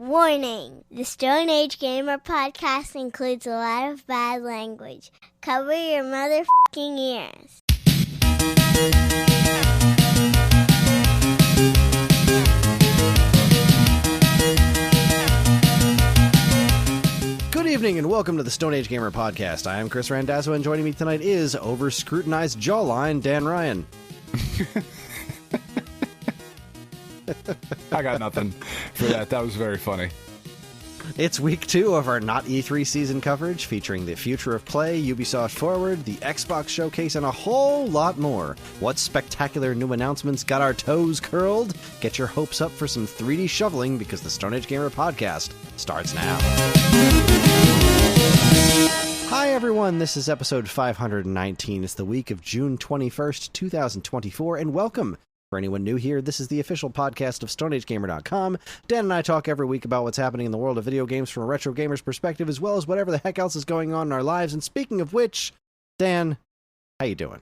Warning! The Stone Age Gamer podcast includes a lot of bad language. Cover your motherfucking ears. Good evening and welcome to the Stone Age Gamer podcast. I am Kris Randazzo and joining me tonight is over-scrutinized jawline Dan Ryan. I got nothing for that. That was very funny. It's week 2 of our Not E3 season coverage, featuring the future of play, Ubisoft Forward, the Xbox Showcase, and a whole lot more. What spectacular new announcements got our toes curled? Get your hopes up for some 3D shoveling because the Stone Age Gamer podcast starts now. Hi everyone, this is episode 519. It's the week of June 21st, 2024, and welcome. For anyone new here, this is the official podcast of StoneAgeGamer.com. Dan and I talk every week about what's happening in the world of video games from a retro gamer's perspective, as well as whatever the heck else is going on in our lives. And speaking of which, Dan, how you doing?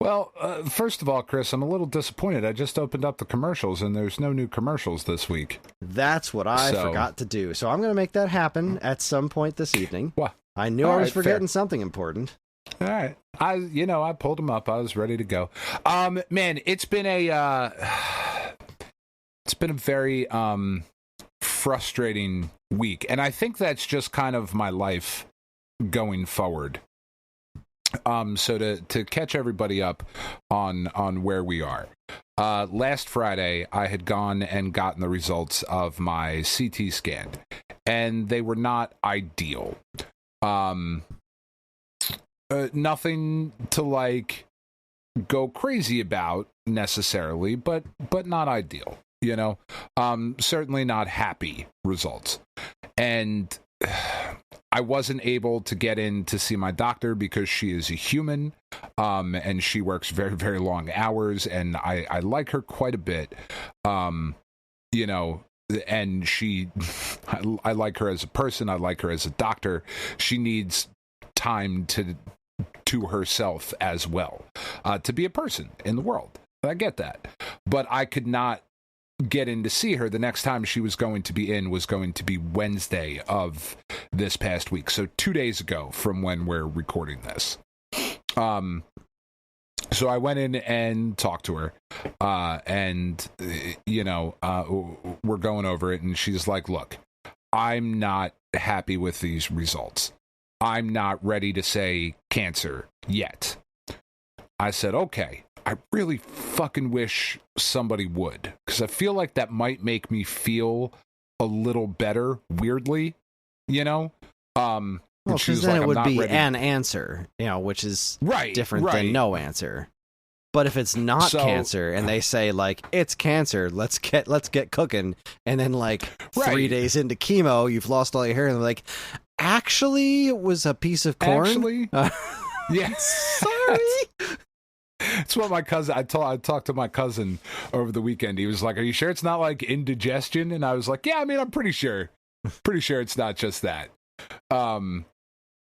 Well, first of all, Kris, I'm a little disappointed. I just opened up the commercials, and there's no new commercials this week. That's what I forgot to do. So I'm going to make that happen at some point this evening. Well, I knew I was forgetting something important. All right. I pulled them up. I was ready to go. Man, it's been a very frustrating week, and I think that's just kind of my life going forward. So to catch everybody up on where we are. Last Friday, I had gone and gotten the results of my CT scan, and they were not ideal. Nothing to go crazy about necessarily, but not ideal, certainly not happy results. And I wasn't able to get in to see my doctor because she is a human, and she works very, very long hours, and I like her quite a bit, and I like her as a person. I like her as a doctor. She needs time to herself as well, to be a person in the world. I get that. But I could not get in to see her. The next time she was going to be in was going to be Wednesday of this past week. So 2 days ago from when we're recording this. So I went in and talked to her, and we're going over it, and she's like, look, I'm not happy with these results. I'm not ready to say cancer yet. I said, okay, I really fucking wish somebody would, because I feel like that might make me feel a little better, weirdly, Well, because then it would be an answer, which is different than no answer. But if it's not cancer and they say it's cancer, let's get cooking, and then 3 days into chemo, you've lost all your hair, and they're like, actually, it was a piece of corn. Actually, yeah, sorry. It's what my cousin. I talked to my cousin over the weekend. He was like, "Are you sure it's not indigestion?" And I was like, "Yeah, I mean, I'm pretty sure. Pretty sure it's not just that."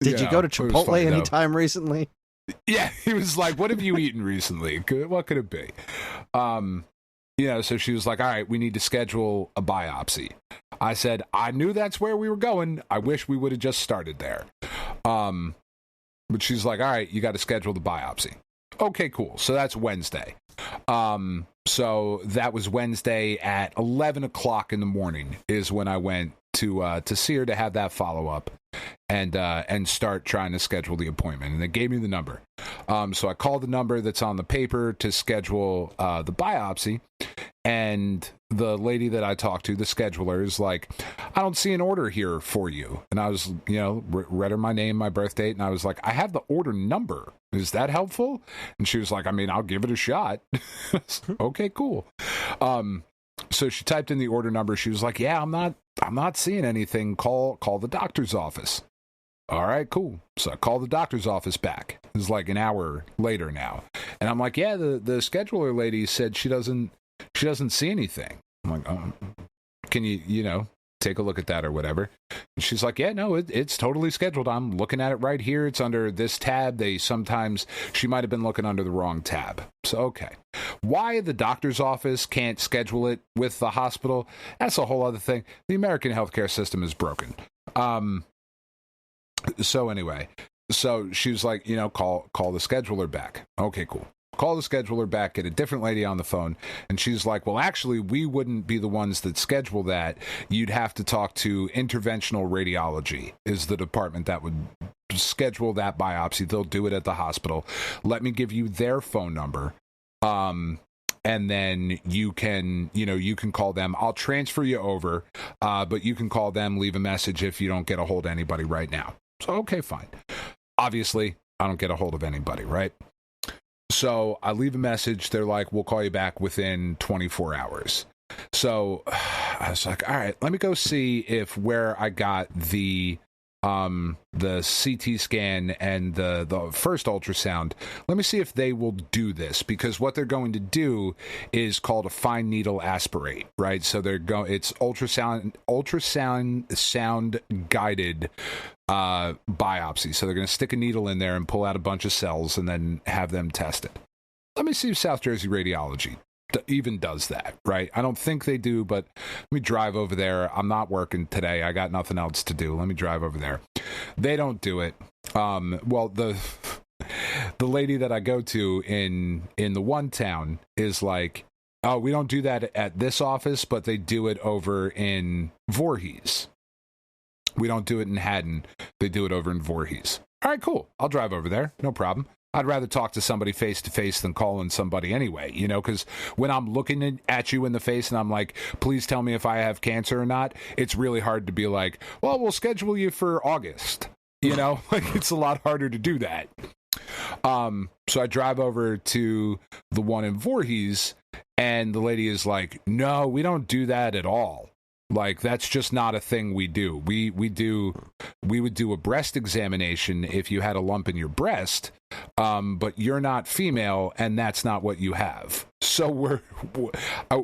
Did you go to Chipotle anytime recently? Yeah, he was like, "What have you eaten recently? What could it be?" So she was like, all right, we need to schedule a biopsy. I said, I knew that's where we were going. I wish we would have just started there. But she's like, all right, you got to schedule the biopsy. Okay, cool. So that's Wednesday. So that was Wednesday at 11 o'clock in the morning is when I went to see her to have that follow-up and start trying to schedule the appointment. And they gave me the number. So I called the number that's on the paper to schedule the biopsy. And the lady that I talked to, the scheduler, is like, I don't see an order here for you. And I was, read her my name, my birth date, and I was like, I have the order number. Is that helpful? And she was like, I mean, I'll give it a shot. Okay, cool. So she typed in the order number. She was like, yeah, I'm not seeing anything. Call the doctor's office. All right, cool. So I called the doctor's office back. It was an hour later now. And I'm like, yeah, the scheduler lady said she doesn't see anything. I'm like, can you, take a look at that or whatever? And she's like, yeah, no, it's totally scheduled. I'm looking at it right here. It's under this tab. She might have been looking under the wrong tab. So, okay. Why the doctor's office can't schedule it with the hospital, that's a whole other thing. The American healthcare system is broken. So anyway, so she was like, call the scheduler back. Okay, cool. Call the scheduler back, get a different lady on the phone. And she's like, well, actually, we wouldn't be the ones that schedule that. You'd have to talk to interventional radiology is the department that would schedule that biopsy. They'll do it at the hospital. Let me give you their phone number. And then you can call them. I'll transfer you over, but you can call them, leave a message if you don't get a hold of anybody right now. So, okay, fine. Obviously, I don't get a hold of anybody, right? So I leave a message. They're like, we'll call you back within 24 hours. So I was like, all right, let me go see if where I got the CT scan and the first ultrasound, let me see if they will do this, because what they're going to do is called a fine needle aspirate, right? So it's ultrasound guided biopsy. So they're going to stick a needle in there and pull out a bunch of cells and then have them test it. Let me see if South Jersey Radiology even does that, right? I don't think they do, but let me drive over there. I'm not working today. I got nothing else to do. Let me drive over there. They don't do it. Well, the lady that I go to in the one town is like, oh, we don't do that at this office, but they do it over in Voorhees. We don't do it in Haddon. They do it over in Voorhees. All right, cool. I'll drive over there. No problem. I'd rather talk to somebody face to face than calling somebody anyway, because when I'm looking at you in the face and I'm like, please tell me if I have cancer or not, it's really hard to be like, well, we'll schedule you for August. Like it's a lot harder to do that. So I drive over to the one in Voorhees and the lady is like, no, we don't do that at all. Like, that's just not a thing we do. We would do a breast examination if you had a lump in your breast, but you're not female, and that's not what you have. So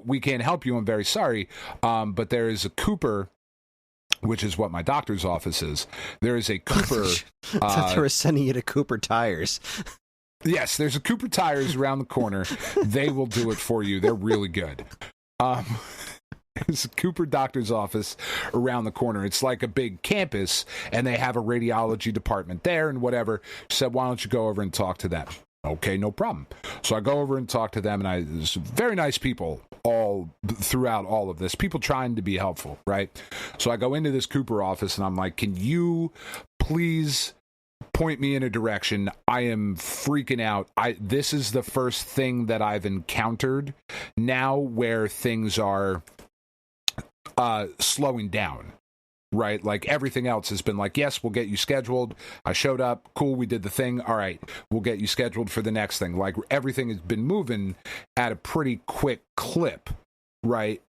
we can't help you. I'm very sorry. But there is a Cooper, which is what my doctor's office is. There is a Cooper. I thought they were sending you to Cooper Tires. Yes, there's a Cooper Tires around the corner. They will do it for you. They're really good. It's a Cooper doctor's office around the corner. It's like a big campus, and they have a radiology department there and whatever. She said, why don't you go over and talk to them? Okay, no problem. So I go over and talk to them, and there's very nice people all throughout all of this. People trying to be helpful, right? So I go into this Cooper office, and I'm like, can you please point me in a direction? I am freaking out. This is the first thing that I've encountered now where things are slowing down, right? Like everything else has been like, yes, we'll get you scheduled. I showed up. Cool. We did the thing. All right. We'll get you scheduled for the next thing. Like everything has been moving at a pretty quick clip, right?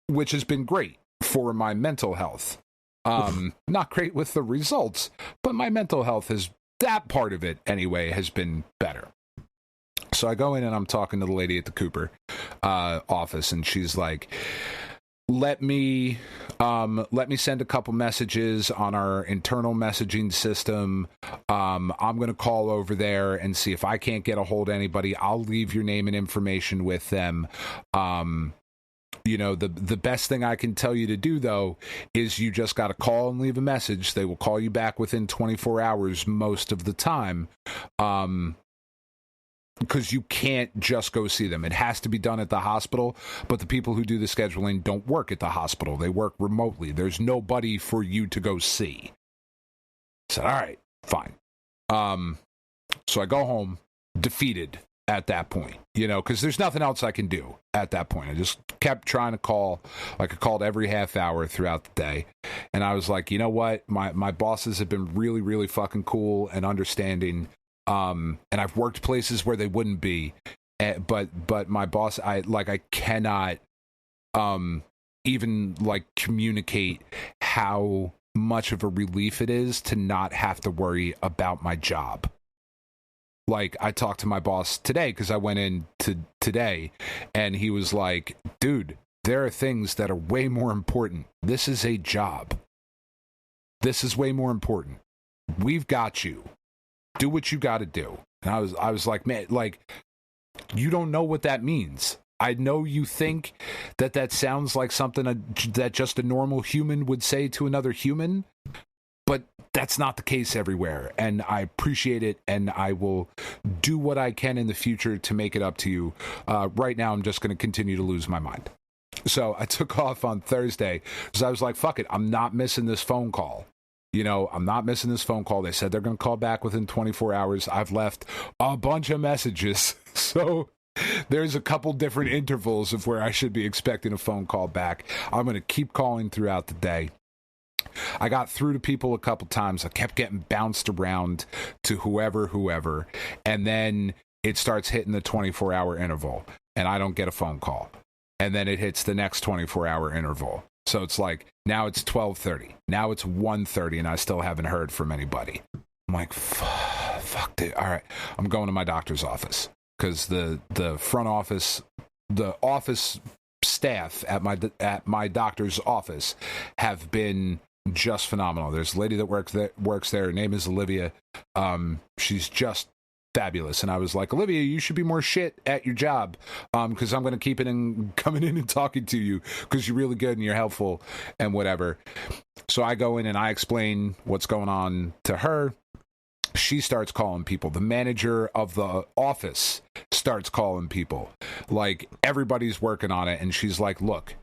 Which has been great for my mental health. Not great with the results, but my mental health that part of it anyway, has been better. So I go in and I'm talking to the lady at the Cooper office, and she's like, let me send a couple messages on our internal messaging system. I'm going to call over there and see if I can't get a hold of anybody. I'll leave your name and information with them. The best thing I can tell you to do, though, is you just got to call and leave a message. They will call you back within 24 hours most of the time. Because you can't just go see them. It has to be done at the hospital, but the people who do the scheduling don't work at the hospital. They work remotely. There's nobody for you to go see. I said, all right, fine. So I go home defeated at that point, because there's nothing else I can do at that point. I just kept trying to call. Like I called every half hour throughout the day. And I was like, you know what? My bosses have been really, really fucking cool and understanding. And I've worked places where they wouldn't be, but my boss, I cannot, even like communicate how much of a relief it is to not have to worry about my job. Like I talked to my boss today, cause I went in today and he was like, dude, there are things that are way more important. This is a job. This is way more important. We've got you. Do what you got to do. And I was like, man, like, you don't know what that means. I know you think that sounds like something that just a normal human would say to another human, but that's not the case everywhere. And I appreciate it, and I will do what I can in the future to make it up to you. Right now, I'm just going to continue to lose my mind. So I took off on Thursday because I was like, fuck it, I'm not missing this phone call. You know, I'm not missing this phone call. They said they're going to call back within 24 hours. I've left a bunch of messages. So there's a couple different intervals of where I should be expecting a phone call back. I'm going to keep calling throughout the day. I got through to people a couple times. I kept getting bounced around to whoever. And then it starts hitting the 24-hour interval, and I don't get a phone call. And then it hits the next 24-hour interval. So it's like, now it's 12:30. Now it's 1:30, and I still haven't heard from anybody. I'm like, fuck, dude. All right, I'm going to my doctor's office because the front office, the office staff at my doctor's office have been just phenomenal. There's a lady that works there. Her name is Olivia. She's just fabulous. And I was like, Olivia, you should be more shit at your job, because I'm going to keep it in coming in and talking to you because you're really good and you're helpful and whatever. So I go in and I explain what's going on to her. She starts calling people. The manager of the office starts calling people. Like, everybody's working on it. And she's like, look,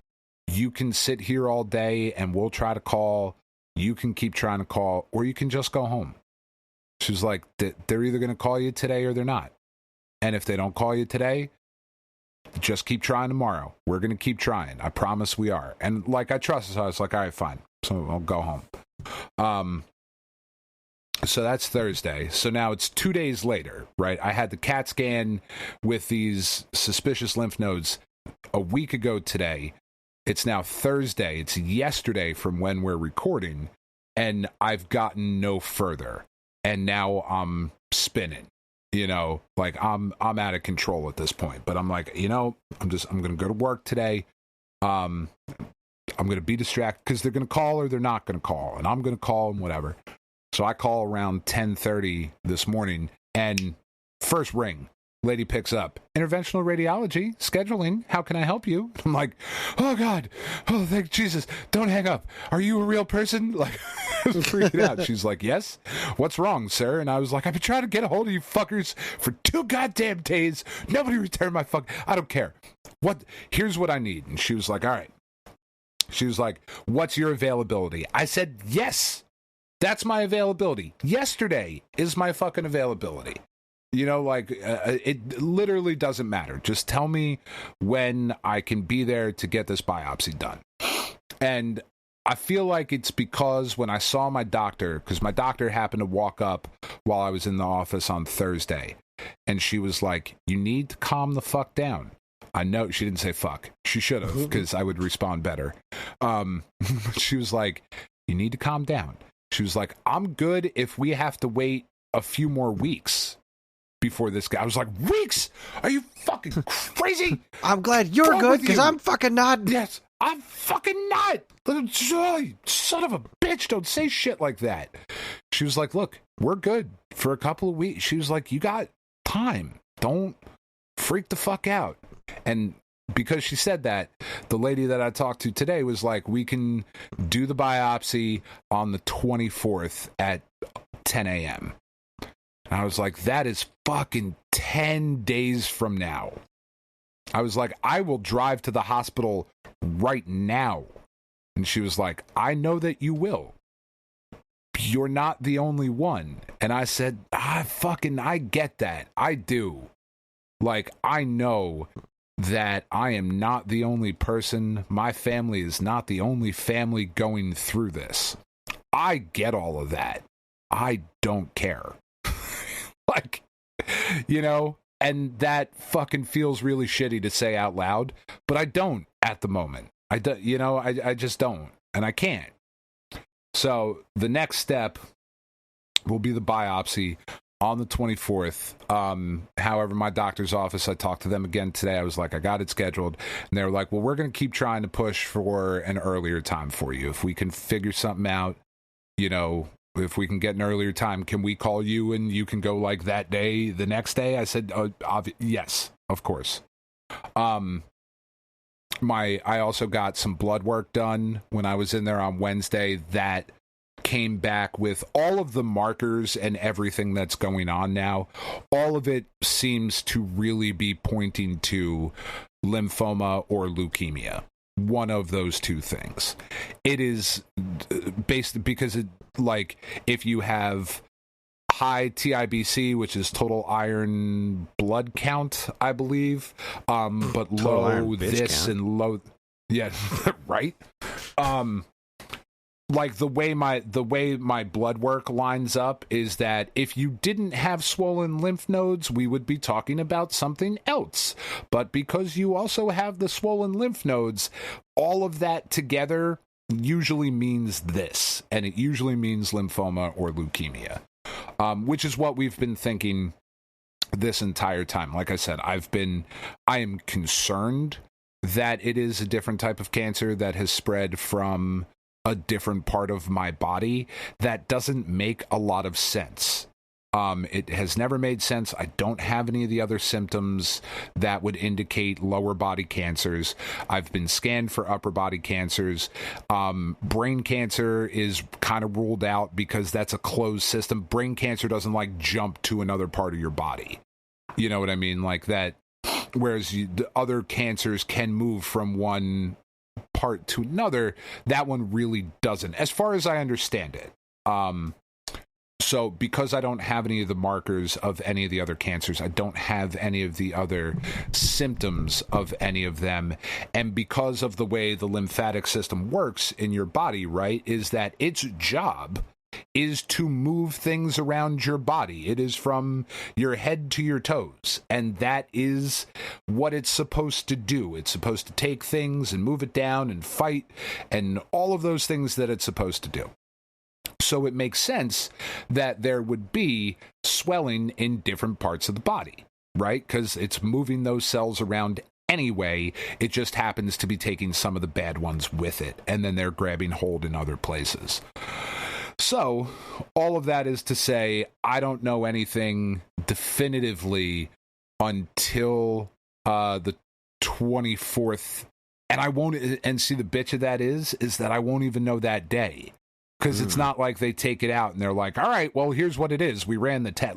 you can sit here all day and we'll try to call. You can keep trying to call, or you can just go home. She's like, they're either going to call you today or they're not. And if they don't call you today, just keep trying tomorrow. We're going to keep trying. I promise we are. And like, I trust her. So I was like, all right, fine. So I'll go home. So that's Thursday. So now it's 2 days later, right? I had the CAT scan with these suspicious lymph nodes a week ago today. It's now Thursday. It's yesterday from when we're recording. And I've gotten no further. And now I'm spinning, you know, like I'm out of control at this point. But I'm like, you know, I'm going to go to work today. I'm going to be distracted because they're going to call or they're not going to call. And I'm going to call and whatever. So I call around 10:30 this morning, and first ring. Lady picks up. Interventional radiology, scheduling. How can I help you? I'm like, oh, God. Oh, thank Jesus. Don't hang up. Are you a real person? Like, I was freaking out. She's like, yes. What's wrong, sir? And I was like, I've been trying to get a hold of you fuckers for 2 goddamn days. Nobody returned my fuck. I don't care. Here's what I need. And she was like, all right. She was like, what's your availability? I said, yes. That's my availability. Yesterday is my fucking availability. You know, like, it literally doesn't matter. Just tell me when I can be there to get this biopsy done. And I feel like it's because when I saw my doctor, because my doctor happened to walk up while I was in the office on Thursday, and she was like, you need to calm the fuck down. I know she didn't say fuck. She should have, because I would respond better. She was like, you need to calm down. She was like, I'm good if we have to wait a few more weeks before this guy. I was like, weeks? Are you fucking crazy? I'm glad you're good because I'm fucking not. Yes, I'm fucking not. Son of a bitch, don't say shit like that. She was like, look, we're good for a couple of weeks. She was like, you got time. Don't freak the fuck out. And because she said that, the lady that I talked to today was like, we can do the biopsy on the 24th at 10 a.m. And I was like, that is fucking 10 days from now. I was like, I will drive to the hospital right now. And she was like, I know that you will. You're not the only one. And I said, I get that. I do. Like, I know that I am not the only person. My family is not the only family going through this. I get all of that. I don't care. Like, you know, and that fucking feels really shitty to say out loud, but I don't at the moment. I just don't, and I can't. So the next step will be the biopsy on the 24th. However, my doctor's office, I talked to them again today. I was like, I got it scheduled. And they were like, well, we're going to keep trying to push for an earlier time for you. If we can figure something out, if we can get an earlier time, can we call you and you can go like that day, the next day? I said, yes, of course. I also got some blood work done when I was in there on Wednesday that came back with all of the markers and everything that's going on now. All of it seems to really be pointing to lymphoma or leukemia. One of those two things. It is based because if you have high TIBC, which is total iron blood count, I believe, but low this count. And low, yeah, right. The way my blood work lines up is that if you didn't have swollen lymph nodes, we would be talking about something else. But because you also have the swollen lymph nodes, all of that together usually means this, and it usually means lymphoma or leukemia, which is what we've been thinking this entire time. Like I said, I am concerned that it is a different type of cancer that has spread from a different part of my body. That doesn't make a lot of sense. It has never made sense. I don't have any of the other symptoms that would indicate lower body cancers. I've been scanned for upper body cancers. Brain cancer is kind of ruled out because that's a closed system. Brain cancer doesn't jump to another part of your body. You know what I mean? Like that. Whereas the other cancers can move from one part to another, that one really doesn't, as far as I understand it. So because I don't have any of the markers of any of the other cancers, I don't have any of the other symptoms of any of them, and because of the way the lymphatic system works in your body, right, is that its job is to move things around your body. It is from your head to your toes, and that is what it's supposed to do. It's supposed to take things and move it down and fight and all of those things that it's supposed to do. So it makes sense that there would be swelling in different parts of the body, right? Because it's moving those cells around anyway. It just happens to be taking some of the bad ones with it, and then they're grabbing hold in other places. So, all of that is to say, I don't know anything definitively until the 24th, and I won't. And see, the bitch of that is that I won't even know that day, because it's not like they take it out and they're like, all right, well, here's what it is. We ran the test.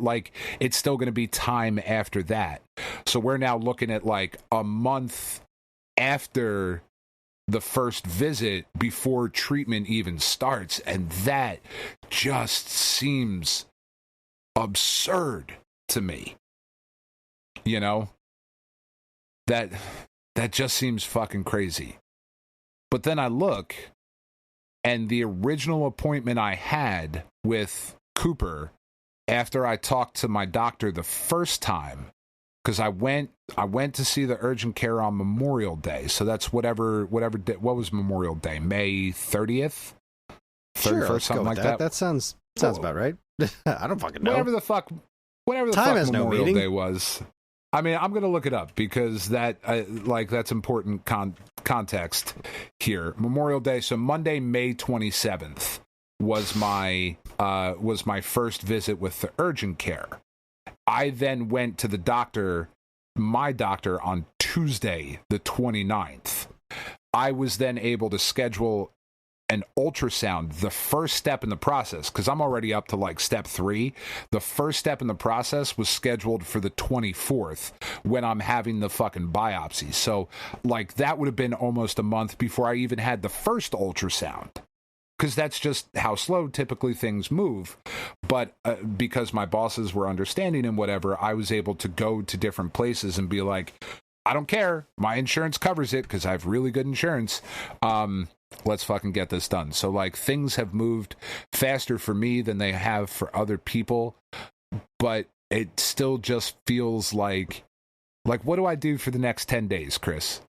It's still going to be time after that. So we're now looking at a month after the first visit before treatment even starts, and that just seems absurd to me. That just seems fucking crazy. But then I look, and the original appointment I had with Cooper after I talked to my doctor the first time, because I went to see the urgent care on Memorial Day. So that's whatever day, what was Memorial Day? May 30th? 31st, sure, something like that. That sounds about right. I don't fucking know. Whatever the fuck Memorial Day was. I mean, I'm going to look it up because that's important context here. Memorial Day, so Monday, May 27th was my first visit with the urgent care. I then went to my doctor on Tuesday, the 29th. I was then able to schedule an ultrasound, the first step in the process, because I'm already up to step 3. The first step in the process was scheduled for the 24th when I'm having the fucking biopsy. So that would have been almost a month before I even had the first ultrasound, because that's just how slow typically things move. But because my bosses were understanding and whatever, I was able to go to different places and be like, I don't care, my insurance covers it because I have really good insurance. Let's fucking get this done. So things have moved faster for me than they have for other people, but it still just feels like what do I do for the next 10 days, Kris?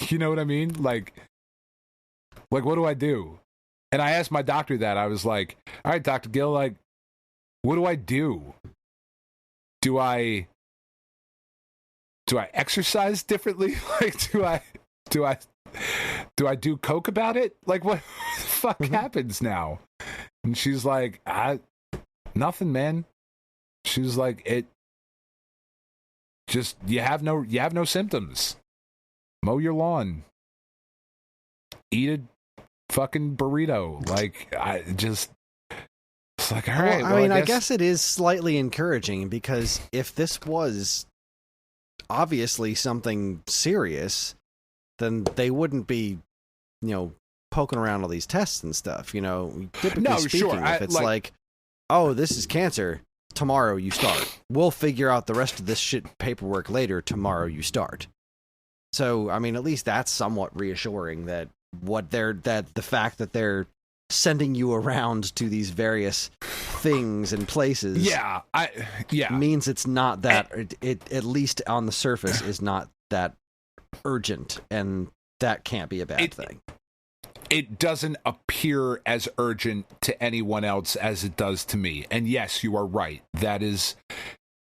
You know what I mean? Like what do I do? And I asked my doctor that. I was like, all right, Dr. Gill, what do I do? Do I exercise differently? Do I do I do coke about it? Like, what the fuck happens now? And she's like, nothing, man. She was like, it just, you have no symptoms. Mow your lawn. Eat a fucking burrito. Like, it's like, all right. Well, I guess it is slightly encouraging, because if this was obviously something serious, then they wouldn't be, poking around all these tests and stuff. Typically speaking, if it's like, oh, this is cancer, tomorrow you start. We'll figure out the rest of this shit paperwork later. Tomorrow you start. So, at least that's somewhat reassuring that the fact that they're sending you around to these various things and places means it's not that it at least on the surface is not that urgent, and that can't be a bad thing. It doesn't appear as urgent to anyone else as it does to me. And yes, you are right. That is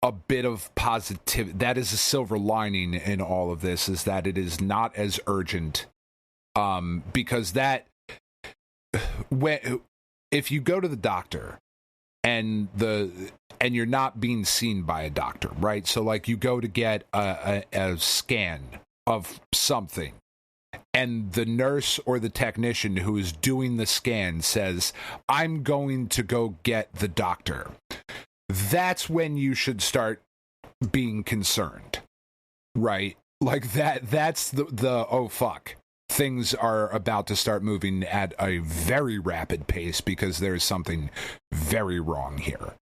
a bit of positive. That is a silver lining in all of this, is that it is not as urgent. Because if you go to the doctor and you're not being seen by a doctor, right? So like you go to get a scan of something, and the nurse or the technician who is doing the scan says, I'm going to go get the doctor. That's when you should start being concerned, right? Like that's the oh fuck. Things are about to start moving at a very rapid pace because there's something very wrong here.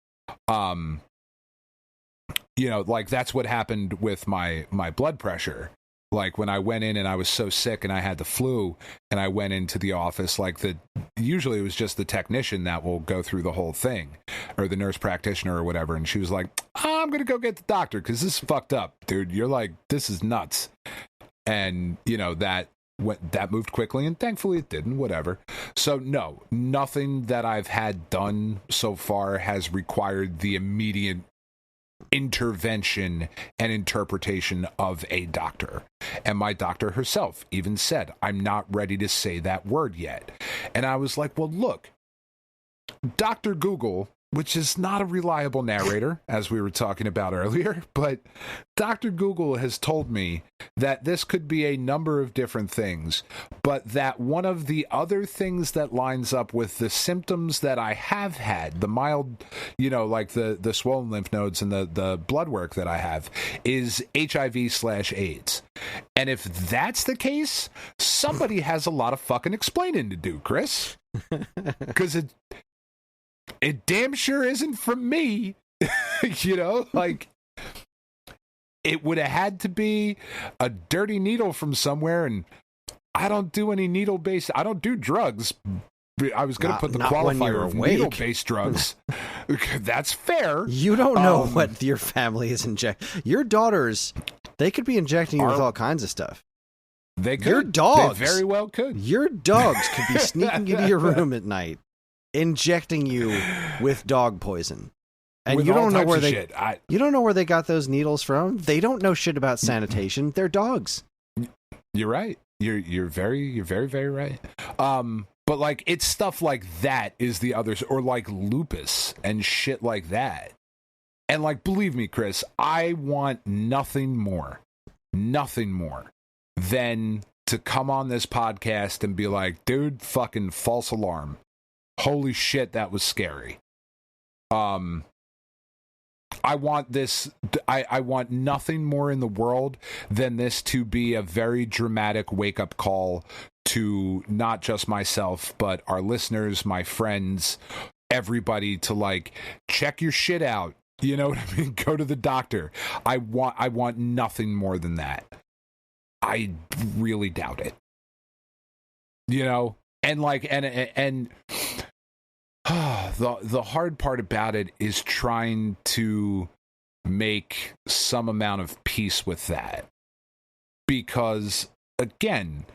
Like that's what happened with my blood pressure. Like when I went in and I was so sick and I had the flu and I went into the office, usually it was just the technician that will go through the whole thing, or the nurse practitioner or whatever. And she was like, I'm going to go get the doctor because this is fucked up, dude. You're like, this is nuts. And that moved quickly, and thankfully it didn't, whatever. So no, nothing that I've had done so far has required the immediate intervention and interpretation of a doctor. And my doctor herself even said, I'm not ready to say that word yet. And I was like, well, look, Dr. Google, which is not a reliable narrator, as we were talking about earlier, but Dr. Google has told me that this could be a number of different things, but that one of the other things that lines up with the symptoms that I have had, the mild, like the swollen lymph nodes and the blood work that I have, is HIV/AIDS. And if that's the case, somebody has a lot of fucking explaining to do, Kris. Because it damn sure isn't from me. Like it would have had to be a dirty needle from somewhere, and I don't do any needle-based, I don't do drugs. I was going to put the qualifier of needle-based drugs. That's fair. You don't know what your family is injecting. Your daughters, they could be injecting you with all kinds of stuff. They could. Your dogs. They very well could. Your dogs could be sneaking into your room at night, injecting you with dog poison. And you don't know where you don't know where they got those needles from. They don't know shit about sanitation. They're dogs. You're right. You're very, very right. But like it's stuff like that is the others, or like lupus and shit like that. And like, believe me, Kris, I want nothing more than to come on this podcast and be like, dude, fucking false alarm. Holy shit, that was scary. I want this, I want nothing more in the world than this to be a very dramatic wake-up call to not just myself, but our listeners, my friends, everybody, to like, check your shit out. You know what I mean? Go to the doctor. I want nothing more than that. I really doubt it. And like, and the hard part about it is trying to make some amount of peace with that. Because, again,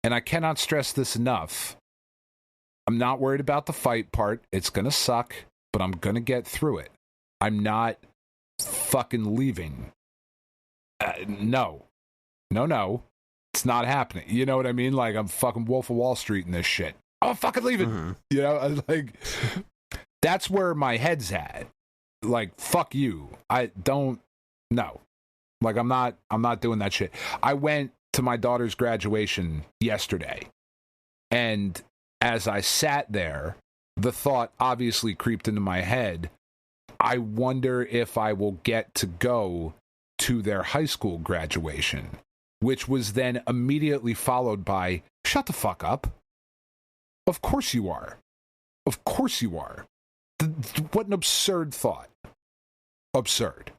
and I cannot stress this enough, I'm not worried about the fight part. It's going to suck, but I'm going to get through it. I'm not fucking leaving. No. It's not happening. You know what I mean? Like, I'm fucking Wolf of Wall Street in this shit. I'm fucking leaving. Mm-hmm. You know, like, that's where my head's at. Like, fuck you. I don't know. Like, I'm not doing that shit. I went to my daughter's graduation yesterday, and as I sat there, the thought obviously creeped into my head. I wonder if I will get to go to their high school graduation, which was then immediately followed by, shut the fuck up. Of course you are. Of course you are. What an absurd thought. Absurd.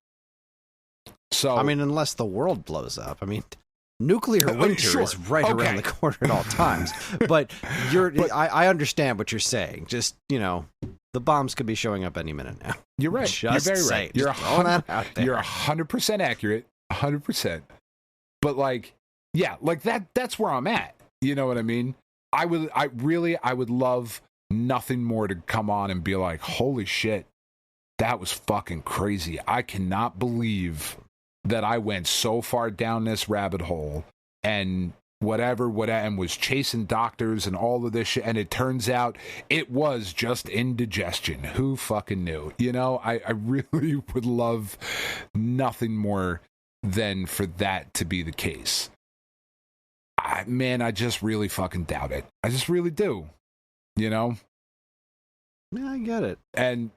So, I mean, unless the world blows up. I mean, nuclear winter sure. is right around the corner at all times. But I understand what you're saying. Just, you know, the bombs could be showing up any minute now. You're right. Just you're very right. You're 100% accurate. 100%. But like, yeah, like that's where I'm at. You know what I mean? I would love nothing more to come on and be like, holy shit, that was fucking crazy. I cannot believe that I went so far down this rabbit hole and whatever, and was chasing doctors and all of this shit. And it turns out it was just indigestion. Who fucking knew? You know, I really would love nothing more than for that to be the case. I just really fucking doubt it. I just really do. You know? Yeah, I get it. And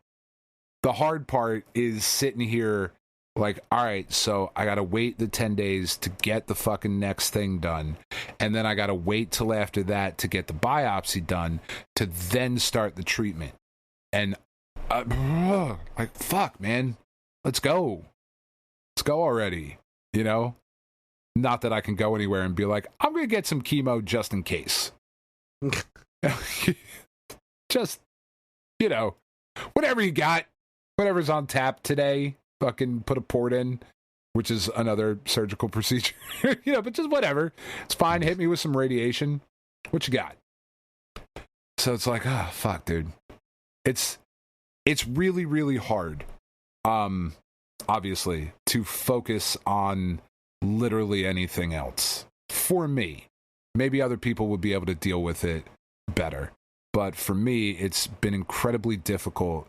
the hard part is sitting here like, all right, so I got to wait the 10 days to get the fucking next thing done. And then I got to wait till after that to get the biopsy done to then start the treatment. And like, fuck, man, let's go. Let's go already. You know? Not that I can go anywhere and be like, I'm going to get some chemo just in case. Just, you know, whatever you got, whatever's on tap today, fucking put a port in, which is another surgical procedure. You know, but just whatever. It's fine. Hit me with some radiation. What you got? So it's like, oh, fuck, dude. It's really, really hard, obviously, to focus on literally anything else. For me, maybe other people would be able to deal with it better. But for me, it's been incredibly difficult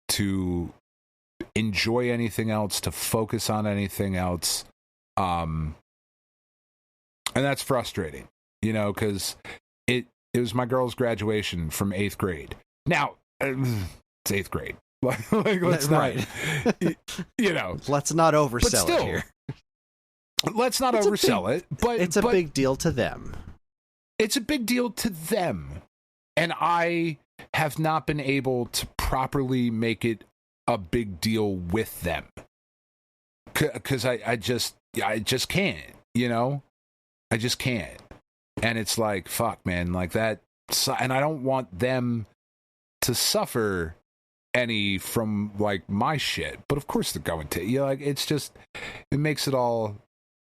to enjoy anything else, to focus on anything else. And that's frustrating, you know, because it was my girl's graduation from 8th grade. Now, it's 8th grade. Like, let's not, you know. Let's not oversell it here. Let's not oversell it. But it's a big deal to them. It's a big deal to them. And I have not been able to properly make it a big deal with them. Because I just can't, you know? I just can't. And it's like, fuck, man, like that. And I don't want them to suffer any from, like, my shit. But of course they're going to. You know, like, it's just, it makes it all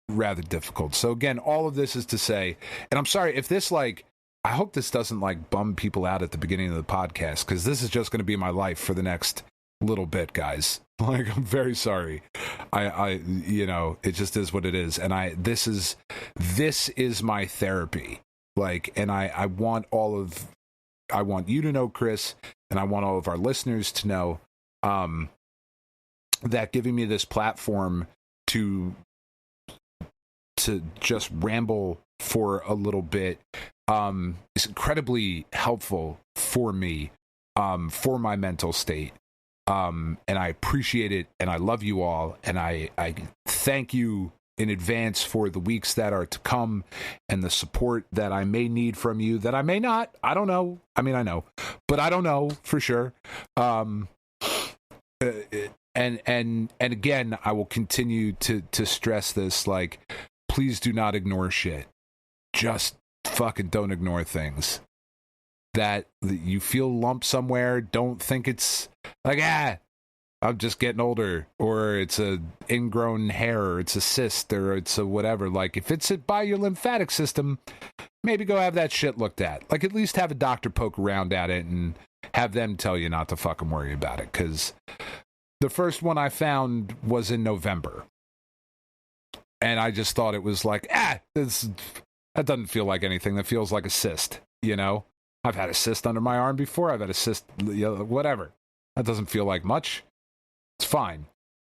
rather difficult. So again, all of this is to say, and I'm sorry if this, like, I hope this doesn't, like, bum people out at the beginning of the podcast, because this is just going to be my life for the next little bit, guys. Like, I'm very sorry. I you know, it just is what it is. And this is my therapy. Like, and I want you to know, Kris, and I want all of our listeners to know, that giving me this platform to just ramble for a little bit is incredibly helpful for me, for my mental state. And I appreciate it, and I love you all, and I thank you in advance for the weeks that are to come and the support that I may need from you, that I may not. I don't know. I mean, I know, but I don't know for sure. And again, I will continue to stress this, like, please do not ignore shit. Just fucking don't ignore things. That you feel lump somewhere, don't think it's like, I'm just getting older, or it's a ingrown hair, or it's a cyst, or it's a whatever. Like, if it's by your lymphatic system, maybe go have that shit looked at. Like, at least have a doctor poke around at it and have them tell you not to fucking worry about it. Because the first one I found was in November. And I just thought it was like, it's That doesn't feel like anything. That feels like a cyst, you know? I've had a cyst under my arm before. I've had a cyst, whatever. That doesn't feel like much. It's fine.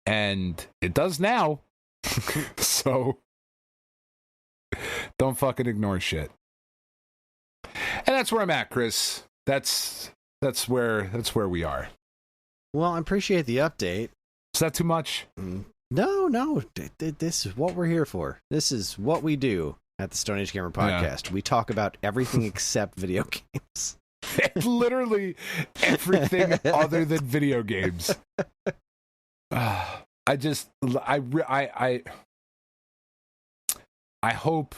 And it does now. So don't fucking ignore shit. And that's where I'm at, Kris. That's where we are. Well, I appreciate the update. Is that too much? No. This is what we're here for. This is what we do at the Stone Age Gamer Podcast. Yeah. We talk about everything except video games. Literally everything other than video games. I hope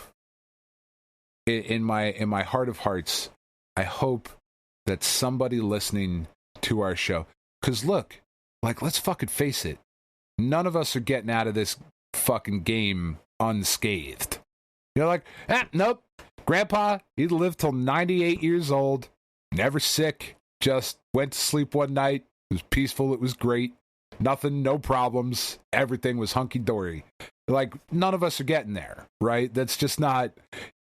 in my heart of hearts, I hope that somebody listening to our show, because look, like, let's fucking face it, none of us are getting out of this fucking game unscathed. You're like, nope, Grandpa, he lived till 98 years old, never sick, just went to sleep one night, it was peaceful, it was great, nothing, no problems, everything was hunky-dory. Like, none of us are getting there, right? That's just not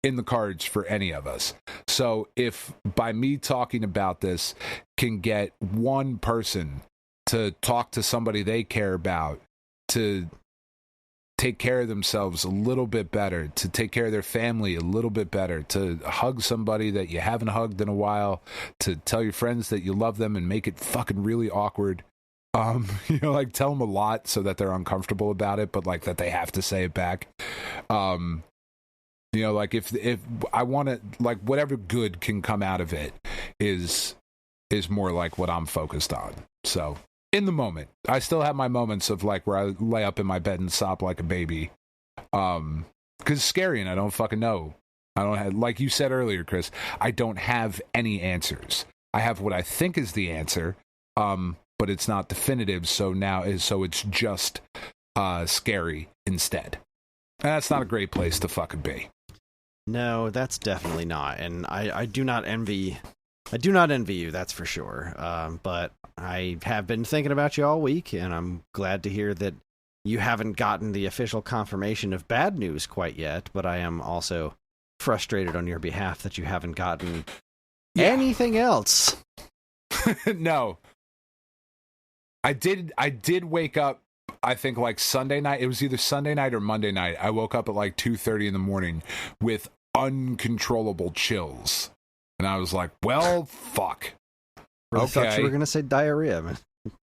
in the cards for any of us. So if by me talking about this can get one person to talk to somebody they care about, to take care of themselves a little bit better, to take care of their family a little bit better, to hug somebody that you haven't hugged in a while, to tell your friends that you love them and make it fucking really awkward. Like, tell them a lot so that they're uncomfortable about it, but like that they have to say it back. Like if I want to, like, whatever good can come out of it is more like what I'm focused on. So in the moment, I still have my moments of like where I lay up in my bed and sob like a baby. Because it's scary and I don't fucking know. I don't have, like you said earlier, Kris, I don't have any answers. I have what I think is the answer. But it's not definitive, so it's just scary instead. And that's not a great place to fucking be. No, that's definitely not. And I do not envy you, that's for sure. But I have been thinking about you all week, and I'm glad to hear that you haven't gotten the official confirmation of bad news quite yet, but I am also frustrated on your behalf that you haven't gotten anything else. No. I did wake up, I think, like Sunday night. It was either Sunday night or Monday night. I woke up at like 2:30 in the morning with uncontrollable chills. And I was like, well, fuck. I thought you were going to say diarrhea. Man.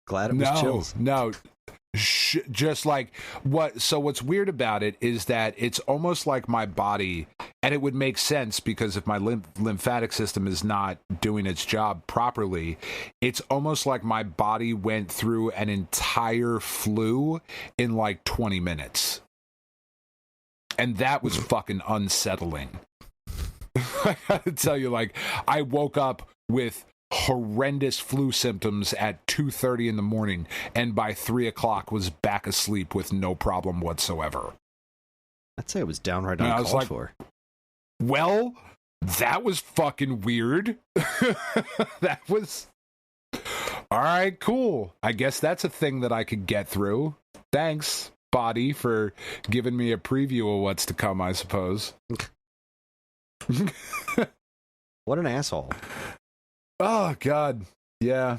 Glad it was chills. No. Just like what's weird about it is that it's almost like my body, and it would make sense because if my lymphatic system is not doing its job properly, it's almost like my body went through an entire flu in like 20 minutes. And that was fucking unsettling. I gotta tell you, like, I woke up with horrendous flu symptoms at 2:30 in the morning, and by 3 o'clock was back asleep with no problem whatsoever. I'd say it was downright uncalled for. Well, that was fucking weird. That was all right, cool. I guess that's a thing that I could get through. Thanks, body, for giving me a preview of what's to come, I suppose. What an asshole. Oh, God. Yeah.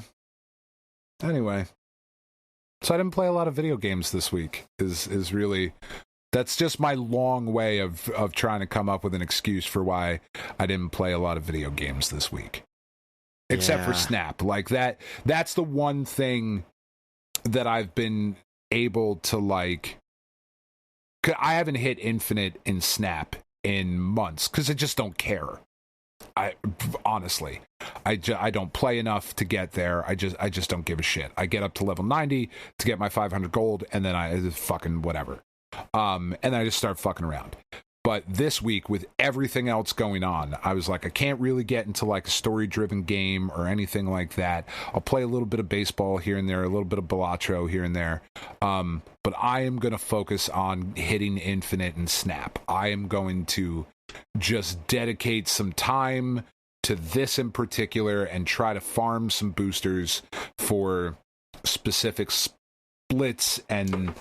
Anyway. So I didn't play a lot of video games this week, is really... That's just my long way of trying to come up with an excuse for why I didn't play a lot of video games this week. Except for Snap. Like, that's the one thing that I've been able to, like... I haven't hit Infinite in Snap in months, because I just don't care. Honestly, I don't play enough to get there. I just don't give a shit. I get up to level 90 to get my 500 gold, and then I fucking whatever. And then I just start fucking around. But this week, with everything else going on, I was like, I can't really get into like a story-driven game or anything like that. I'll play a little bit of baseball here and there, a little bit of Balatro here and there. But I am going to focus on hitting Infinite and Snap. I am going to just dedicate some time to this in particular and try to farm some boosters for specific splits and,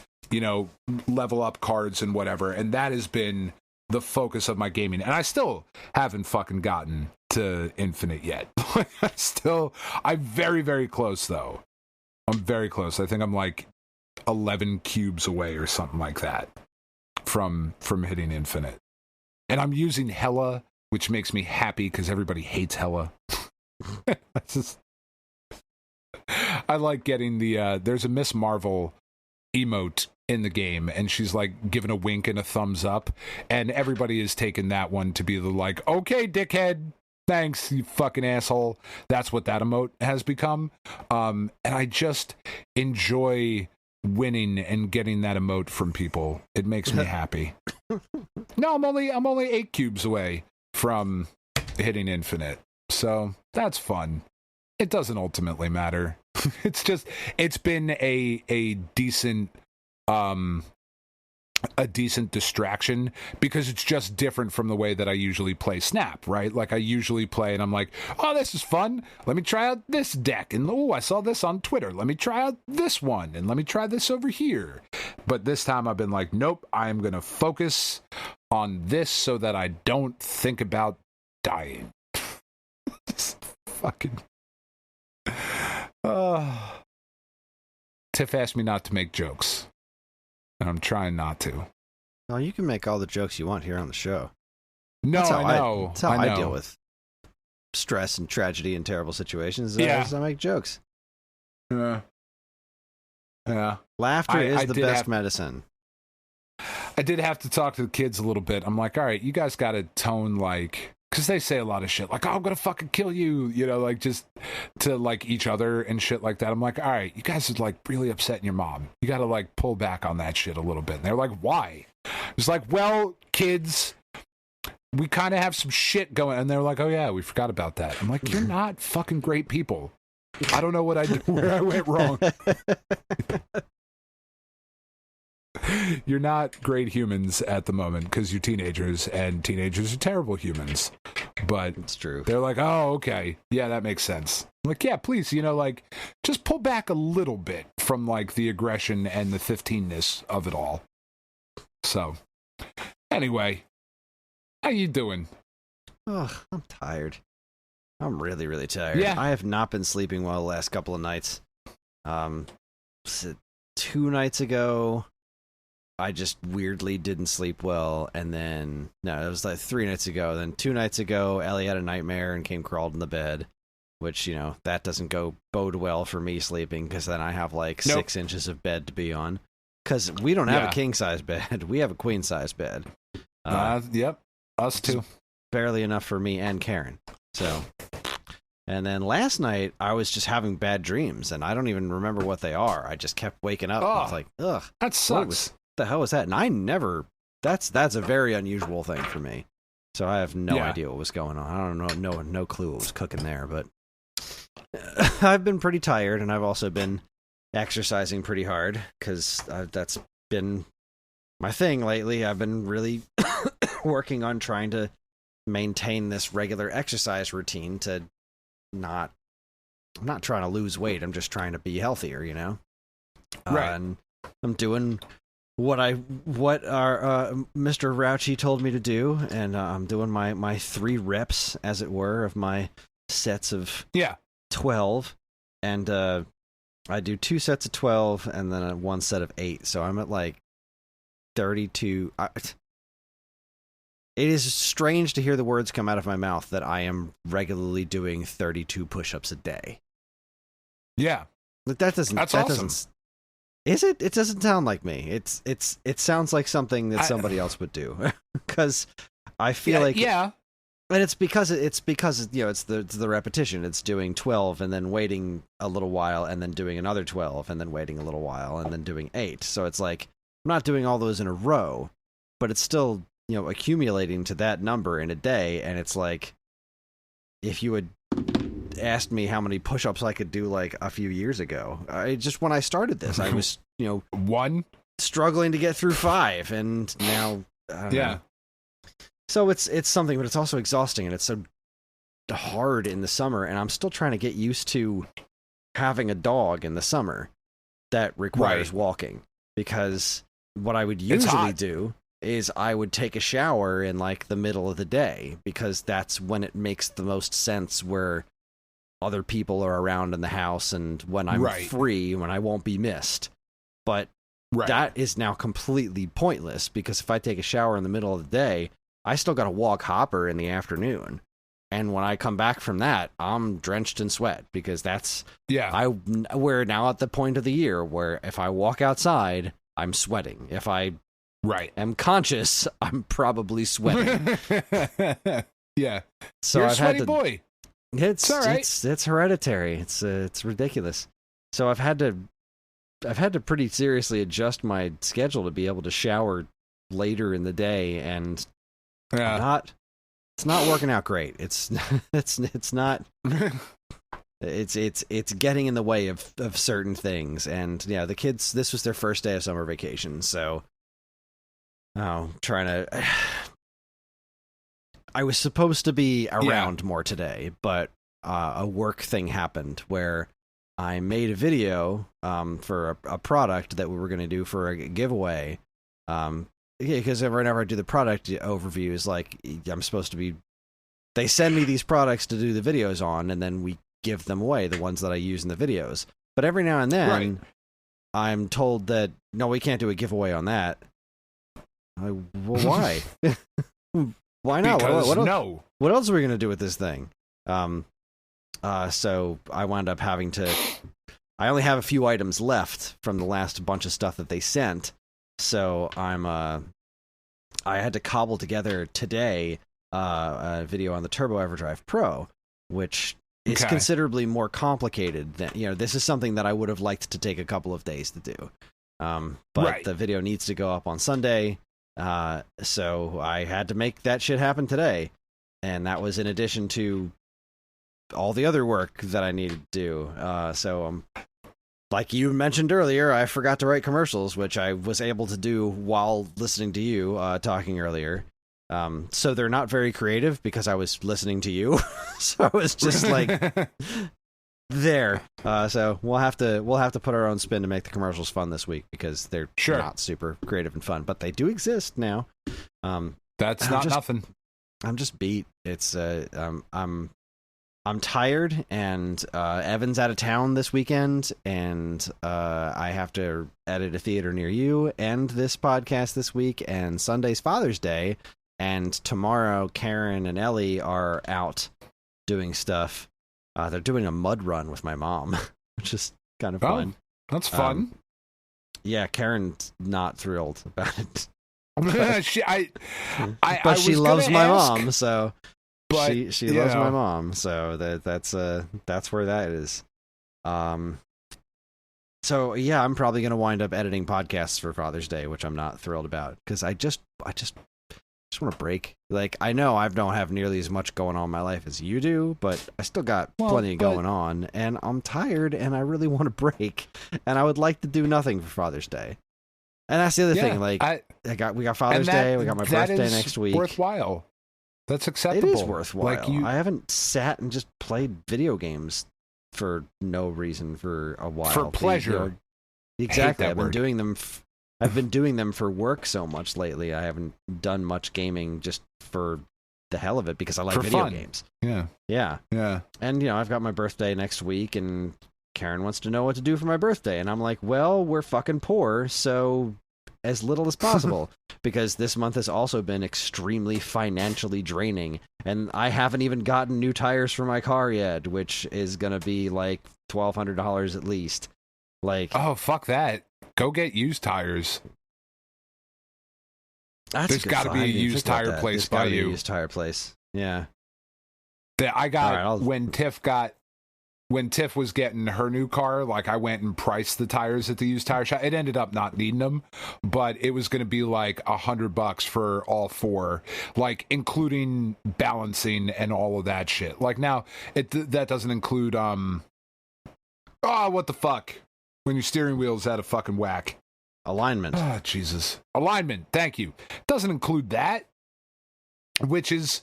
level up cards and whatever. And that has been the focus of my gaming, and I still haven't fucking gotten to Infinite yet. I'm very, very close though. I'm very close. I think I'm like 11 cubes away or something like that from hitting Infinite. And I'm using Hella, which makes me happy because everybody hates Hella. I like getting there's a Miss Marvel emote in the game, and she's like giving a wink and a thumbs up, and everybody is taking that one to be the like, okay, dickhead, thanks, you fucking asshole. That's what that emote has become. And I just enjoy winning and getting that emote from people. It makes me happy. No, I'm only 8 cubes away from hitting Infinite, so that's fun. It doesn't ultimately matter. It's been a decent distraction because it's just different from the way that I usually play Snap, right? Like I usually play and I'm like, oh, this is fun. Let me try out this deck. And oh, I saw this on Twitter. Let me try out this one. And let me try this over here. But this time I've been like, nope, I'm going to focus on this so that I don't think about dying. Fucking. Tiff asked me not to make jokes. And I'm trying not to. Oh, you can make all the jokes you want here on the show. No, I know. That's how I deal with stress and tragedy and terrible situations. Yeah. I make jokes. Yeah. Laughter is the best medicine. I did have to talk to the kids a little bit. I'm like, all right, you guys got to tone like... Because they say a lot of shit like, oh, I'm going to fucking kill you, you know, like just to like each other and shit like that. I'm like, all right, you guys are like really upsetting your mom. You got to like pull back on that shit a little bit. And they're like, why? It's like, well, kids, we kind of have some shit going. And they're like, oh yeah, we forgot about that. I'm like, you're not fucking great people. I don't know what I did, where I went wrong. You're not great humans at the moment because you're teenagers, and teenagers are terrible humans. But it's true. They're like, oh, okay. Yeah, that makes sense. I'm like, yeah, please, you know, like, just pull back a little bit from, like, the aggression and the 15-ness of it all. So, anyway, how you doing? Oh, I'm tired. I'm really, really tired. Yeah. I have not been sleeping well the last couple of nights. 2 nights ago... I just weirdly didn't sleep well, and then, no, it was like 3 nights ago. Then 2 nights ago, Ellie had a nightmare and came crawled in the bed, which, you know, that doesn't bode well for me sleeping, because then I have like 6 inches of bed to be on. Because we don't have a king-size bed. We have a queen-size bed. Yep, us too. Barely enough for me and Karen. So, and then last night, I was just having bad dreams, and I don't even remember what they are. I just kept waking up. I was like, ugh. That sucks. The hell was that? And I never, that's a very unusual thing for me. So I have no idea what was going on. I don't know, no clue what was cooking there, but I've been pretty tired, and I've also been exercising pretty hard because that's been my thing lately. I've been really working on trying to maintain this regular exercise routine to I'm not trying to lose weight. I'm just trying to be healthier, you know? Right. And I'm doing what our Mr. Rouchy told me to do, and I'm doing my 3 reps, as it were, of my sets of 12, and I do 2 sets of 12 and then 1 set of 8, so I'm at like 32. It is strange to hear the words come out of my mouth that I am regularly doing 32 push-ups a day. Yeah. But that's awesome. Is it? It doesn't sound like me. It sounds like something that somebody else would do. Because I feel like and it's because you know it's the repetition. It's doing 12 and then waiting a little while and then doing another 12 and then waiting a little while and then doing 8. So it's like I'm not doing all those in a row, but it's still, you know, accumulating to that number in a day. And it's like if you had asked me how many push-ups I could do like a few years ago, when I started this, I was, you know, 1 struggling to get through 5, and now I don't know. So it's something, but it's also exhausting, and it's so hard in the summer, and I'm still trying to get used to having a dog in the summer that requires walking, because what I would usually do is I would take a shower in like the middle of the day, because that's when it makes the most sense, where other people are around in the house and when I'm free, when I won't be missed. But that is now completely pointless, because if I take a shower in the middle of the day, I still got to walk Hopper in the afternoon. And when I come back from that, I'm drenched in sweat, because that's we're now at the point of the year where if I walk outside, I'm sweating. If I am conscious, I'm probably sweating. Yeah. So You're a I've sweaty had to, boy. It's all right. It's hereditary. It's ridiculous. So I've had to pretty seriously adjust my schedule to be able to shower later in the day, and it's not working out great. It's not. It's getting in the way of certain things. And yeah, the kids, this was their first day of summer vacation, so trying to. I was supposed to be around more today, but a work thing happened where I made a video for a product that we were going to do for a giveaway. Because whenever I do the product overviews, like, I'm supposed to be... They send me these products to do the videos on, and then we give them away, the ones that I use in the videos. But every now and then, I'm told that, no, we can't do a giveaway on that. Well, why? Why not? What else are we going to do with this thing? So I wound up having to... I only have a few items left from the last bunch of stuff that they sent. So I had to cobble together today a video on the Turbo EverDrive Pro, which is considerably more complicated than, this is something that I would have liked to take a couple of days to do. But the video needs to go up on Sunday. So I had to make that shit happen today. And that was in addition to all the other work that I needed to do. So like you mentioned earlier, I forgot to write commercials, which I was able to do while listening to you talking earlier. So they're not very creative because I was listening to you. So I was just like there. So we'll have to put our own spin to make the commercials fun this week, because they're not super creative and fun, but they do exist now. That's not nothing. I'm just beat. It's I'm tired, and Evan's out of town this weekend, and I have to edit a theater near you and this podcast this week, and Sunday's Father's Day, and tomorrow Karen and Ellie are out doing stuff. They're doing a mud run with my mom, which is kind of fun. That's fun. Yeah, Karen's not thrilled about it. But she loves my mom, so... But she loves my mom, so that's where that is. So yeah, I'm probably gonna wind up editing podcasts for Father's Day, which I'm not thrilled about, because I just want to break. Like, I know I don't have nearly as much going on in my life as you do, but I still got plenty going on, and I'm tired, and I really want to break, and I would like to do nothing for Father's Day. And that's the other thing. Like, we got Father's Day, we got my birthday next week. Worthwhile. That's acceptable. It is worthwhile. Like I haven't sat and just played video games for no reason for a while. For pleasure. Exactly. I've been doing them. I've been doing them for work so much lately. I haven't done much gaming just for the hell of it, because I like video games. Yeah. And I've got my birthday next week, and Karen wants to know what to do for my birthday, and I'm like, well, we're fucking poor, so as little as possible. Because this month has also been extremely financially draining, and I haven't even gotten new tires for my car yet, which is gonna be like $1,200 at least. Like, oh, fuck that! Go get used tires. There's got to be a used tire place by you. Used tire place, yeah. I got when Tiff was getting her new car, like, I went and priced the tires at the used tire shop. It ended up not needing them, but it was going to be like $100 for all four, like, including balancing and all of that shit. Like, now that doesn't include what the fuck, when your steering wheel's out of fucking whack. Alignment. Oh, Jesus. Alignment. Thank you. Doesn't include that, which is,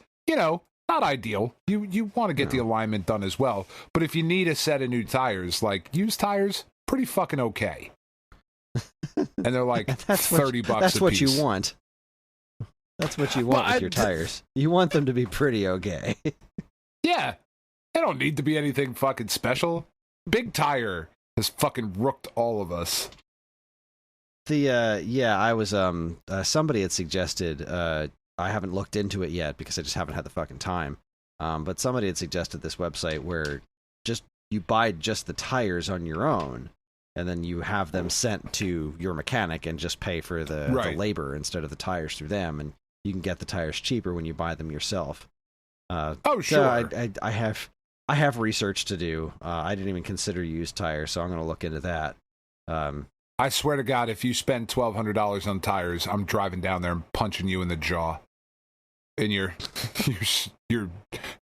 not ideal. You want to get the alignment done as well. But if you need a set of new tires, like, used tires, pretty fucking okay. And they're like $30 that's a what piece. You want. That's what you want with your tires. You want them to be pretty okay. Yeah. They don't need to be anything fucking special. Big Tire has fucking rooked all of us. I was somebody had suggested, I haven't looked into it yet because I just haven't had the fucking time. But somebody had suggested this website where just you buy just the tires on your own, and then you have them sent to your mechanic and just pay for the labor instead of the tires through them, and you can get the tires cheaper when you buy them yourself. Sure. So I have research to do. I didn't even consider used tires, so I'm going to look into that. I swear to God, if you spend $1,200 on tires, I'm driving down there and punching you in the jaw, in your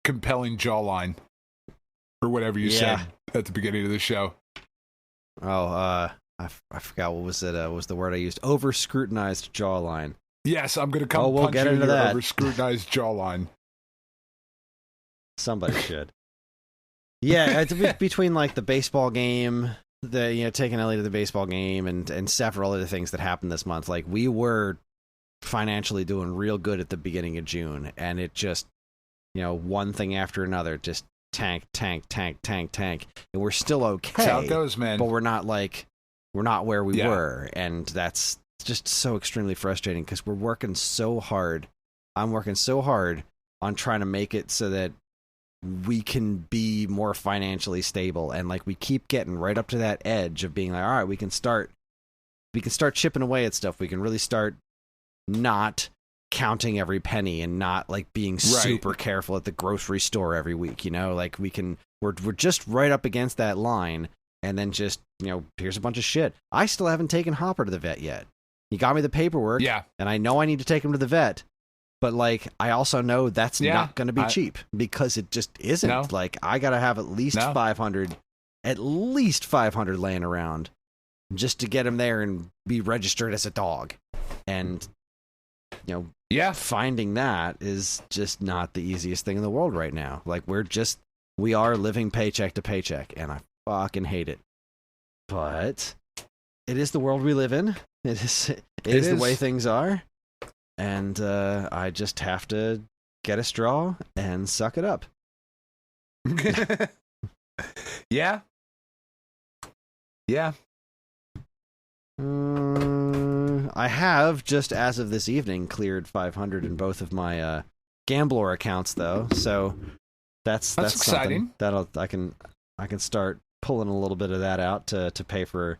compelling jawline, or whatever you said at the beginning of the show. Oh, I forgot what was it. Was the word I used? Over scrutinized jawline. Yes, I'm going to come punch you in your over scrutinized jawline. Somebody should. Yeah, it's between like the baseball game, taking Ellie to the baseball game, and several other things that happened this month. Like, we were financially doing real good at the beginning of June, and it just, one thing after another, just tank, and we're still okay. That's how it goes, man. But we're not where we were, and that's just so extremely frustrating because we're working so hard. I'm working so hard on trying to make it so that we can be more financially stable, and like we keep getting right up to that edge of being like, all right, we can start chipping away at stuff. We can really start not counting every penny and not like being super careful at the grocery store every week, like we're just right up against that line, and then just, here's a bunch of shit. I still haven't taken Hopper to the vet yet. He got me the paperwork, and I know I need to take him to the vet. But, like, I also know that's not going to be cheap because it just isn't. No. Like, I got to have at least 500 laying around just to get him there and be registered as a dog. And, finding that is just not the easiest thing in the world right now. Like, we are living paycheck to paycheck, and I fucking hate it. But it is the world we live in. It is the way things are. And I just have to get a straw and suck it up. Yeah. I have, just as of this evening, cleared 500 in both of my Gambler accounts, though. So that's exciting. I can start pulling a little bit of that out to pay for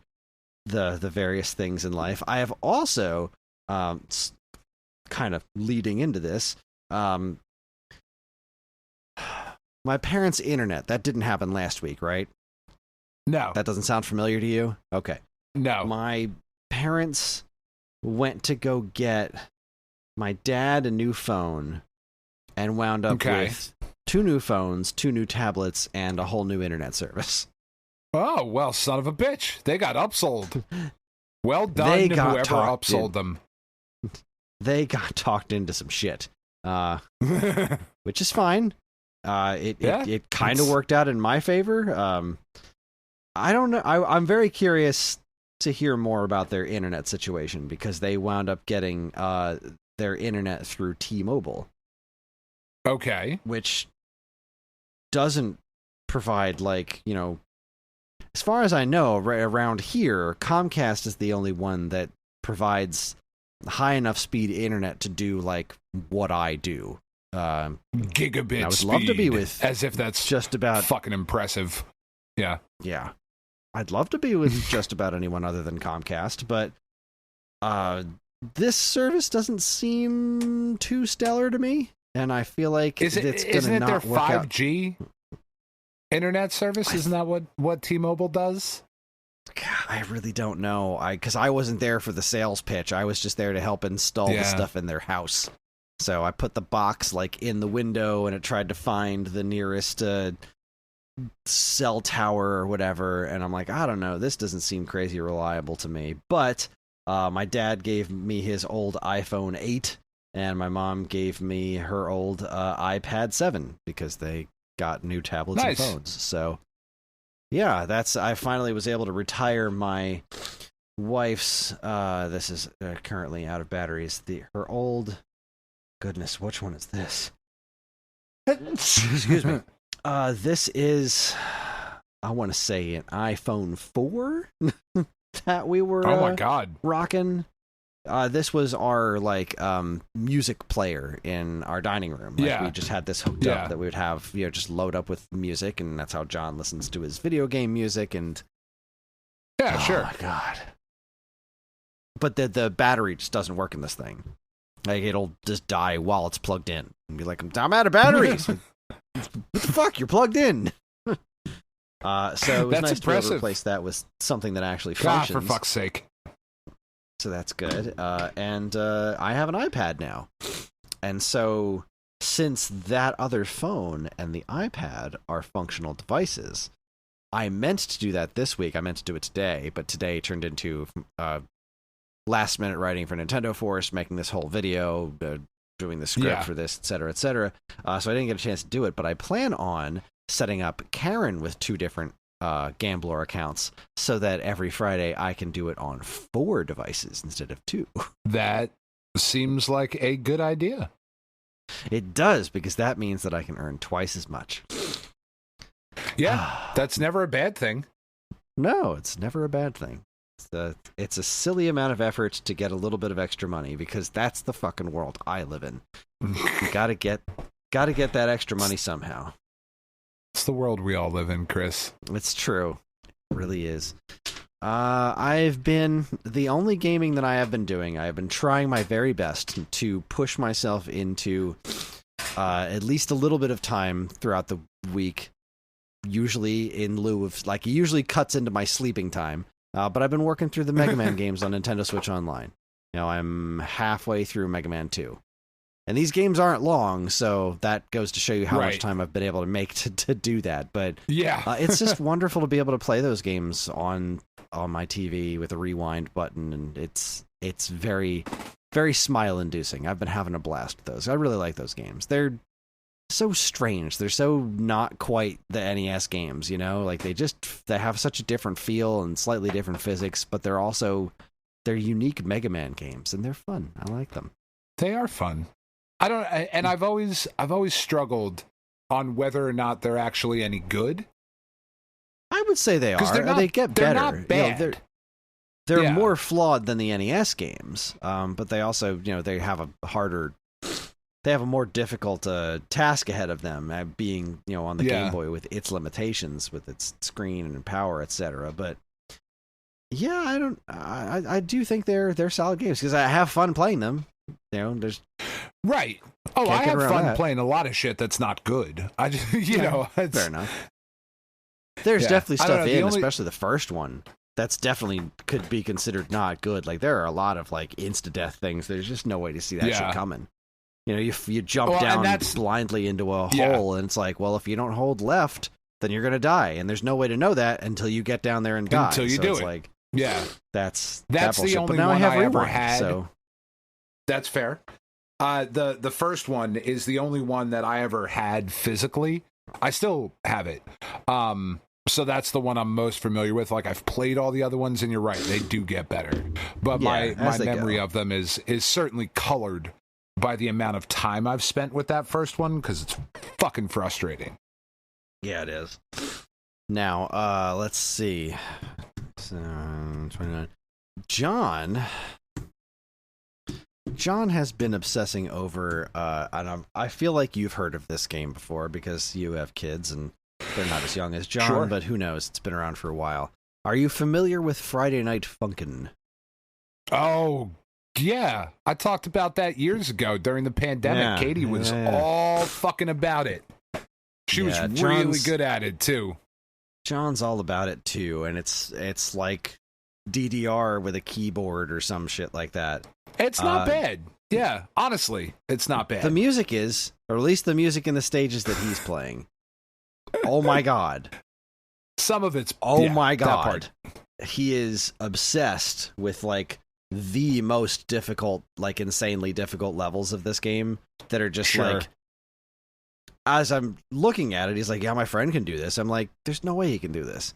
the various things in life. I have also kind of leading into this, my parents' internet, that didn't happen last week, right? No. That doesn't sound familiar to you? Okay. No. My parents went to go get my dad a new phone and wound up with 2 new phones, 2 new tablets, and a whole new internet service. Oh, well, son of a bitch. They got upsold. Well done to whoever upsold them. They got talked into some shit, which is fine. It kind of worked out in my favor. I don't know. I'm very curious to hear more about their internet situation because they wound up getting their internet through T-Mobile. Okay. Which doesn't provide, as far as I know, around here, Comcast is the only one that provides high enough speed internet to do what I do. Gigabit I would speed. love to be with, as if that's just about fucking impressive. Yeah. I'd love to be with just about anyone other than Comcast, but this service doesn't seem too stellar to me, and I feel like isn't it their 5G internet service? Isn't that what T-Mobile does? God, I really don't know. Because I wasn't there for the sales pitch. I was just there to help install the stuff in their house. So I put the box in the window, and it tried to find the nearest cell tower or whatever. And I'm like, I don't know. This doesn't seem crazy reliable to me. But my dad gave me his old iPhone 8, and my mom gave me her old iPad 7 because they got new tablets and phones. So yeah, I finally was able to retire my wife's, this is currently out of batteries, her old goodness, which one is this? Excuse me. This is, I want to say, an iPhone 4 that we were oh my God. rocking. This was our music player in our dining room. We just had this hooked up that we would have, just load up with music, and that's how John listens to his video game music. And sure. Oh my God. But the battery just doesn't work in this thing. It'll just die while it's plugged in. And be like, I'm out of batteries. What the fuck? You're plugged in. So it was That's nice to be able impressive. to replace that with something that actually God, functions. for fuck's sake. So that's good. And I have an iPad now. And so since that other phone and the iPad are functional devices, I meant to do that this week. I meant to do it today, but today turned into last minute writing for Nintendo Force, making this whole video, doing the script for this, etc., etc. So I didn't get a chance to do it, but I plan on setting up Karen with 2 different Gambler accounts so that every Friday I can do it on 4 devices instead of 2. That seems like a good idea. It does, because that means that I can earn twice as much. Yeah, that's never a bad thing. No, it's never a bad thing. It's a silly amount of effort to get a little bit of extra money, because that's the fucking world I live in. You gotta get that extra money somehow. It's the world we all live in, Chris. It's true. It really is. The only gaming that I have been doing, I have been trying my very best to push myself into at least a little bit of time throughout the week, usually in lieu of, it usually cuts into my sleeping time. But I've been working through the Mega Man games on Nintendo Switch Online. I'm halfway through Mega Man 2. And these games aren't long, so that goes to show you how much time I've been able to make to do that. But it's just wonderful to be able to play those games on my TV with a rewind button, and it's very, very smile-inducing. I've been having a blast with those. I really like those games. They're so strange. They're so not quite the NES games, they have such a different feel and slightly different physics, but they're unique Mega Man games, and they're fun. I like them. They are fun. I've always struggled on whether or not they're actually any good. I would say they are. They get better. They're not bad. They're more flawed than the NES games, but they also, they have a more difficult task ahead of them, being, on the Game Boy with its limitations, with its screen and power, etc. But yeah, I do think they're solid games, because I have fun playing them. There's right. Oh, I have fun playing a lot of shit that's not good. I just, fair enough. There's definitely stuff especially the first one, that's definitely could be considered not good. There are a lot of insta-death things. There's just no way to see that shit coming. You jump down blindly into a hole, and it's well, if you don't hold left, then you're gonna die, and there's no way to know that until you get down there and die. Until you do it. That's the only but now one I have I ever rewind, had. so that's fair. The first one is the only one that I ever had physically. I still have it. So that's the one I'm most familiar with. I've played all the other ones, and you're right, they do get better. But my memory of them is certainly colored by the amount of time I've spent with that first one, because it's fucking frustrating. Yeah, it is. Now, let's see. 29. John has been obsessing over, and I feel like you've heard of this game before because you have kids and they're not as young as John, but who knows? It's been around for a while. Are you familiar with Friday Night Funkin'? Oh, yeah. I talked about that years ago during the pandemic. Yeah, Katie was all fucking about it. She was really good at it, too. John's all about it, too, and it's like DDR with a keyboard or some shit like that. It's not bad. Yeah, honestly, it's not bad. The music is, or at least the music in the stages that he's playing. Oh my god. Some of it's my god. He is obsessed with the most difficult, insanely difficult levels of this game that are just as I'm looking at it, he's like, yeah, my friend can do this. I'm like, there's no way he can do this.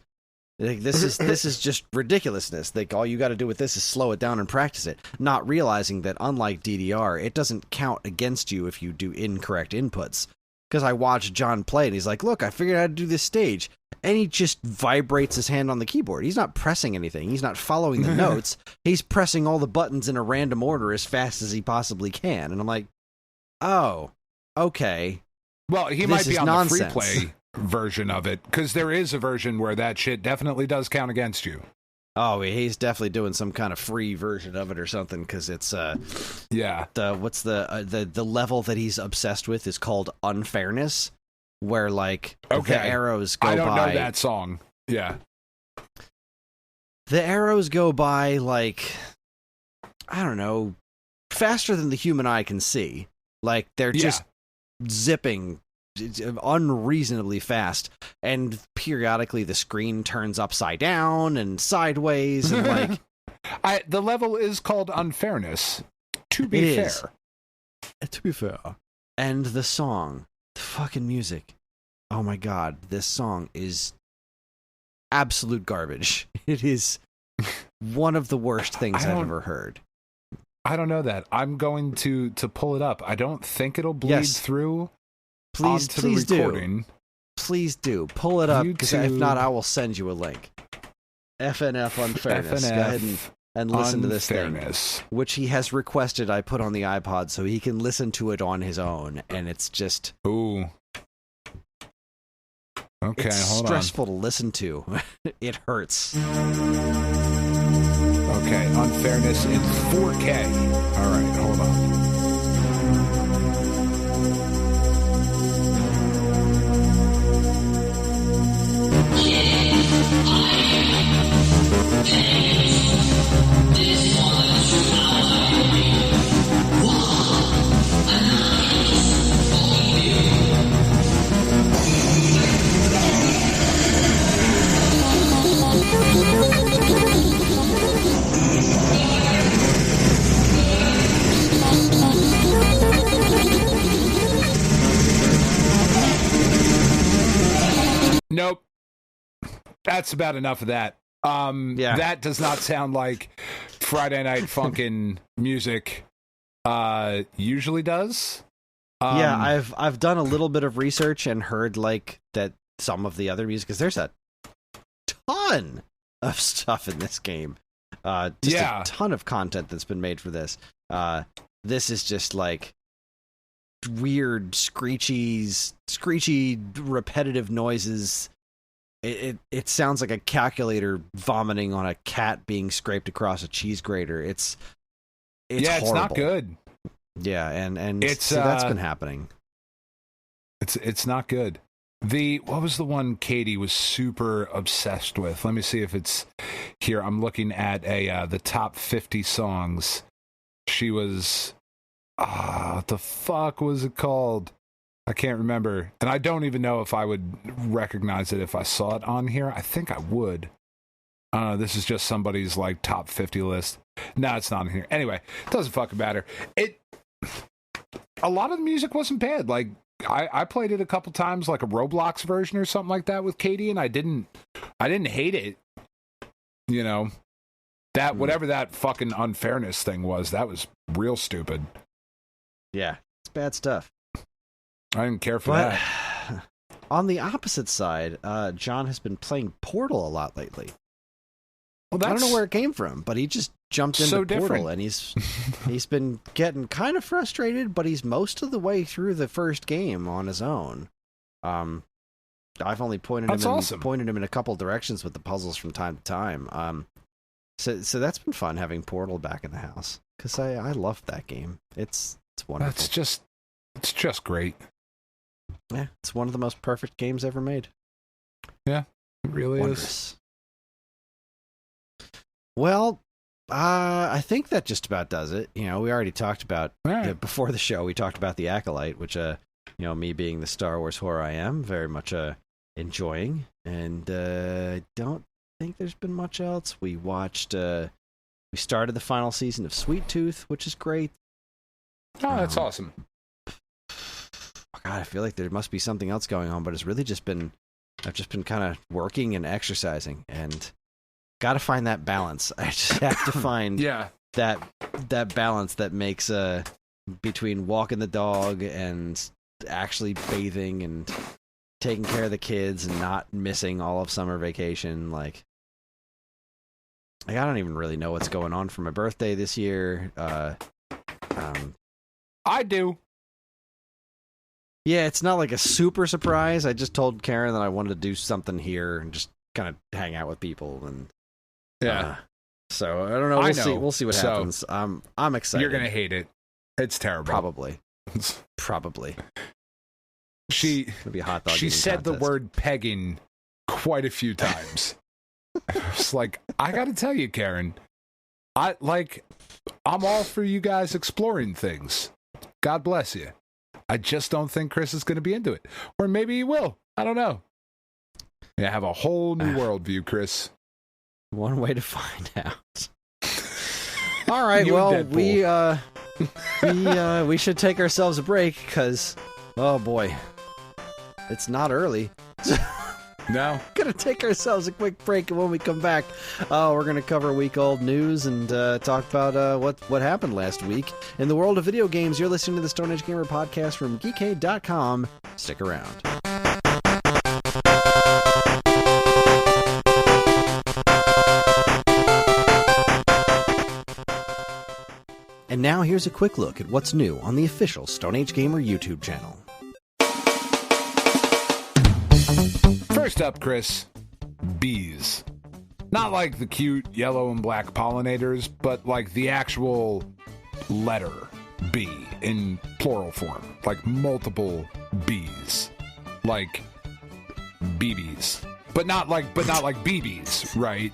Like, this is just ridiculousness. Like, all you got to do with this is slow it down and practice it, not realizing that unlike DDR, it doesn't count against you if you do incorrect inputs. Because I watched John play, and he's like, look, I figured out how to do this stage. And he just vibrates his hand on the keyboard. He's not pressing anything. He's not following the notes. He's pressing all the buttons in a random order as fast as he possibly can. And I'm like, oh, okay. Well, he might be on nonsense. the free play version of it, because there is a version where that shit definitely does count against you. Oh, he's definitely doing some kind of free version of it or something, because it's the level that he's obsessed with is called Unfairness, where like the arrows go by. I don't know that song. Yeah. The arrows go by like, I don't know, faster than the human eye can see. Like they're just zipping unreasonably fast, and periodically the screen turns upside down and sideways, and like the level is called Unfairness, to be fair. To be fair. And the song, the fucking music, oh my god, this song is absolute garbage. It is one of the worst things I've ever heard. I don't know that. I'm going to pull it up. I don't think it'll bleed through. Please do. Please do. Pull it up, because if not, I will send you a link. FNF Unfairness. FNF Go ahead and listen to this thing, which he has requested I put on the iPod so he can listen to it on his own, and it's just... Ooh. Okay, it's hold on. Stressful to listen to. It hurts. Okay, Unfairness in 4K. All right, hold on. Nope. That's about enough of that. That does not sound like Friday Night Funkin' music usually does. I've done a little bit of research and heard like that some of the other music, because there's a ton of stuff in this game. A ton of content that's been made for this. This is just like weird, screechy, repetitive noises. It sounds like a calculator vomiting on a cat being scraped across a cheese grater. It's horrible. It's not good. Yeah, and it's that's been happening. It's not good. What was the one Katie was super obsessed with? Let me see if it's here. I'm looking at the top 50 songs. She was what the fuck was it called? I can't remember. And I don't even know if I would recognize it if I saw it on here. I think I would. This is just somebody's like top 50 list. No, it's not in here. Anyway, it doesn't fucking matter. A lot of the music wasn't bad. Like I played it a couple times, like a Roblox version or something like that with Katie, and I didn't hate it. You know, that whatever that fucking Unfairness thing was, that was real stupid. Yeah, it's bad stuff. I didn't care for that. On the opposite side, John has been playing Portal a lot lately. Well, I don't know where it came from, but he just jumped into Portal, and he's been getting kind of frustrated, but he's most of the way through the first game on his own. I've only pointed him in a couple directions with the puzzles from time to time. So that's been fun having Portal back in the house, because I love that game. It's wonderful. It's just great. Yeah, it's one of the most perfect games ever made. Yeah, it really is. Well, I think that just about does it. You know, we already talked about before the show. We talked about The Acolyte, which me being the Star Wars whore I am, very much enjoying. And I don't think there's been much else. We watched. We started the final season of Sweet Tooth, which is great. Oh, that's awesome. God, I feel like there must be something else going on, but it's really just been I've just been kind of working and exercising, and got to find that balance. I just have to find that balance that makes between walking the dog and actually bathing and taking care of the kids and not missing all of summer vacation. Like I don't even really know what's going on for my birthday this year. I do. Yeah, it's not like a super surprise. I just told Karen that I wanted to do something here and just kind of hang out with people, and so I don't know. We'll see what happens. I'm excited. You're gonna hate it. It's terrible. Probably. It'll be a hot dog. She said the word pegging quite a few times. It's like, I gotta tell you, Karen, I'm all for you guys exploring things. God bless you. I just don't think Kris is going to be into it. Or maybe he will. I don't know. You have a whole new worldview, Kris. One way to find out. All right, we should take ourselves a break because, oh boy, it's not early. No. Gonna take ourselves a quick break, and when we come back, we're gonna cover week-old news and talk about what happened last week in the world of video games. You're listening to the Stone Age Gamer podcast from Geekade.com. Stick around. And now here's a quick look at what's new on the official Stone Age Gamer YouTube channel. First up, Kris, bees. Not like the cute yellow and black pollinators, but like the actual letter B in plural form. Like multiple bees. Like BBs. But not like BBs, right?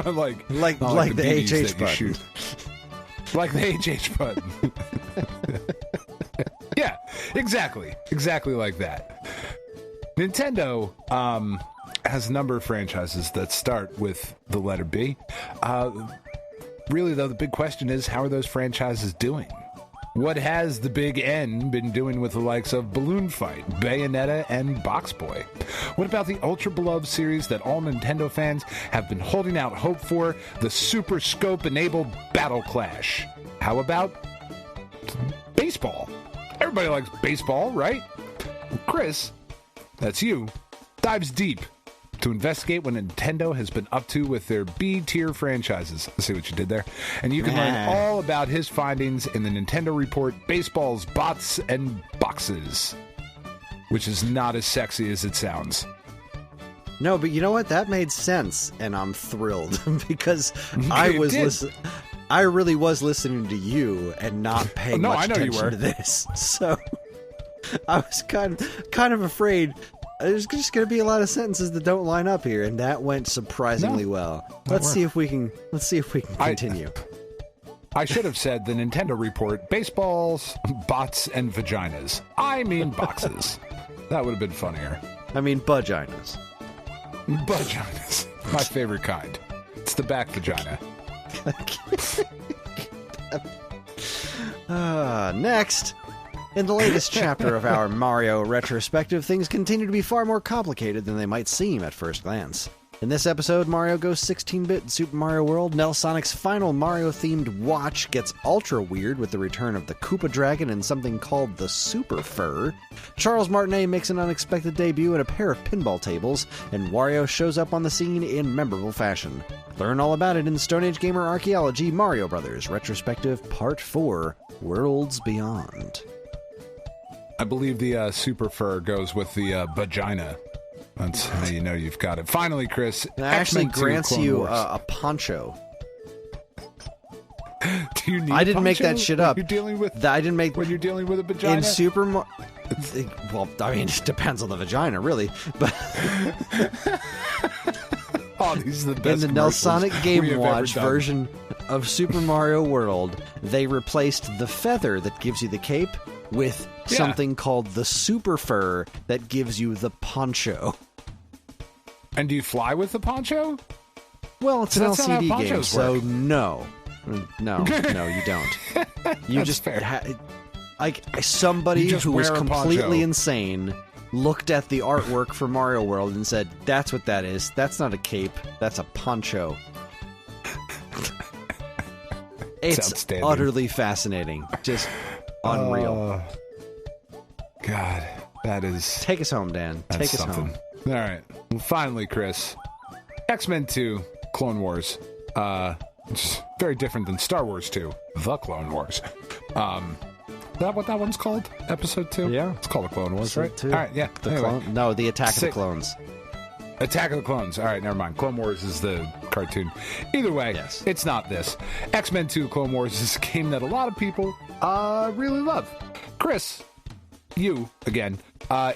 like the HH button. Like the HH button. Yeah, exactly. Exactly like that. Nintendo has a number of franchises that start with the letter B. Really, though, the big question is, how are those franchises doing? What has the big N been doing with the likes of Balloon Fight, Bayonetta, and Box Boy? What about the ultra-beloved series that all Nintendo fans have been holding out hope for, the Super Scope-enabled Battle Clash? How about baseball? Everybody likes baseball, right? Kris, that's you, dives deep to investigate what Nintendo has been up to with their B-tier franchises. I see what you did there. And you can learn all about his findings in the Nintendo Report, Baseball's Bots and Boxes, which is not as sexy as it sounds. No, but you know what? That made sense, and I'm thrilled because I really was listening to you and not paying much attention to this. So I was kind of afraid there's just going to be a lot of sentences that don't line up here, and that went surprisingly well. Let's see if we can continue. I should have said the Nintendo Report, Baseballs, Bots, and Vaginas. I mean boxes. That would have been funnier. I mean vaginas. Vaginas. My favorite kind. It's the back vagina. Next, in the latest chapter of our Mario retrospective, things continue to be far more complicated than they might seem at first glance. In this episode, Mario goes 16-bit in Super Mario World, Nell Sonic's final Mario-themed watch gets ultra weird with the return of the Koopa Dragon and something called the Super Fur, Charles Martinet makes an unexpected debut in a pair of pinball tables, and Wario shows up on the scene in memorable fashion. Learn all about it in Stone Age Gamer Archaeology Mario Brothers Retrospective Part 4, Worlds Beyond. I believe the Super Fur goes with the vagina. That's how you know you've got it. Finally, Kris. It actually grants you a poncho. Do you need I didn't make that shit up. You're dealing with I didn't make when you're dealing with a vagina. In Super Mario. Well, I mean, it depends on the vagina, really. But oh, these are the best. In the Nelsonic Game Watch version of Super Mario World, they replaced the feather that gives you the cape with something called the Super Fur that gives you the poncho. And do you fly with the poncho? Well, it's an LCD game, so no, you don't. You just like somebody who was completely insane looked at the artwork for Mario World and said, that's what that is. That's not a cape. That's a poncho. It's utterly fascinating. Just unreal. God, that is... Take us home, Dan. Take us home. All right. Well, finally, Chris. X-Men 2, Clone Wars. Which is very different than Star Wars 2, The Clone Wars. Is that what that one's called? Episode 2? Yeah. It's called The Clone Wars, right? 2. All right, yeah. The Attack of the Clones. Attack of the Clones. All right, never mind. Clone Wars is the cartoon. Either way, yes. It's not this. X-Men 2 Clone Wars is a game that a lot of people really love. Chris, you, again,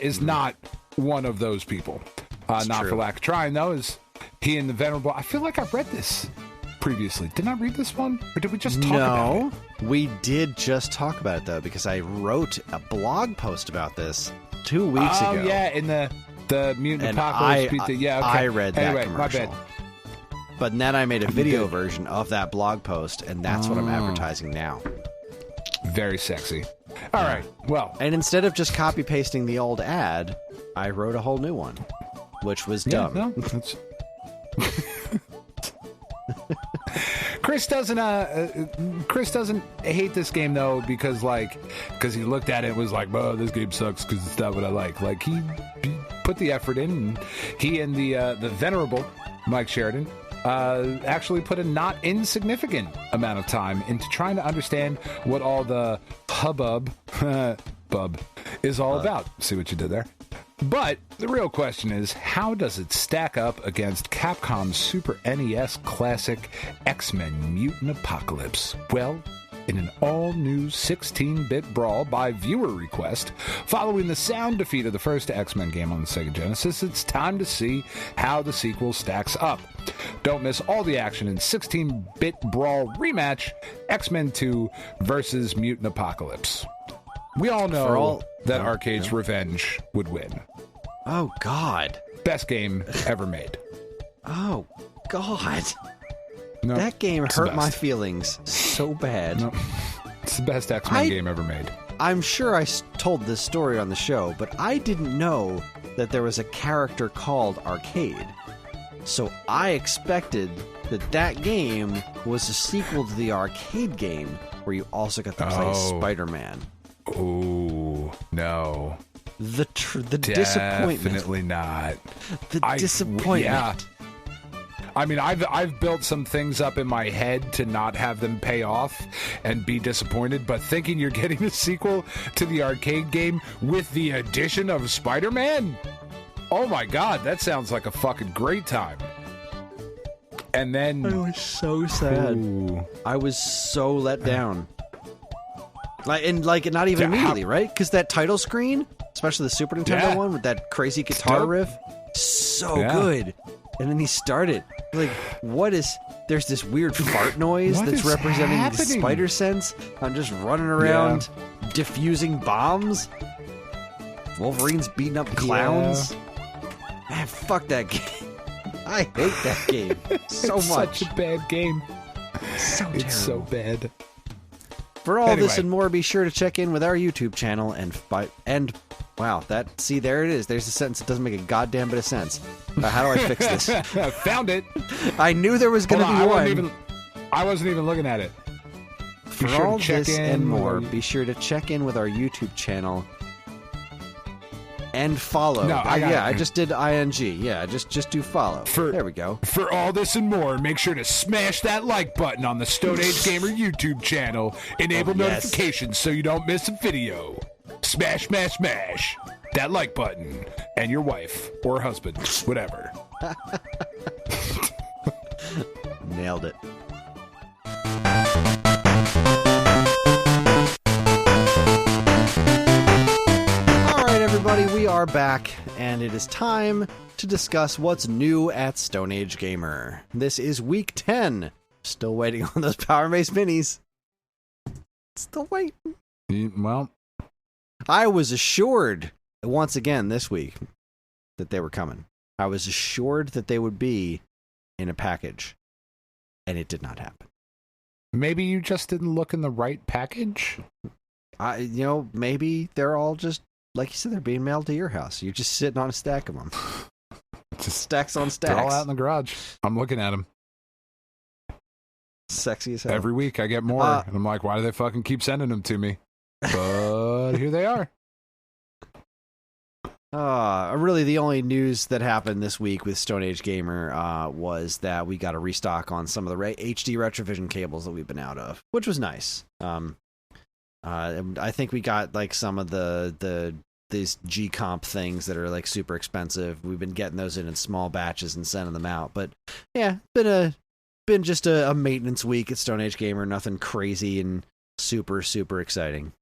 is not one of those people. Not true. for lack of trying, though, is he and the Venerable... I feel like I've read this previously. Didn't I read this one? Or did we just talk about it? No, we did just talk about it, though, because I wrote a blog post about this 2 weeks ago. Oh, yeah, in the Mutant Apocalypse beat the... Yeah, okay. I read that commercial. My bad. But then I made a video version of that blog post, and that's what I'm advertising now. Very sexy. All right, well... And instead of just copy-pasting the old ad, I wrote a whole new one, which was dumb. No, that's... Chris doesn't hate this game though because he looked at it and was like, "Oh, this game sucks because it's not what I like." Like he put the effort in, and he and the venerable Mike Sheridan actually put a not insignificant amount of time into trying to understand what all the hubbub is all about. See what you did there? But the real question is, how does it stack up against Capcom's Super NES classic X-Men Mutant Apocalypse? Well, in an all-new 16-bit brawl by viewer request, following the sound defeat of the first X-Men game on the Sega Genesis, it's time to see how the sequel stacks up. Don't miss all the action in 16-bit brawl rematch, X-Men 2 versus Mutant Apocalypse. We all know that Arcade's Revenge would win. Oh, God. Best game ever made. Oh, God. No, that game hurt my feelings so bad. No, it's the best X-Men game ever made. I'm sure I told this story on the show, but I didn't know that there was a character called Arcade. So I expected that game was a sequel to the arcade game where you also got to play Spider-Man. Oh, no. The disappointment. Definitely not. The disappointment. Yeah. I mean, I've built some things up in my head to not have them pay off and be disappointed, but thinking you're getting a sequel to the arcade game with the addition of Spider-Man? Oh my God, that sounds like a fucking great time. And then... I was so sad. Ooh. I was so let down. Not even immediately, right? Because that title screen, especially the Super Nintendo one with that crazy guitar riff, so good. And then he started. Like, there's this weird fart noise that's representing the spider sense. I'm just running around diffusing bombs. Wolverine's beating up clowns. Man, fuck that game. I hate that game so much. Such a bad game. So terrible. It's so bad. For all this and more, be sure to check in with our YouTube channel wow, there it is. There's a sentence that doesn't make a goddamn bit of sense. How do I fix this? Found it. I knew there was going to be one. I wasn't even looking at it. For all this and more, be sure to check in with our YouTube channel and follow. No, I just did ing. Yeah, just do follow. There we go. For all this and more, make sure to smash that like button on the Stone Age Gamer YouTube channel. Enable notifications so you don't miss a video. Smash, smash, smash that like button. And your wife or husband, whatever. Nailed it. Everybody, we are back, and it is time to discuss what's new at Stone Age Gamer. This is week 10. Still waiting on those Power Mace minis. Still waiting. Well, I was assured once again this week that they were coming. I was assured that they would be in a package, and it did not happen. Maybe you just didn't look in the right package? Maybe they're all just like you said, they're being mailed to your house. You're just sitting on a stack of them. Just stacks on stacks. They're all out in the garage. I'm looking at them. Sexy as hell. Every week I get more. And I'm like, why do they fucking keep sending them to me? But here they are. Really, the only news that happened this week with Stone Age Gamer was that we got a restock on some of the HD Retrovision cables that we've been out of, which was nice. I think we got like some of these G-Comp things that are like super expensive. We've been getting those in small batches and sending them out. But yeah, been just a maintenance week at Stone Age Gamer. Nothing crazy and super, super exciting.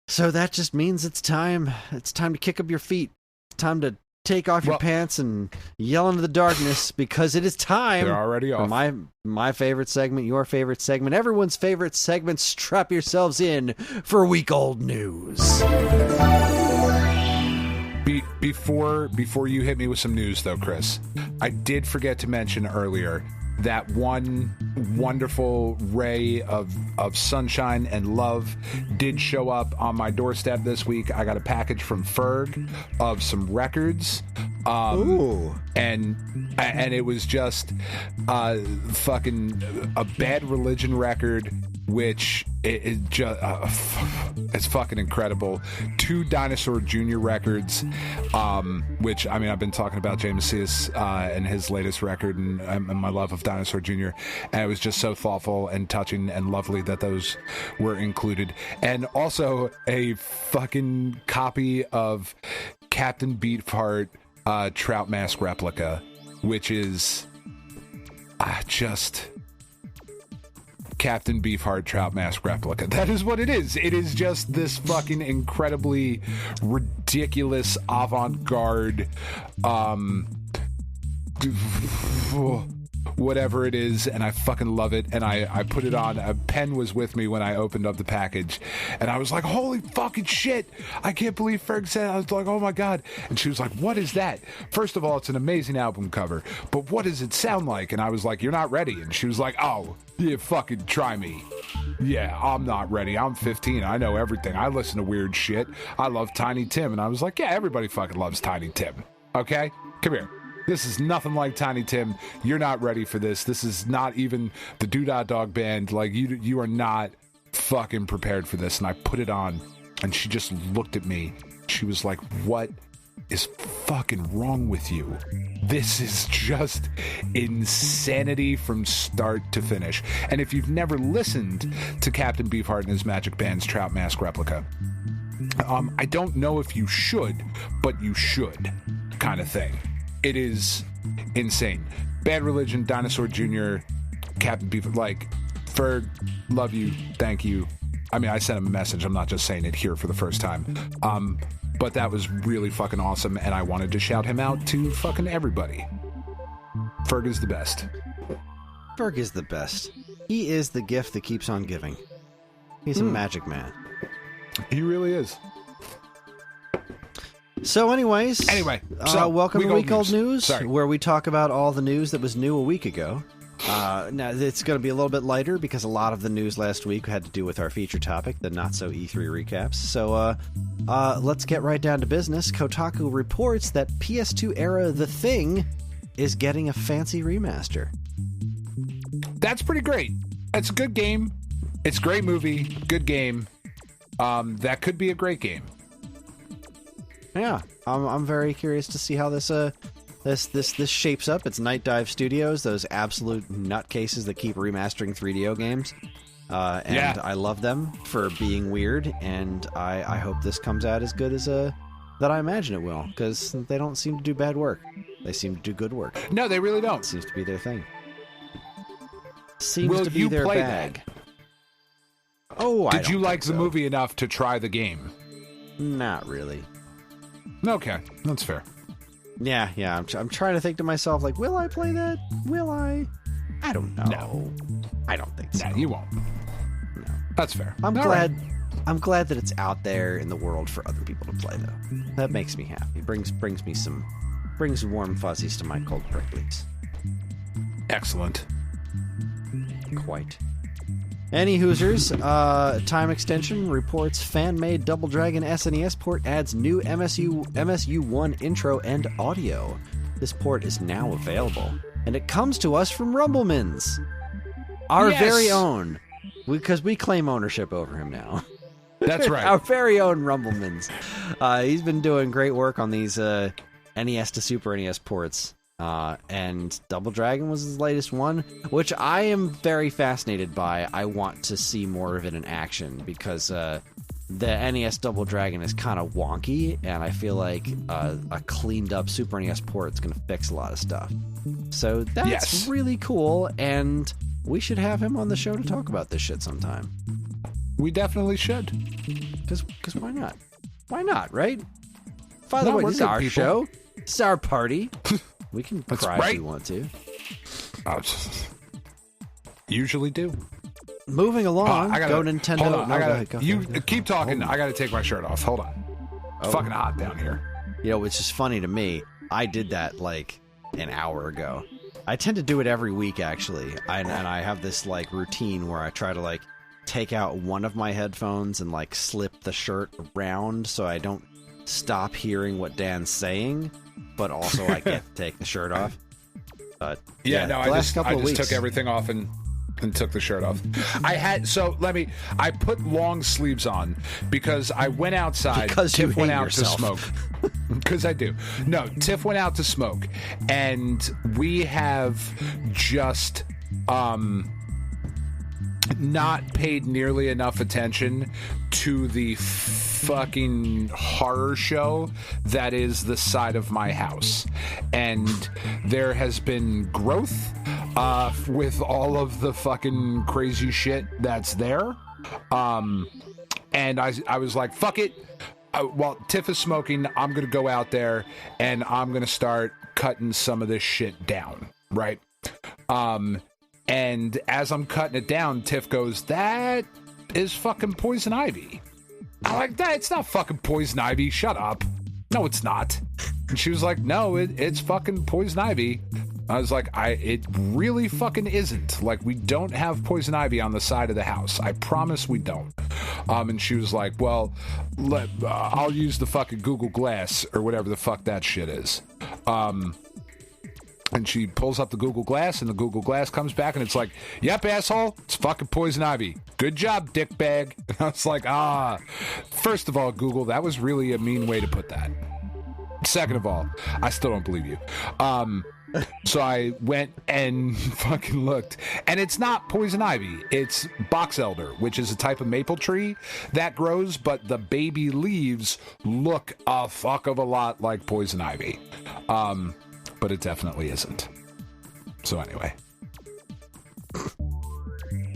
So that just means it's time to kick up your feet. It's time to take off your pants and yell into the darkness, because it is time. They're already off. For my favorite segment, your favorite segment, everyone's favorite segment. Strap yourselves in for week-old news. Before you hit me with some news, though, Kris, I did forget to mention earlier that one wonderful ray of sunshine and love did show up on my doorstep this week. I got a package from Ferg of some records. Ooh. And it was just fucking a Bad Religion record, which it's fucking incredible. 2 Dinosaur Jr. records, which, I mean, I've been talking about Jay Macias and his latest record and my love of Dinosaur Jr. And it was just so thoughtful and touching and lovely that those were included. And also a fucking copy of Captain Beefheart Trout Mask replica, which is just Captain Beefheart Trout Mask replica. That is what it is. It is just this fucking incredibly ridiculous avant-garde whatever it is, and I fucking love it. And I put it on. A pen was with me when I opened up the package, and I was like, holy fucking shit, I can't believe Ferg said. I was like, oh my god. And she was like, what is that? First of all, it's an amazing album cover, but what does it sound like? And I was like, you're not ready. And she was like, oh, you fucking try me. Yeah, I'm not ready. I'm 15. I know everything. I listen to weird shit. I love Tiny Tim. And I was like, yeah, everybody fucking loves Tiny Tim. Okay? Come here. This is nothing like Tiny Tim. You're not ready for this. This is not even the Doodah Dog Band. Like, you are not fucking prepared for this. And I put it on, and she just looked at me. She was like, what is fucking wrong with you? This is just insanity from start to finish. And if you've never listened to Captain Beefheart and his Magic Band's Trout Mask replica, I don't know if you should, but you should, kind of thing. It is insane. Bad Religion, Dinosaur Jr., Captain Beefheart, like, Ferg, love you, thank you. I mean, I sent him a message. I'm not just saying it here for the first time. But that was really fucking awesome, and I wanted to shout him out to fucking everybody. Ferg is the best. Ferg is the best. He is the gift that keeps on giving. He's a magic man. He really is. So anyways, welcome to Week Old News, Sorry. Where we talk about all the news that was new a week ago. Now, it's going to be a little bit lighter because a lot of the news last week had to do with our feature topic, the Not-So-E3 recaps. So let's get right down to business. Kotaku reports that PS2 era The Thing is getting a fancy remaster. That's pretty great. It's a good game. It's a great movie. Good game. That could be a great game. Yeah, I'm very curious to see how this shapes up. It's Night Dive Studios, those absolute nutcases that keep remastering 3DO games. And I love them for being weird, and I hope this comes out as good as that I imagine it will, because they don't seem to do bad work. They seem to do good work. No, they really don't. It seems to be their thing. Seems to be their bag. That? Oh, Did you like the movie enough to try the game? Not really. Okay, that's fair. Yeah. I'm trying to think to myself, like, will I play that? Will I? I don't know. No. I don't think so. No, you won't. No. That's fair. I'm glad that it's out there in the world for other people to play, though. That makes me happy. Brings warm fuzzies to my cold pricklies. Excellent. Quite. Any Hoosers, Time Extension reports fan-made Double Dragon SNES port adds new MSU1 intro and audio. This port is now available, and it comes to us from Rumblemans, our very own, because we claim ownership over him now. That's right. Our very own Rumblemans. He's been doing great work on these NES to Super NES ports. And Double Dragon was his latest one, which I am very fascinated by. I want to see more of it in action because the NES Double Dragon is kind of wonky, and I feel like a cleaned up Super NES port is going to fix a lot of stuff. So that's really cool, and we should have him on the show to talk about this shit sometime. We definitely should. Because why not? Why not, right? By the way, this is our show. This is our party. We can cry if we want to. Usually do. Moving along, go Nintendo. Hold on, Go keep talking. I got to take my shirt off. Hold on. It's fucking hot down here. You know, it's just funny to me. I did that like an hour ago. I tend to do it every week, actually. And I have this like routine where I try to like take out one of my headphones and like slip the shirt around so I don't stop hearing what Dan's saying. But also I get to take the shirt off. But I just took everything off and took the shirt off. I put long sleeves on because I went outside. Because Tiff went out yourself. to smoke. Because I do. No, Tiff went out to smoke, and we have just not paid nearly enough attention to the fucking horror show that is the side of my house. And there has been growth with all of the fucking crazy shit that's there. And I was like, fuck it. While Tiff is smoking, I'm going to go out there and I'm going to start cutting some of this shit down, right? And as I'm cutting it down, Tiff goes, "That is fucking poison ivy." I'm like, "That it's not fucking poison ivy. Shut up." "No, it's not." And she was like, "No, it's fucking poison ivy." I was like, it really fucking isn't. Like, we don't have poison ivy on the side of the house. I promise we don't. And she was like, "Well, I'll use the fucking Google Glass or whatever the fuck that shit is." And she pulls up the Google Glass, and the Google Glass comes back, and it's like, "Yep, asshole, it's fucking poison ivy. Good job, dickbag." And I was like, first of all, Google, that was really a mean way to put that. Second of all, I still don't believe you. So I went and fucking looked, and it's not poison ivy. It's box elder, which is a type of maple tree that grows, but the baby leaves look a fuck of a lot like poison ivy. But it definitely isn't. So anyway.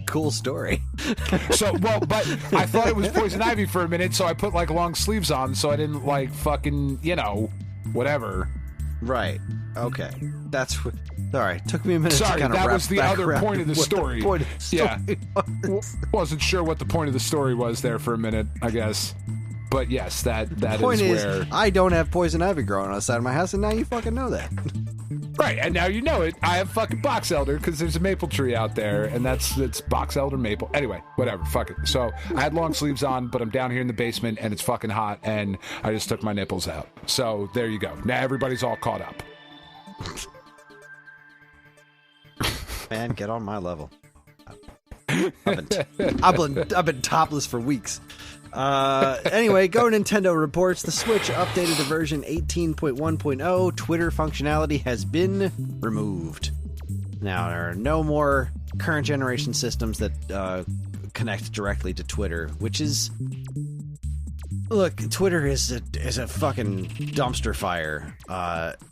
Cool story. But I thought it was poison ivy for a minute, so I put like long sleeves on so I didn't like fucking, whatever. Right. Okay. That's sorry. Took me a minute. Sorry, to kind of that wrap was the back other around point of the story. Point of the story was. Wasn't sure what the point of the story was there for a minute, I guess. But yes, that point is where I don't have poison ivy growing on the side of my house, and now you fucking know that. Right, and now you know it. I have fucking box elder because there's a maple tree out there, and it's box elder maple. Anyway, whatever, fuck it. So I had long sleeves on, but I'm down here in the basement, and it's fucking hot, and I just took my nipples out. So there you go. Now everybody's all caught up. Man, get on my level. I've been topless for weeks. Anyway, Go Nintendo reports the Switch updated to version 18.1.0. Twitter functionality has been removed. Now, there are no more current generation systems that connect directly to Twitter, which is... Look, Twitter is a fucking dumpster fire.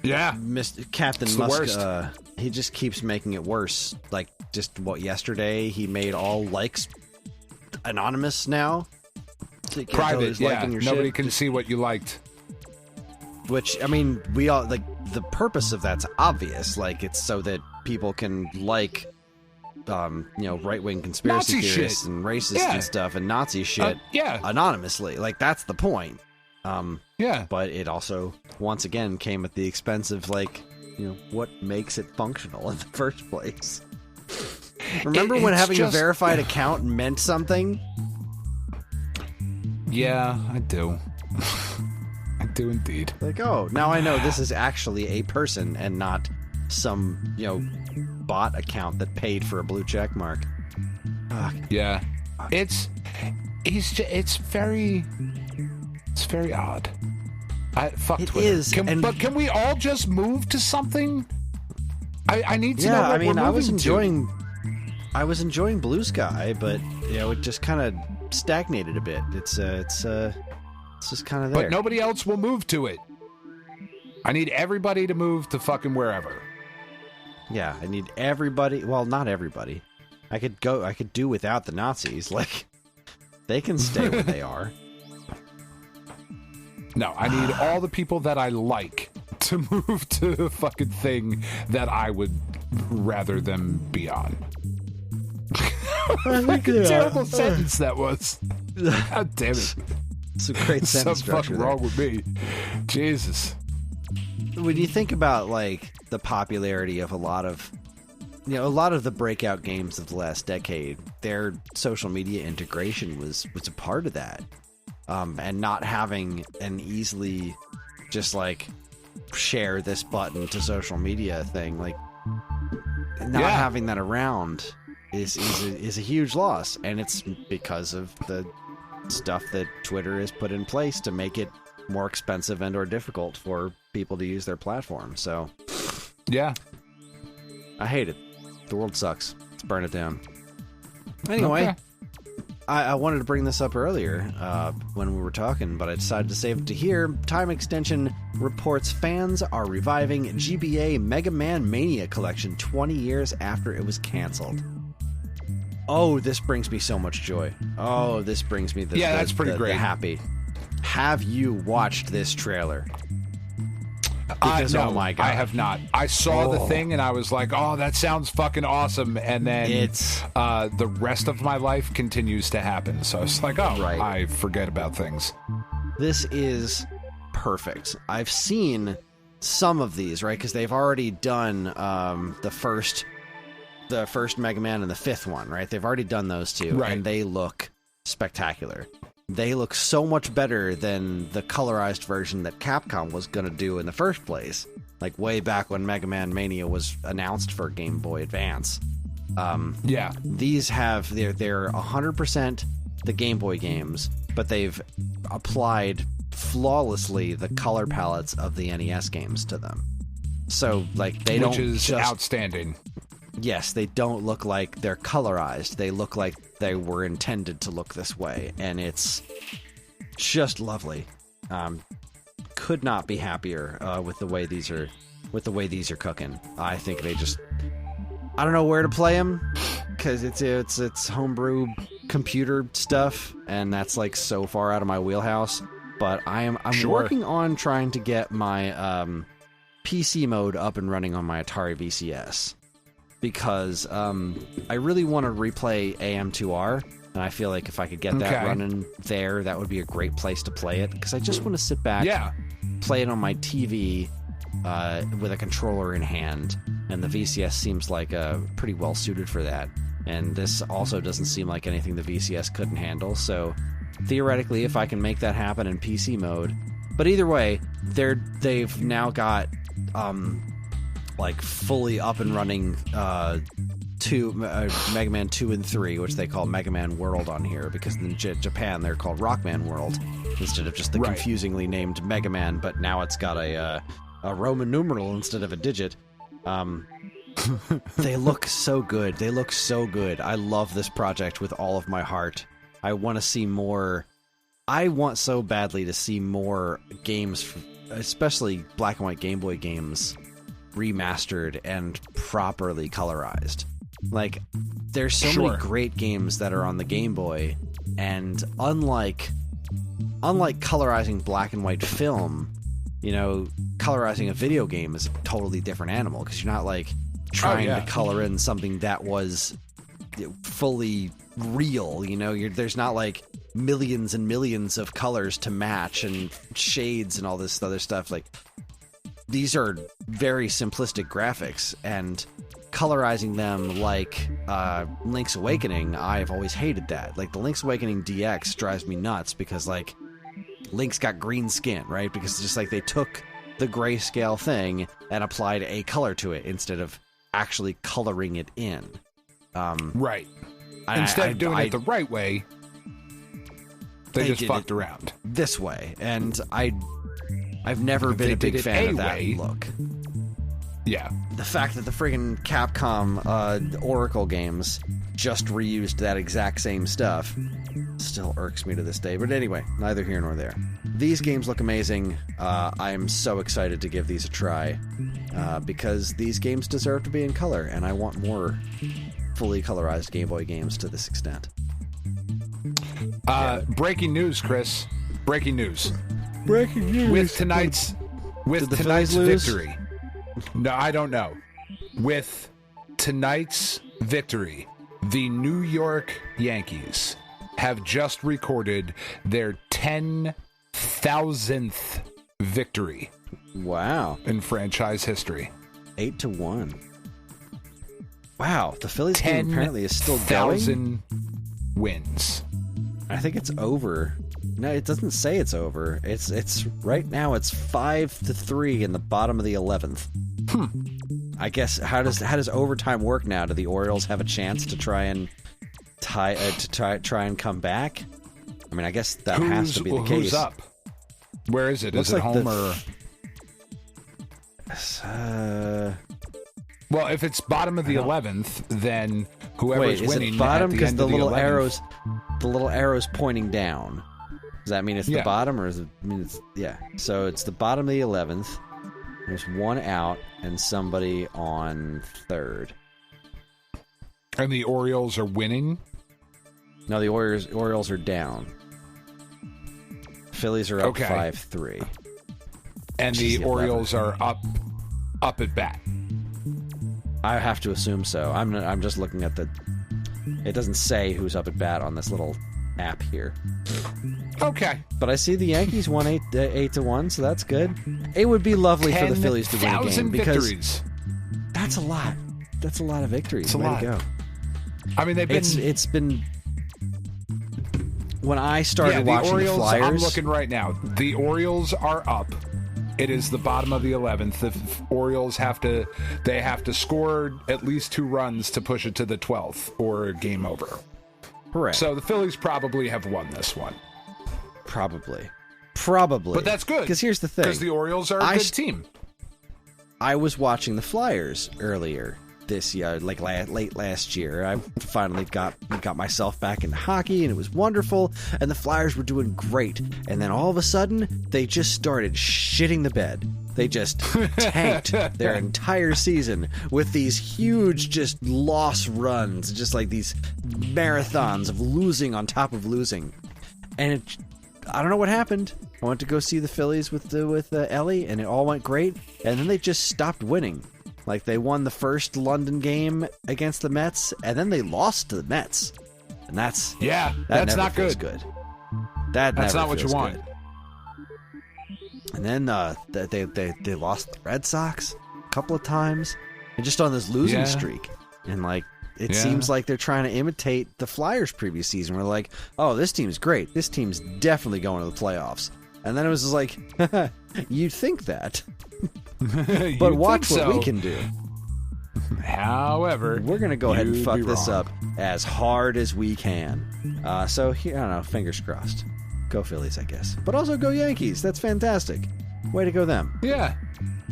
Yeah. Captain it's Musk, he just keeps making it worse. Like, yesterday he made all likes anonymous now. So private, nobody can see what you liked. Which, I mean, we all, like, the purpose of that's obvious. Like, it's so that people can like, right-wing conspiracy Nazi theorists shit. And racist and stuff and Nazi shit anonymously. Like, that's the point. But it also, once again, came at the expense of, like, what makes it functional in the first place. Remember when having a verified account meant something? Yeah, I do. I do indeed. Like, oh, now I know this is actually a person and not some, bot account that paid for a blue check mark. Yeah. It's very odd. Fuck it Twitter. Is, but can we all just move to something? I need to know what we're moving to. I was enjoying Blue Sky, but it just kind of stagnated a bit. It's just kind of there. But nobody else will move to it. I need everybody to move to fucking wherever. Yeah, I need everybody. Well, not everybody. I could do without the Nazis. Like, they can stay where they are. No, I need all the people that I like to move to the fucking thing that I would rather them be on. What a terrible sentence that was. God damn it. It's a great sentence structure. Something wrong with me. Jesus. When you think about, like, the popularity of a lot of the breakout games of the last decade, their social media integration was a part of that. And not having an easily just, like, share this button to social media thing, like, not having that around is a huge loss. And it's because of the stuff that Twitter has put in place to make it more expensive and or difficult for people to use their platform. So, yeah. I hate it. The world sucks. Let's burn it down. Anyway. Okay. I wanted to bring this up earlier when we were talking, but I decided to save it to here. Time Extension reports fans are reviving GBA Mega Man Mania Collection 20 years after it was canceled. Oh, this brings me so much joy. Oh, this brings me that's pretty great. Happy. Have you watched this trailer? Because, no, oh my God. I have not. I saw the thing and I was like, oh, that sounds fucking awesome. And then the rest of my life continues to happen. So it's like, oh, right. I forget about things. This is perfect. I've seen some of these, right? Because they've already done the first Mega Man and the fifth one, right? They've already done those two. Right. And they look spectacular. They look so much better than the colorized version that Capcom was going to do in the first place. Like, way back when Mega Man Mania was announced for Game Boy Advance. These have... They're 100% the Game Boy games, but they've applied flawlessly the color palettes of the NES games to them. So, like, they don't... Which is outstanding. Yes, they don't look like they're colorized. They look like they were intended to look this way, and it's just lovely. Could not be happier with the way these are cooking. I think they just... I don't know where to play them, because it's homebrew computer stuff, and that's like so far out of my wheelhouse. But I'm working on trying to get my PC mode up and running on my Atari VCS. Because I really want to replay AM2R, and I feel like if I could get that running there, that would be a great place to play it. Because I just want to sit back, play it on my TV with a controller in hand, and the VCS seems like pretty well suited for that. And this also doesn't seem like anything the VCS couldn't handle. So theoretically, if I can make that happen in PC mode, but either way, they've now got. Like fully up and running Mega Man 2 and 3, which they call Mega Man World on here, because in Japan they're called Rockman World instead of just the confusingly named Mega Man, but now it's got a Roman numeral instead of a digit. They look so good. They look so good. I love this project with all of my heart. I want to see more. I want so badly to see more games, especially black and white Game Boy games, remastered and properly colorized. Like, there's so many great games that are on the Game Boy, and unlike colorizing black and white film, colorizing a video game is a totally different animal, because you're not like trying to color in something that was fully real. There's not like millions and millions of colors to match and shades and all this other stuff. Like, these are very simplistic graphics, and colorizing them like Link's Awakening, I've always hated that. Like, the Link's Awakening DX drives me nuts because, like, Link's got green skin, right? Because it's just like they took the grayscale thing and applied a color to it instead of actually coloring it in. Right. Instead of doing it the right way, they just fucked around. This way. And I've never been a big fan of that look. Yeah. The fact that the friggin' Capcom Oracle games just reused that exact same stuff still irks me to this day. But anyway, neither here nor there. These games look amazing. I'm so excited to give these a try because these games deserve to be in color, and I want more fully colorized Game Boy games to this extent. Breaking news, Chris. Breaking news. Breaking news. With tonight's victory. No, I don't know. With tonight's victory, the New York Yankees have just recorded their 10,000th victory. Wow. In franchise history. 8-1. Wow, the Phillies game apparently is still going. 10,000 wins. I think it's over. No, it doesn't say it's over. It's right now. It's 5-3 in the bottom of the 11th. I guess how does overtime work now? Do the Orioles have a chance to try and try and come back? I mean, I guess that has to be the case. Who's up? Where is it? Looks is it like home or? Well, if it's bottom of the 11th, then whoever's winning. Is it bottom because the little 11th, arrows pointing down? Does that mean it's the bottom, or does it mean it's So it's the bottom of the 11th. There's one out and somebody on third. And the Orioles are winning? No, the Orioles are down. Phillies are up 5-3. And the Orioles are up at bat. I have to assume so. I'm just looking at the. It doesn't say who's up at bat on this little app here. Okay, but I see the Yankees won 8-1, so that's good. It would be lovely for the Phillies to win a game because victories. That's a lot. That's a lot of victories. It's a Way lot. to go. I mean, It's been. When I started watching Orioles, the Flyers, I'm looking right now. The Orioles are up. It is the bottom of the 11th. The Orioles have to score at least 2 runs to push it to the 12th or game over. Correct. So the Phillies probably have won this one. Probably. But that's good. Because here's the thing. Because the Orioles are a good team. I was watching the Flyers earlier this year, like late last year. I finally got myself back into hockey, and it was wonderful, and the Flyers were doing great. And then all of a sudden, they just started shitting the bed. They just tanked their entire season with these huge just loss runs, just like these marathons of losing on top of losing. And I don't know what happened. I went to go see the Phillies with Ellie, and it all went great. And then they just stopped winning. Like, they won the first London game against the Mets, and then they lost to the Mets. And that's that's not good. That's not what you want. Good. And then they lost the Red Sox a couple of times, and just on this losing streak. And like, it seems like they're trying to imitate the Flyers previous season. We're like, oh, this team's great. This team's definitely going to the playoffs. And then it was just like, you'd think that. But watch what we can do. However, we're going to go ahead and fuck this up as hard as we can. So, here, I don't know, fingers crossed. Go Phillies, I guess. But also go Yankees. That's fantastic. Way to go them. Yeah.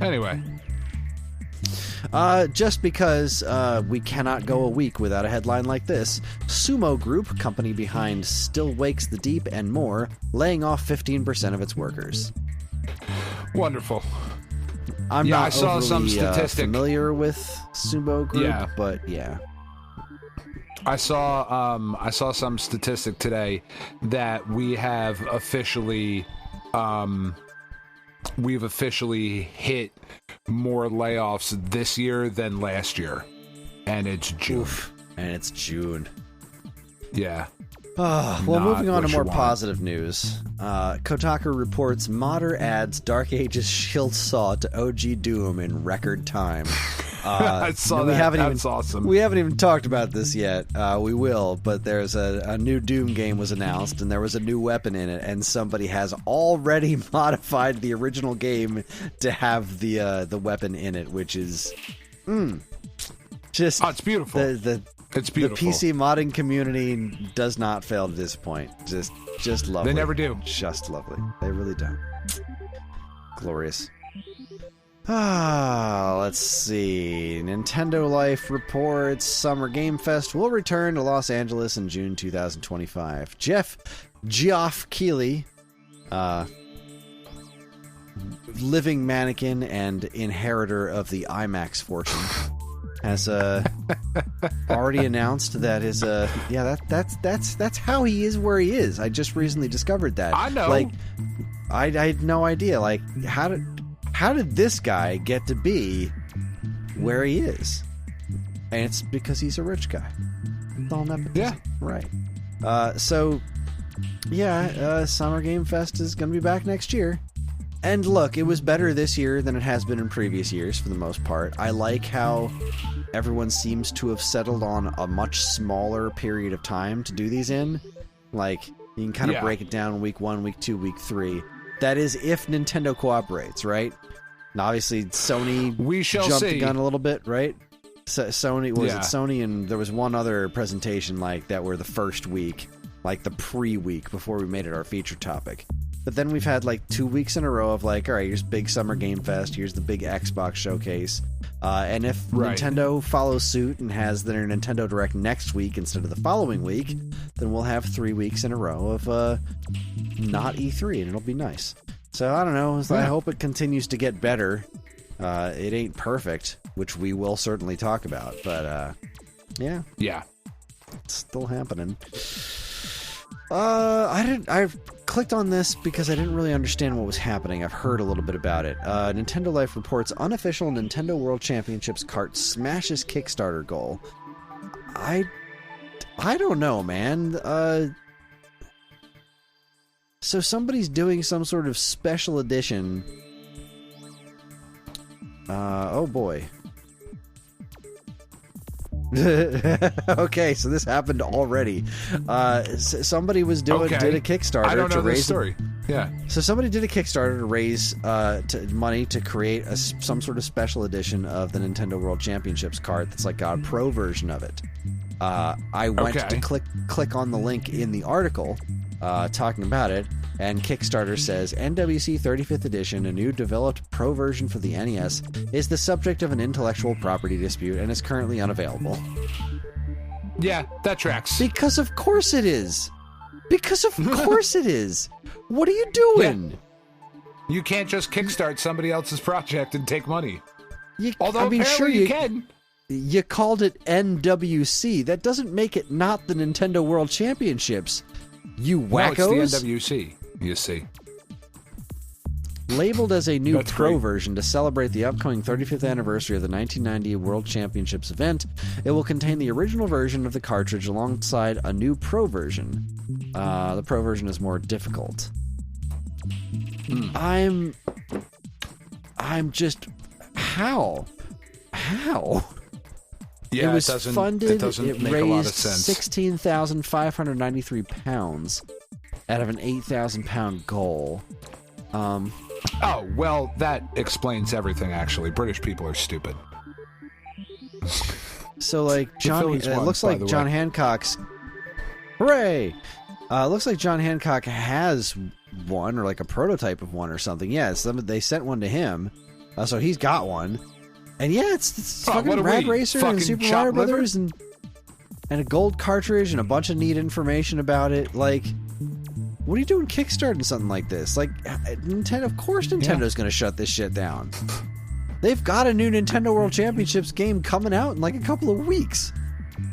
Anyway. Just because we cannot go a week without a headline like this, Sumo Group, company behind Still Wakes the Deep and more, laying off 15% of its workers. Wonderful. I'm not I saw some statistic. Familiar with Sumo Group, but yeah. I saw some statistic today that we have officially hit more layoffs this year than last year, and it's June. Oof. And it's June. Yeah. Well, moving on to more positive news. Kotaku reports modder adds Dark Ages shield saw to OG Doom in record time. I saw that. That's awesome. We haven't even talked about this yet. We will, but there's a new Doom game was announced, and there was a new weapon in it, and somebody has already modified the original game to have the weapon in it, which is just it's beautiful. It's beautiful. The PC modding community does not fail to disappoint. Just lovely. They never do. Just lovely. They really don't. Glorious. Let's see. Nintendo Life reports Summer Game Fest will return to Los Angeles in June 2025. Geoff Keighley, living mannequin and inheritor of the IMAX fortune, has already announced that his that's how he is where he is. I just recently discovered that. I know. Like, I had no idea. Like, how did this guy get to be where he is? And it's because he's a rich guy. It's all nepotism. Yeah. Right. Summer Game Fest is going to be back next year. And look, it was better this year than it has been in previous years for the most part. I like how everyone seems to have settled on a much smaller period of time to do these in. Like, you can kind of break it down week 1, week 2, week 3. That is if Nintendo cooperates, right? Now, obviously, Sony jumped the gun a little bit, right? Sony, it Sony, and there was one other presentation like that were the first week, like the pre-week before we made it our feature topic. But then we've had like 2 weeks in a row of like, all right, here's big Summer Game Fest, here's the big Xbox showcase. And if Nintendo follows suit and has their Nintendo Direct next week instead of the following week, then we'll have 3 weeks in a row of not E3, and it'll be nice. So I don't know. I hope it continues to get better. It ain't perfect, which we will certainly talk about. But yeah, it's still happening. I've clicked on this because I didn't really understand what was happening. I've heard a little bit about it. Nintendo Life reports unofficial Nintendo World Championships cart smashes Kickstarter goal. I don't know, man. So somebody's doing some sort of special edition. Oh boy. Okay, so this happened already. Somebody was did a Kickstarter. I don't know to raise this story. Yeah. So somebody did a Kickstarter to raise money to create some sort of special edition of the Nintendo World Championships cart that's like got a pro version of it. I went to click on the link in the article talking about it, and Kickstarter says NWC 35th Edition, a new developed pro version for the NES, is the subject of an intellectual property dispute and is currently unavailable. Yeah, that tracks. Because of course it is. Because of course it is. What are you doing? Yeah. You can't just kickstart somebody else's project and take money. Although you can. You called it NWC. That doesn't make it not the Nintendo World Championships. You wackos. No, it's the NWC, you see. Labeled as a new pro version to celebrate the upcoming 35th anniversary of the 1990 World Championships event, it will contain the original version of the cartridge alongside a new pro version. The pro version is more difficult. I'm just... How? Yeah, it was funded. It doesn't make a lot of sense. £16,593 out of an £8,000 goal. Oh, well, that explains everything, actually. British people are stupid. So, like, it looks like John Hancock's... Hooray! Looks like John Hancock has one, or like a prototype of one or something. Yeah, they sent one to him, so he's got one. And yeah, it's fucking Rad Racer and Super Mario Brothers and a gold cartridge and a bunch of neat information about it. Like, what are you doing kickstarting something like this? Like, Nintendo, of course Nintendo's going to shut this shit down. They've got a new Nintendo World Championships game coming out in like a couple of weeks.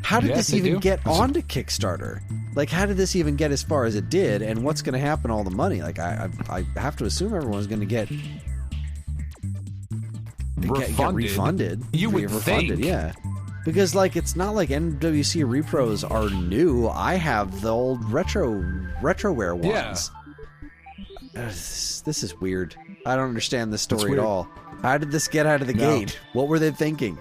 How did this even get onto Kickstarter? Like, how did this even get as far as it did? And what's going to happen to all the money? Like, I have to assume everyone's going to get refunded. You would think. Yeah. Because, like, it's not like NWC repros are new. I have the old retroware ones. Yeah. This is weird. I don't understand this story at all. How did this get out of the gate? What were they thinking?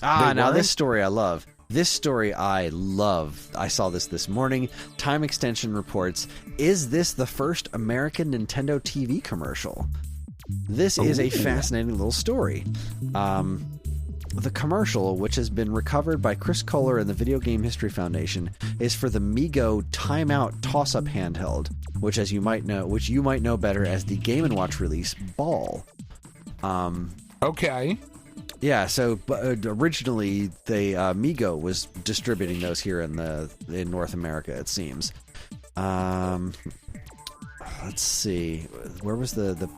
Now this story I love. This story I love. I saw this morning. Time Extension reports, is this the first American Nintendo TV commercial? This is a fascinating little story. The commercial, which has been recovered by Chris Kohler and the Video Game History Foundation, is for the Mego Timeout toss-up handheld, which you might know better as the Game & Watch release Ball. Okay. Yeah, so originally the Mego was distributing those here in North America, it seems. Let's see, where was the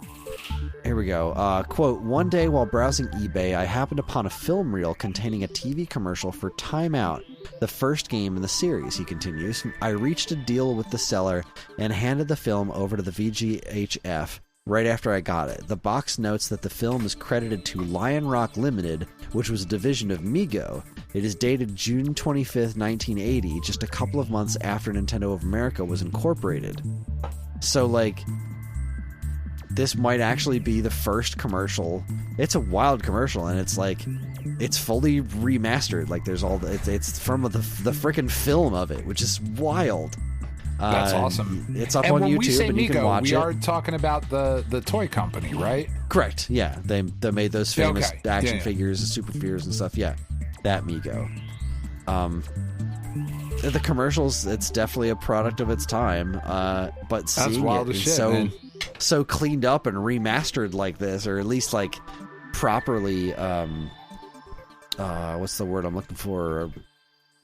here we go. Quote, one day while browsing eBay, I happened upon a film reel containing a TV commercial for Time Out, the first game in the series, he continues. I reached a deal with the seller and handed the film over to the VGHF right after I got it. The box notes that the film is credited to Lion Rock Limited, which was a division of Mego. It is dated June 25th, 1980, just a couple of months after Nintendo of America was incorporated. So, like, this might actually be the first commercial. It's a wild commercial, and it's like, it's fully remastered. Like, there's all it's from the frickin' film of it, which is wild. That's awesome. It's up and on when YouTube, we say and you Mego, can watch we it. are talking about the toy company, right? Correct. Yeah, they made those famous Okay. action Yeah. figures, the Super Fears and stuff. Yeah, that Mego. The commercials, it's definitely a product of its time. But seeing wild it as is shit, man. so cleaned up and remastered like this, or at least like properly, what's the word I'm looking for?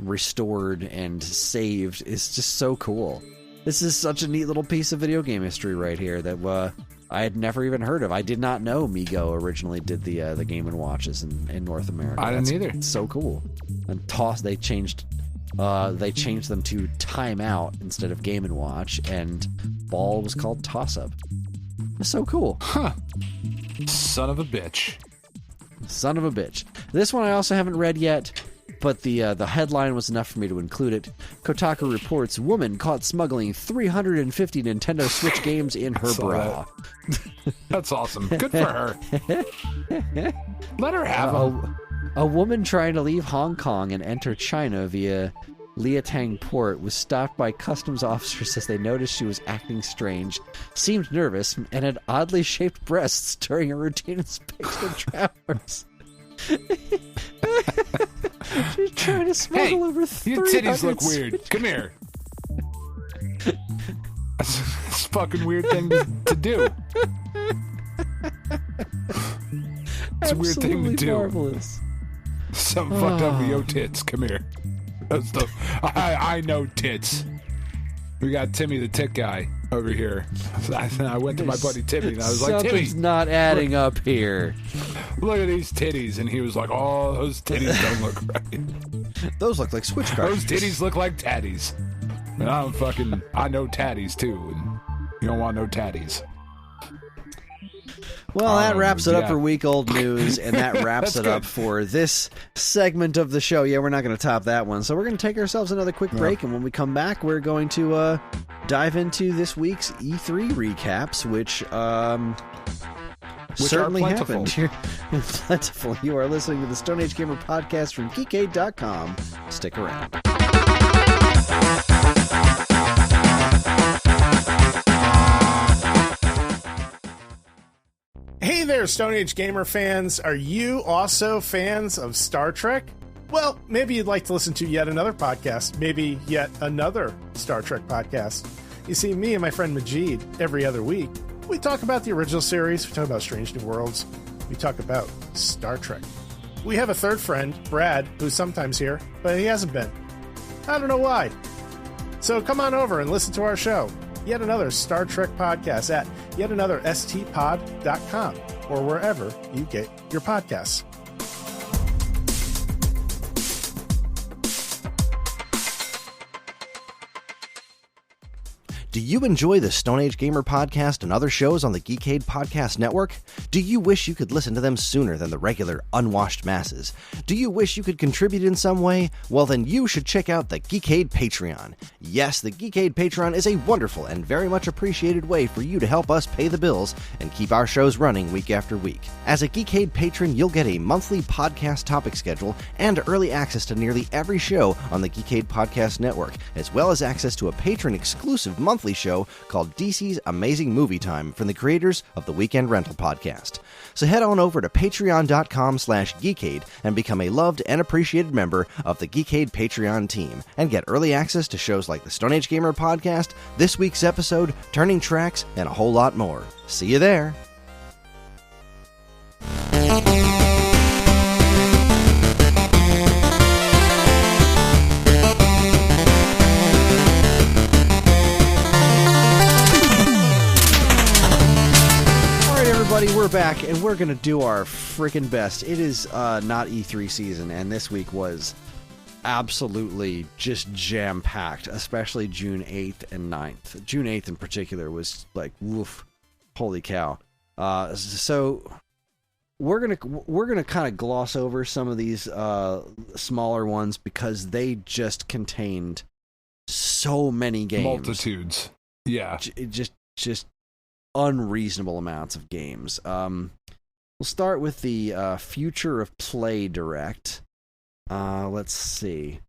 Restored and saved, is just so cool. This is such a neat little piece of video game history right here that I had never even heard of. I did not know Mego originally did the Game & Watches in North America. I didn't either. It's so cool. And they changed them to Time Out instead of Game & Watch, and Ball was called Toss Up. It's so cool. Huh. Son of a bitch. Son of a bitch. This one I also haven't read yet, but the headline was enough for me to include it. Kotaku reports, woman caught smuggling 350 Nintendo Switch games in her bra. That's awesome. Good for her. Let her have them. A woman trying to leave Hong Kong and enter China via Liatang Port was stopped by customs officers as they noticed she was acting strange, seemed nervous, and had oddly shaped breasts during a routine inspection of travelers. She's trying to smuggle over 300. Your titties look weird. Come here. That's a fucking weird thing to do. It's a weird thing to do. Marvelous. Something fucked up with your tits. Come here. That's the I know tits. We got Timmy the tit guy over here. I went to my buddy Timmy and I was like, Timmy, something's not adding up here. look at these titties. And he was like, oh, those titties don't look right. Those look like Switch cards. Those titties look like tatties. And I know tatties too. And you don't want no tatties. Well, that wraps it up yeah. for week old news, and that wraps it up for this segment of the show. Yeah, we're not going to top that one, so we're going to take ourselves another quick break, and when we come back, we're going to dive into this week's E3 recaps, which certainly plentiful. happened. Plentiful. You are listening to the Stone Age Gamer podcast from Geekade.com. Stick around. Hey there, Stone Age Gamer fans. Are you also fans of Star Trek? Well, maybe you'd like to listen to yet another podcast, maybe yet another Star Trek podcast. You see, me and my friend Majid, every other week, we talk about the original series, we talk about Strange New Worlds, we talk about Star Trek. We have a third friend, Brad, who's sometimes here, but he hasn't been. I don't know why. So come on over and listen to our show. Yet another Star Trek podcast at yetanotherstpod.com or wherever you get your podcasts. Do you enjoy the Stone Age Gamer podcast and other shows on the Geekade Podcast Network? Do you wish you could listen to them sooner than the regular unwashed masses? Do you wish you could contribute in some way? Well, then you should check out the Geekade Patreon. Yes, the Geekade Patreon is a wonderful and very much appreciated way for you to help us pay the bills and keep our shows running week after week. As a Geekade patron, you'll get a monthly podcast topic schedule and early access to nearly every show on the Geekade Podcast Network, as well as access to a patron-exclusive monthly show called DC's Amazing Movie Time from the creators of the Weekend Rental podcast. So head on over to patreon.com/geekade and become a loved and appreciated member of the Geekade Patreon team and get early access to shows like the Stone Age Gamer podcast, this week's episode, Turning Tracks, and a whole lot more. See you there. We're back, and we're going to do our freaking best. It is not E3 season, and this week was absolutely just jam-packed, especially June 8th and 9th. June 8th in particular was like, woof, holy cow. So we're gonna kind of gloss over some of these smaller ones because they just contained so many games. Multitudes. Yeah. Just unreasonable amounts of games. We'll start with the Future of Play Direct. Let's see.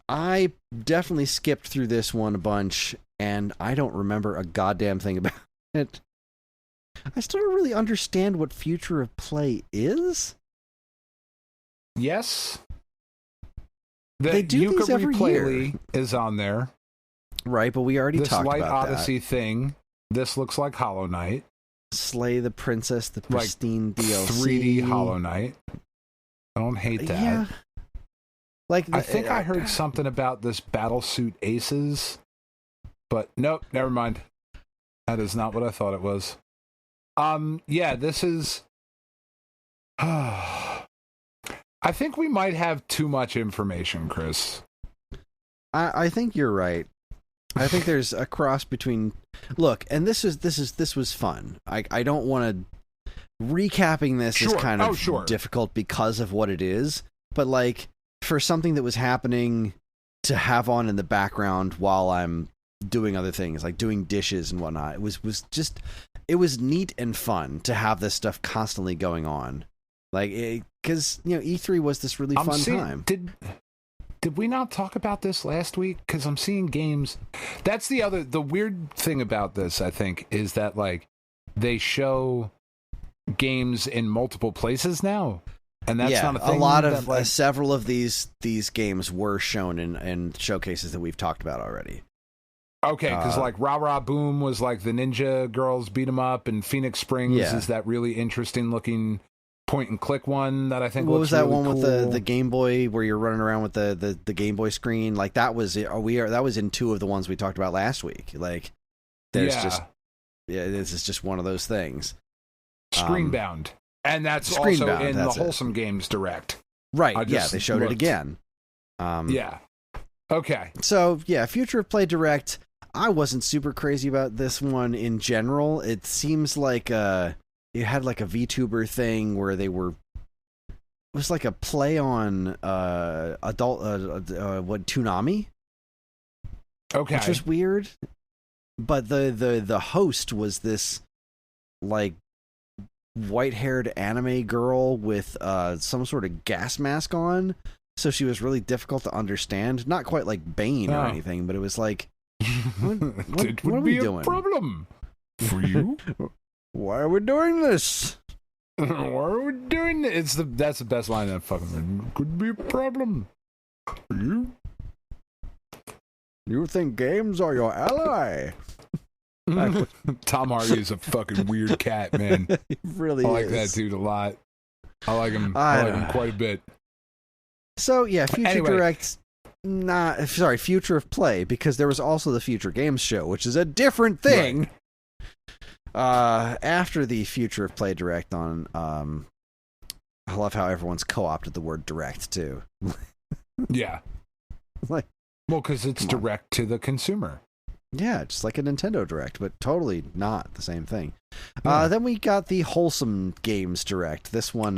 I definitely skipped through this one a bunch, and I don't remember a goddamn thing about it. I still don't really understand what Future of Play is. Yes. They do these every year. Play is on there. Right, but we already talked about that. This Light Odyssey thing. This looks like Hollow Knight. Slay the Princess, the pristine DLC. 3D Hollow Knight. I don't hate that. Yeah. I think I heard something about this Battlesuit Aces, but nope, never mind. That is not what I thought it was. Yeah, this is... I think we might have too much information, Chris. I think you're right. I think there's a cross between... Look, and this was fun. I don't want to... Recapping this is kind of difficult because of what it is, but like, for something that was happening to have on in the background while I'm doing other things, like doing dishes and whatnot, it was neat and fun to have this stuff constantly going on. Like, because, E3 was this really fun time. Did we not talk about this last week? Because I'm seeing games. That's the weird thing about this, I think, is that, like, they show games in multiple places now. And that's not a thing. A lot of, several of these games were shown in showcases that we've talked about already. Okay, because, like, Rah Rah Boom was, like, the Ninja Girls beat 'em up, and Phoenix Springs is that really interesting-looking point-and-click one that I think what looks was that really one cool. with the Game Boy where you're running around with the Game Boy screen? Like, that was that was in two of the ones we talked about last week. Like, there's this is just one of those things. Screenbound. And that's also in the Wholesome Games Direct. Right, they showed it again. Yeah. Okay. So, yeah, Future of Play Direct, I wasn't super crazy about this one in general. It seems like it had like a VTuber thing where it was like a play on Toonami. Okay. Which was weird. But the host was this like white-haired anime girl with some sort of gas mask on. So she was really difficult to understand. Not quite like Bane or anything, but it was like, what are we doing? A problem for you. Why are we doing this? Why are we doing this? That's the best line that fucking could be a problem for you. You think games are your ally? Tom Hardy is a fucking weird cat, man. He really I like is. that dude a lot. I like him quite a bit. So yeah, Direct. Future of Play, because there was also the Future Games Show, which is a different thing. Right. After the Future of Play Direct on, I love how everyone's co-opted the word direct too. Yeah. Like, well, because it's direct to the consumer. Yeah, just like a Nintendo Direct, but totally not the same thing. Yeah. Then we got the Wholesome Games Direct. This one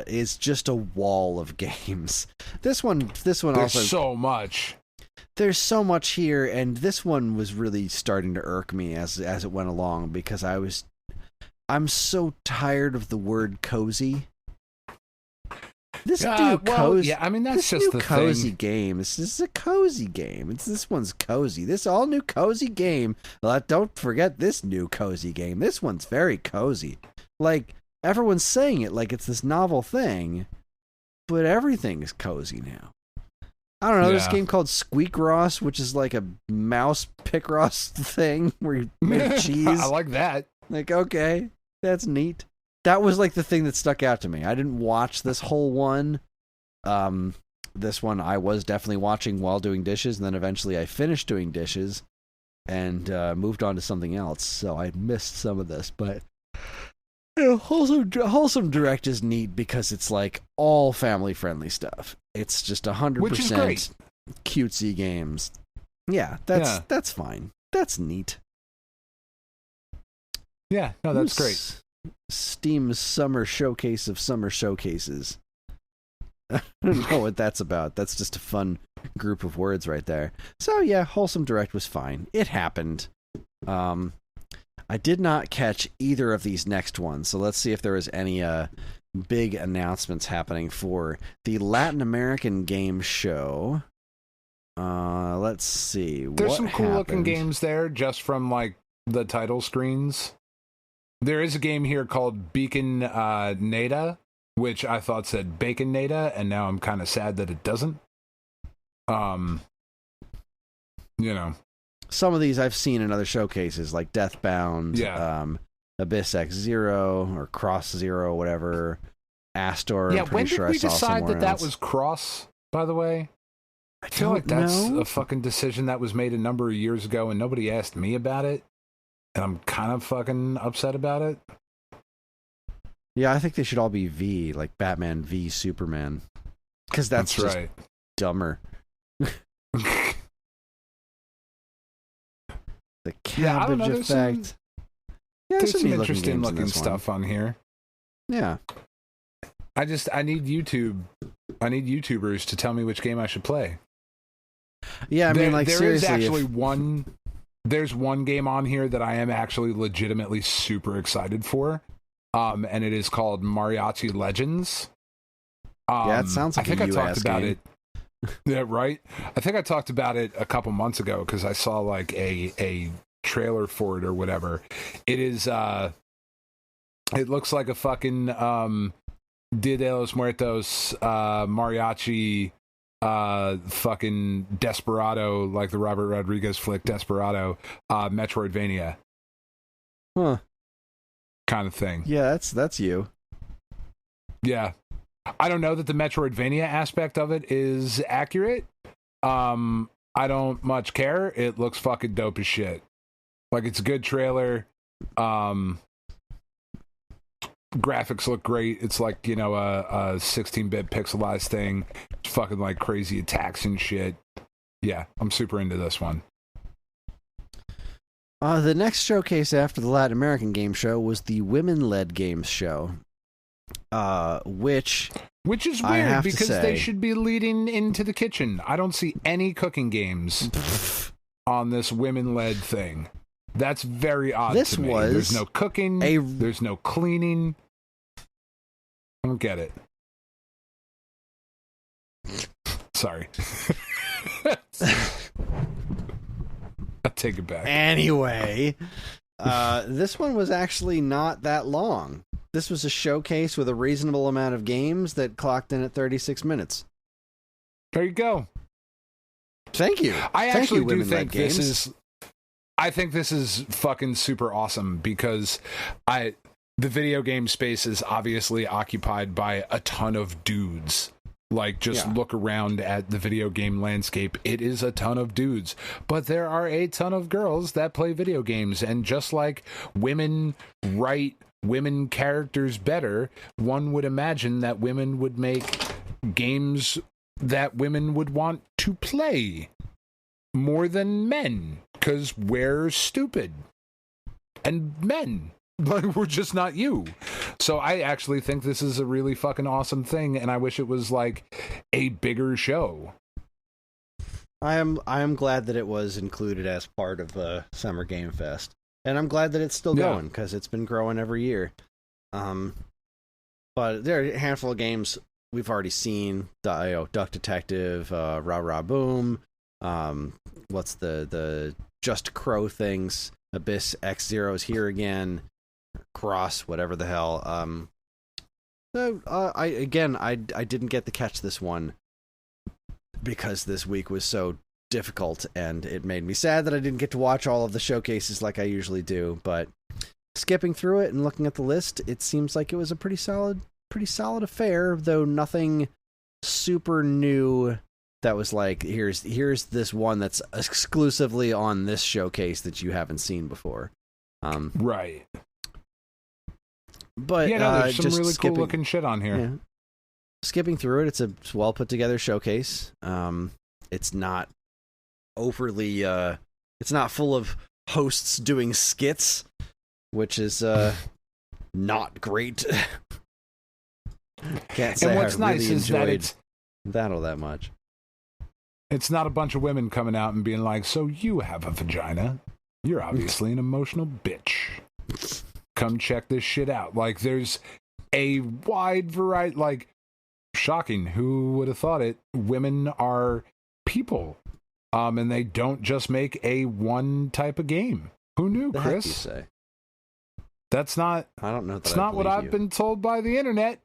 is just a wall of games. This one There's also so much. There's so much here, and this one was really starting to irk me as it went along because I'm so tired of the word cozy. This new cozy, yeah, I mean that's this just new the cozy thing. game. This is a cozy game. This one's cozy. This all new cozy game. Don't forget this new cozy game. This one's very cozy. Like everyone's saying it like it's this novel thing, but everything is cozy now. I don't know. There's a game called Squeak Ross, which is like a mouse Picross thing where you make cheese. I like that. Like, okay, that's neat. That was like the thing that stuck out to me. I didn't watch this whole one. This one I was definitely watching while doing dishes, and then eventually I finished doing dishes and moved on to something else. So I missed some of this, but Wholesome Direct is neat because it's like all family friendly stuff. It's just 100% cutesy games. Yeah, that's fine. That's neat. Yeah, no, that's great. Steam's summer showcase of summer showcases. I don't know what that's about. That's just a fun group of words right there. So yeah, Wholesome Direct was fine. It happened. I did not catch either of these next ones, so let's see if there was any big announcements happening for the Latin American Game Show. Let's see. There's some cool looking games there just from like the title screens. There is a game here called Beacon Nada, which I thought said Bacon Nada, and now I'm kind of sad that it doesn't. You know. Some of these I've seen in other showcases, like Deathbound, Abyss X Zero, or Cross Zero, whatever. Astor. Yeah, I'm when pretty sure did we I saw decide that else. was Cross, by the way? I feel don't like that's know. a fucking decision that was made a number of years ago, and nobody asked me about it. And I'm kind of fucking upset about it. Yeah, I think they should all be V, like Batman v Superman. Because that's just right. dumber. The Yeah, I don't cabbage know, effect. There's some neat interesting games in looking this one. stuff on here. Yeah. I need YouTubers to tell me which game I should play. Yeah, I mean, like, there seriously. is actually there's one game on here that I am actually legitimately super excited for. And it is called Mariachi Legends. Yeah, it sounds like I think a I talked US about game. it. Yeah, right. I think I talked about it a couple months ago because I saw like a trailer for it or whatever. It is it looks like a fucking Dia de los Muertos mariachi fucking Desperado, like the Robert Rodriguez flick Desperado, Metroidvania Huh. kind of thing. Yeah, that's you. Yeah. I don't know that the Metroidvania aspect of it is accurate. I don't much care. It looks fucking dope as shit. Like, it's a good trailer. Graphics look great. It's like, you know, a 16-bit pixelized thing. It's fucking like crazy attacks and shit. Yeah, I'm super into this one. The next showcase after the Latin American Game Show was the Women-Led Games Show. Which is I weird have to because say, they should be leading into the kitchen. I don't see any cooking games on this women-led thing. That's very odd to me. There's no cooking. There's no cleaning. I don't get it. Sorry. I'll take it back. Anyway, this one was actually not that long. This was a showcase with a reasonable amount of games that clocked in at 36 minutes. There you go. Thank you. I actually do think games. I think this is fucking super awesome because the video game space is obviously occupied by a ton of dudes. Like, just look around at the video game landscape. It is a ton of dudes. But there are a ton of girls that play video games. And just like women write women characters better, one would imagine that women would make games that women would want to play. more than men, because we're stupid. And men. Like, we're just not you. So I actually think this is a really fucking awesome thing, and I wish it was, like, a bigger show. I am glad that it was included as part of the Summer Game Fest. And I'm glad that it's still going, because it's been growing every year. But there are a handful of games we've already seen. Duck Detective, Rah Rah Boom, what's the Just Crow things, Abyss X Zero's here again, Cross, whatever the hell. I didn't get to catch this one because this week was so difficult, and it made me sad that I didn't get to watch all of the showcases like I usually do. But skipping through it and looking at the list, it seems like it was a pretty solid affair, though nothing super new that was like, here's this one that's exclusively on this showcase that you haven't seen before. Right. But there's some really cool looking shit on here. Yeah. Skipping through it, it's a well put together showcase. It's not overly it's not full of hosts doing skits, which is not great. Can't say and what's I really nice is that it's that all that much. It's not a bunch of women coming out and being like, so you have a vagina. You're obviously an emotional bitch. Come check this shit out. Like, there's a wide variety, like, shocking. Who would have thought it? Women are people. And they don't just make a one type of game. Who knew, The Kris? heck you say? That's not. I don't know. That's not what I've been told by the internet.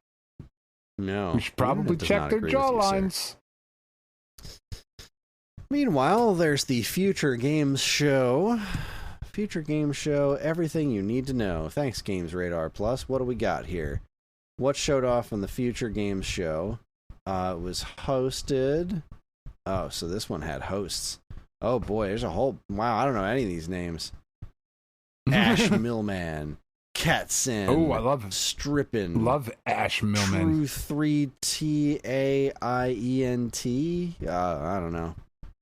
No. We should probably check their jawlines. Meanwhile, there's the Future Games Show. Future Games Show, everything you need to know. Thanks, Games Radar Plus. What do we got here? What showed off on the Future Games Show? It was hosted. Oh, so this one had hosts. Oh boy, there's a whole... Wow, I don't know any of these names. Ash Millman, Katzin. Oh, I love Strippin. Love Ash Millman. True 3TAIENT. I don't know.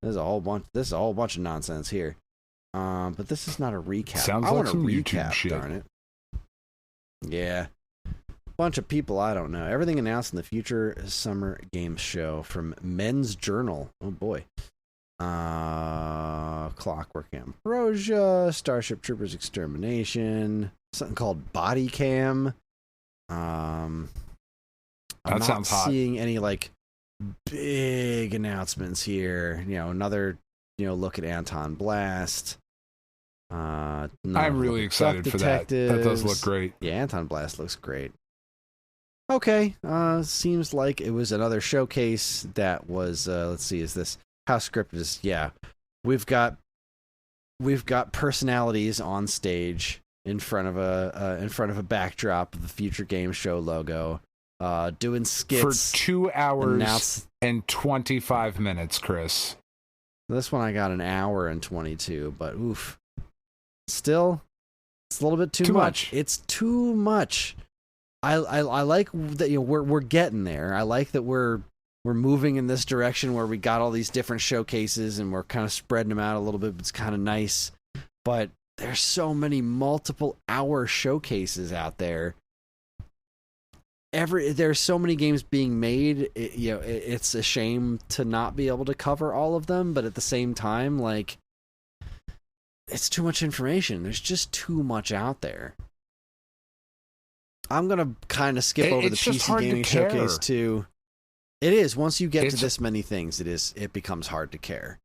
There's a whole bunch of nonsense here. But this is not a recap. Sounds I like want some a recap, YouTube shit. darn it. Yeah. Bunch of people I don't know. Everything announced in the Future Summer Games Show from Men's Journal. Oh boy. Clockwork Ambrosia, Starship Troopers Extermination, something called Body Cam. I'm That not sounds hot. seeing any like big announcements here. Another look at Anton Blast. I'm really excited for that. That does look great. Yeah, Anton Blast looks great. Okay, seems like it was another showcase that was. Let's see, is this how scripted is? Yeah, we've got personalities on stage in front of a backdrop of the Future Game Show logo, doing skits for 2 hours and 25 minutes. Kris, this one I got an hour and 22, but oof, still, it's a little bit too much. It's too much. I like that we're getting there. I like that we're moving in this direction where we got all these different showcases and we're kind of spreading them out a little bit. It's kind of nice, but there's so many multiple hour showcases out there. There's so many games being made. It's a shame to not be able to cover all of them, but at the same time, like, it's too much information. There's just too much out there. I'm going to kind of skip over the PC Gaming Showcase too. It is. Once you get to this many things, it becomes hard to care.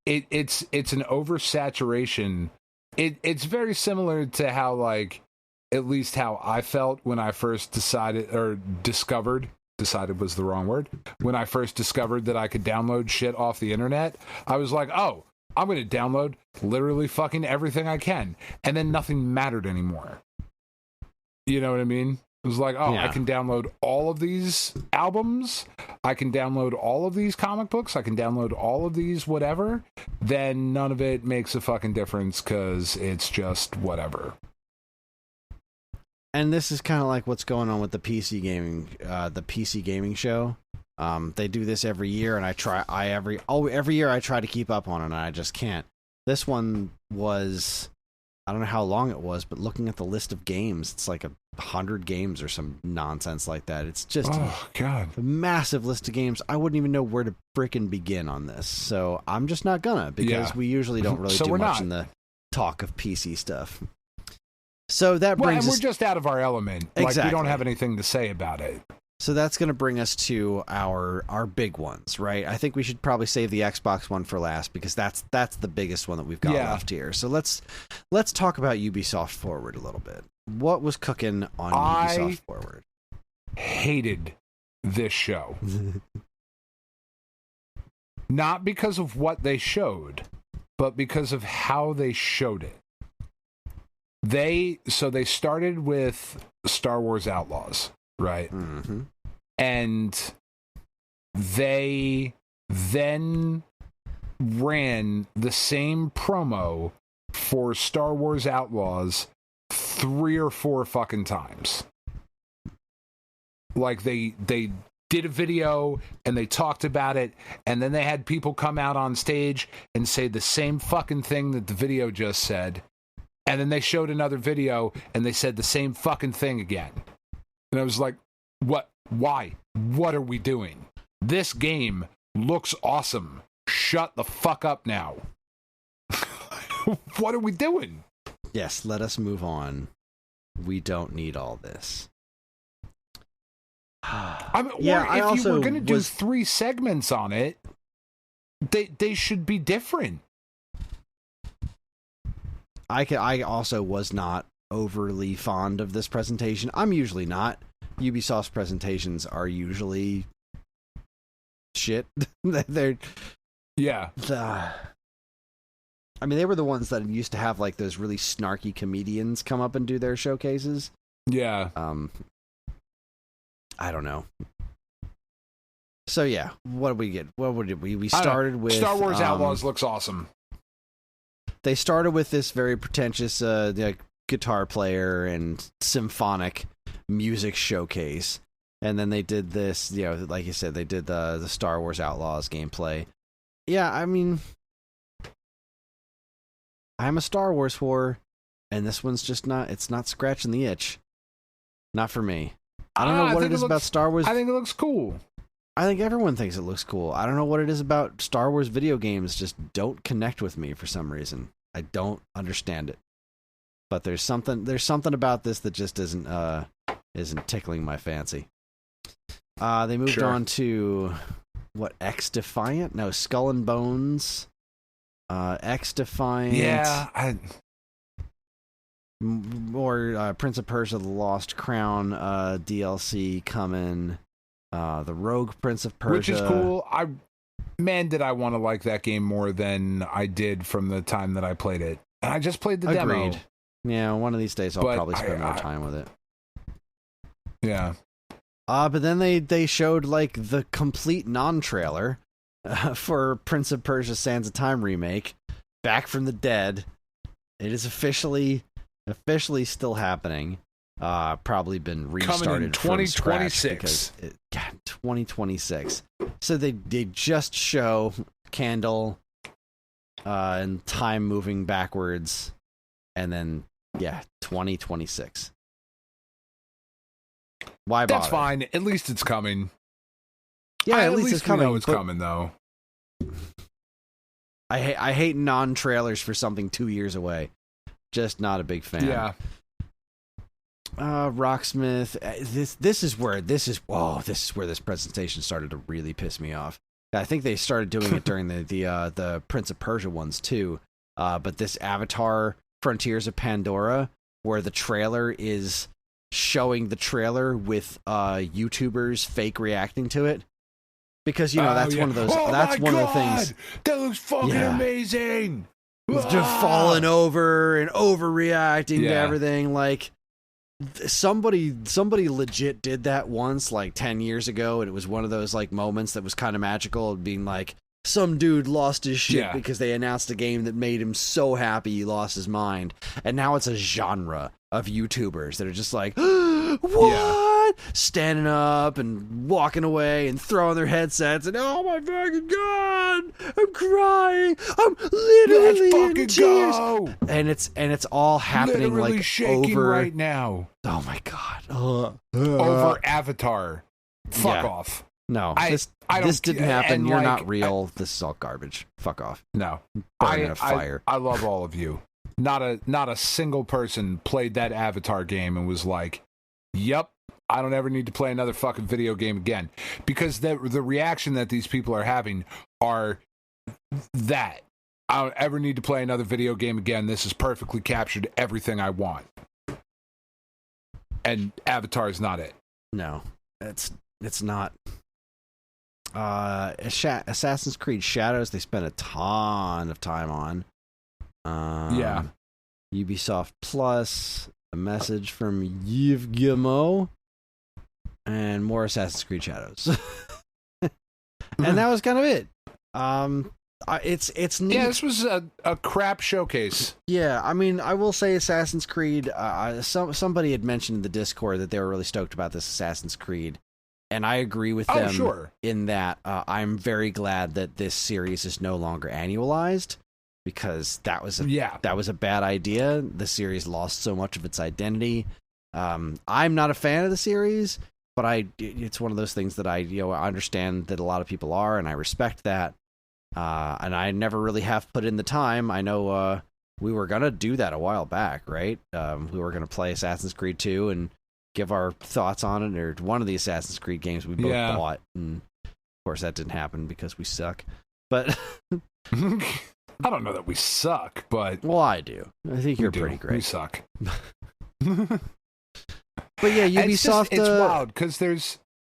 It's an oversaturation. It's very similar to how, like, at least how I felt when I first decided was the wrong word. When I first discovered that I could download shit off the internet, I was like, oh, I'm going to download literally fucking everything I can. And then nothing mattered anymore. You know what I mean? It was like, oh, yeah. I can download all of these albums. I can download all of these comic books. I can download all of these whatever. Then none of it makes a fucking difference because it's just whatever. And this is kind of like what's going on with the PC gaming show. They do this every year, and every year I try to keep up on it, and I just can't. This one was, I don't know how long it was, but looking at the list of games, it's like 100 games or some nonsense like that. It's just a massive list of games. I wouldn't even know where to frickin' begin on this. So I'm just not gonna, because we usually don't really do much in the talk of PC stuff. So that brings and us... we're just out of our element. Exactly. Like, we don't have anything to say about it. So that's going to bring us to our big ones, right? I think we should probably save the Xbox one for last, because that's the biggest one that we've got left here. So let's talk about Ubisoft Forward a little bit. What was cooking on Ubisoft Forward? Hated this show. Not because of what they showed, but because of how they showed it. They started with Star Wars Outlaws, right? Mm-hmm. And they then ran the same promo for Star Wars Outlaws 3 or 4 fucking times. Like, they did a video and they talked about it, and then they had people come out on stage and say the same fucking thing that the video just said. And then they showed another video and they said the same fucking thing again. And I was like, what? Why? What are we doing? This game looks awesome. Shut the fuck up now. What are we doing? Yes, let us move on. We don't need all this. If you were going to do 3 segments on it, they should be different. I also was not overly fond of this presentation. I'm usually not. Ubisoft's presentations are usually shit. They're I mean, they were the ones that used to have like those really snarky comedians come up and do their showcases. Yeah. I don't know. So yeah, what did we get? We started with Star Wars Outlaws looks awesome. They started with this very pretentious guitar player and symphonic music showcase, and then they did this, like you said, they did the Star Wars Outlaws gameplay. Yeah, I mean, I'm a Star Wars whore, and this one's just it's not scratching the itch. Not for me. I don't know what it is about Star Wars. I think it looks cool. I think everyone thinks it looks cool. I don't know what it is about Star Wars video games, just don't connect with me for some reason. I don't understand it. But there's something about this that just isn't tickling my fancy. They moved on to X-Defiant? No, Skull and Bones. X-Defiant. Yeah, More Prince of Persia: The Lost Crown DLC coming. The Rogue Prince of Persia, which is cool. Did I want to like that game more than I did from the time that I played it. And I just played the demo. Yeah, one of these days I'll probably spend more time with it. Yeah. But then they showed like the complete non-trailer for Prince of Persia: Sands of Time remake, Back from the Dead. It is officially still happening. Probably been restarted coming in 2026. 2026. So they just show Candle and time moving backwards, and then 2026. Why bother? That's fine. At least it's coming. Yeah, at least it's coming. We know it's coming, though. I hate non-trailers for something 2 years away. Just not a big fan. Yeah. Rocksmith. This is where this presentation started to really piss me off. I think they started doing it during the Prince of Persia ones too. But this Avatar: Frontiers of Pandora, where the trailer is showing the trailer with YouTubers fake reacting to it, because that's one of those. That's one of the things that looks fucking amazing. Just falling over and overreacting to everything. Like somebody legit did that once, like 10 years ago, and it was one of those like moments that was kind of magical, being like some dude lost his shit because they announced a game that made him so happy he lost his mind. And now it's a genre of YouTubers that are just like, what? god, standing up and walking away and throwing their headsets and oh my fucking god, I'm crying, I'm literally in tears. Go. And it's all happening Literally like shaking over right now. Oh my god, Over Avatar. Fuck Yeah. off. No, I don't this didn't happen. and, You're like, not real. This is all garbage. Fuck off. No, Burn in a fire. I love all of you. Not a single person played that Avatar game and was like, "Yep, I don't ever need to play another fucking video game again," because the reaction that these people are having are that I don't ever need to play another video game again. This has perfectly captured everything I want, and Avatar is not it. No, it's not. Assassin's Creed Shadows, they spent a ton of time on. Yeah. Ubisoft Plus, a message from Yves Guillemot, and more Assassin's Creed Shadows. And that was kind of it. It's neat. Yeah, this was a crap showcase. Yeah, I mean, I will say Assassin's Creed, somebody had mentioned in the Discord that they were really stoked about this Assassin's Creed. And I agree with them in that I'm very glad that this series is no longer annualized, because that was a bad idea. The series lost so much of its identity. I'm not a fan of the series, but it's one of those things that I understand that a lot of people are, and I respect that. And I never really have put in the time. I know we were gonna do that a while back, right? We were gonna play Assassin's Creed 2 and give our thoughts on it, or one of the Assassin's Creed games we both bought, and of course that didn't happen because we suck. But I don't know that we suck, but well, I do. I think you're pretty great. We suck. But yeah, Ubisoft. It's wild because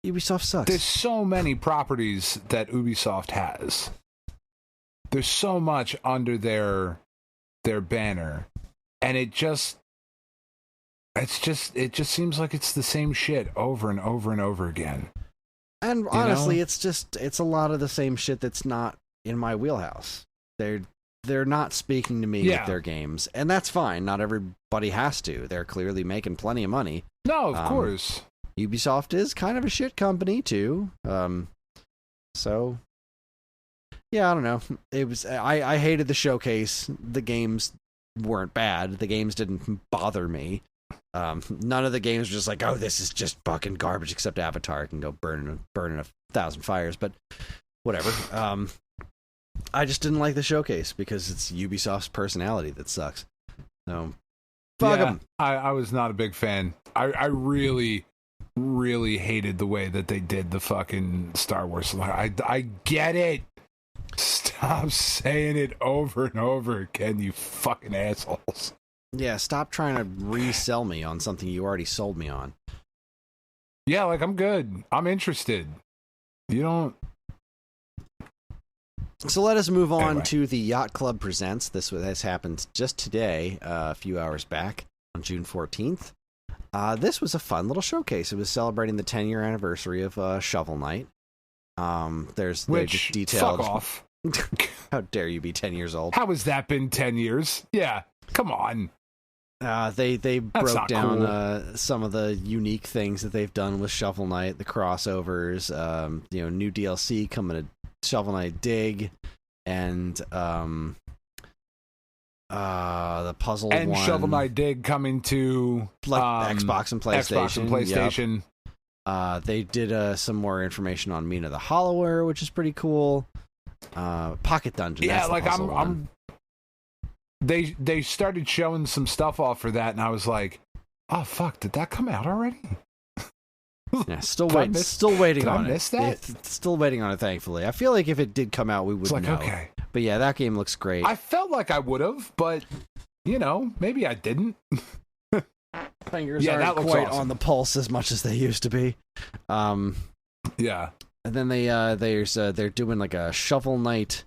Ubisoft sucks. There's so many properties that Ubisoft has. There's so much under their banner, and it just seems like it's the same shit over and over and over again. And honestly, it's a lot of the same shit that's not in my wheelhouse. They're not speaking to me with their games, and that's fine. Not everybody has to. They're clearly making plenty of money. No, of course. Ubisoft is kind of a shit company too. So yeah, I don't know. It was I hated the showcase. The games weren't bad. The games didn't bother me. None of the games were just like, oh, this is just fucking garbage, except Avatar. I can go burn in 1,000 fires, but whatever. I just didn't like the showcase because it's Ubisoft's personality that sucks. So, fuck them. I was not a big fan. I really, really hated the way that they did the fucking Star Wars. I get it. Stop saying it over and over again, you fucking assholes. Yeah, stop trying to resell me on something you already sold me on. Yeah, like, I'm good. I'm interested. You don't... So let us move on to the Yacht Club Presents. This happened just today, a few hours back, on June 14th. This was a fun little showcase. It was celebrating the 10-year anniversary of Shovel Knight. Which, detailed... fuck off. How dare you be 10 years old? How has that been 10 years? Yeah, come on. They broke down some of the unique things that they've done with Shovel Knight, the crossovers, new DLC coming to Shovel Knight Dig, and the puzzle and one. Shovel Knight Dig coming to Xbox and PlayStation. Xbox and PlayStation. Yep. They did some more information on Mina the Hollower, which is pretty cool. Pocket Dungeon. Yeah, that's like I'm. They started showing some stuff off for that, and I was like, "Oh fuck, did that come out already?" Yeah, still waiting on it. Still waiting on it. Thankfully, I feel like if it did come out, we would know. Okay, but yeah, that game looks great. I felt like I would have, but maybe I didn't. Fingers aren't quite on the pulse as much as they used to be. Yeah. And then they're doing like a Shovel Knight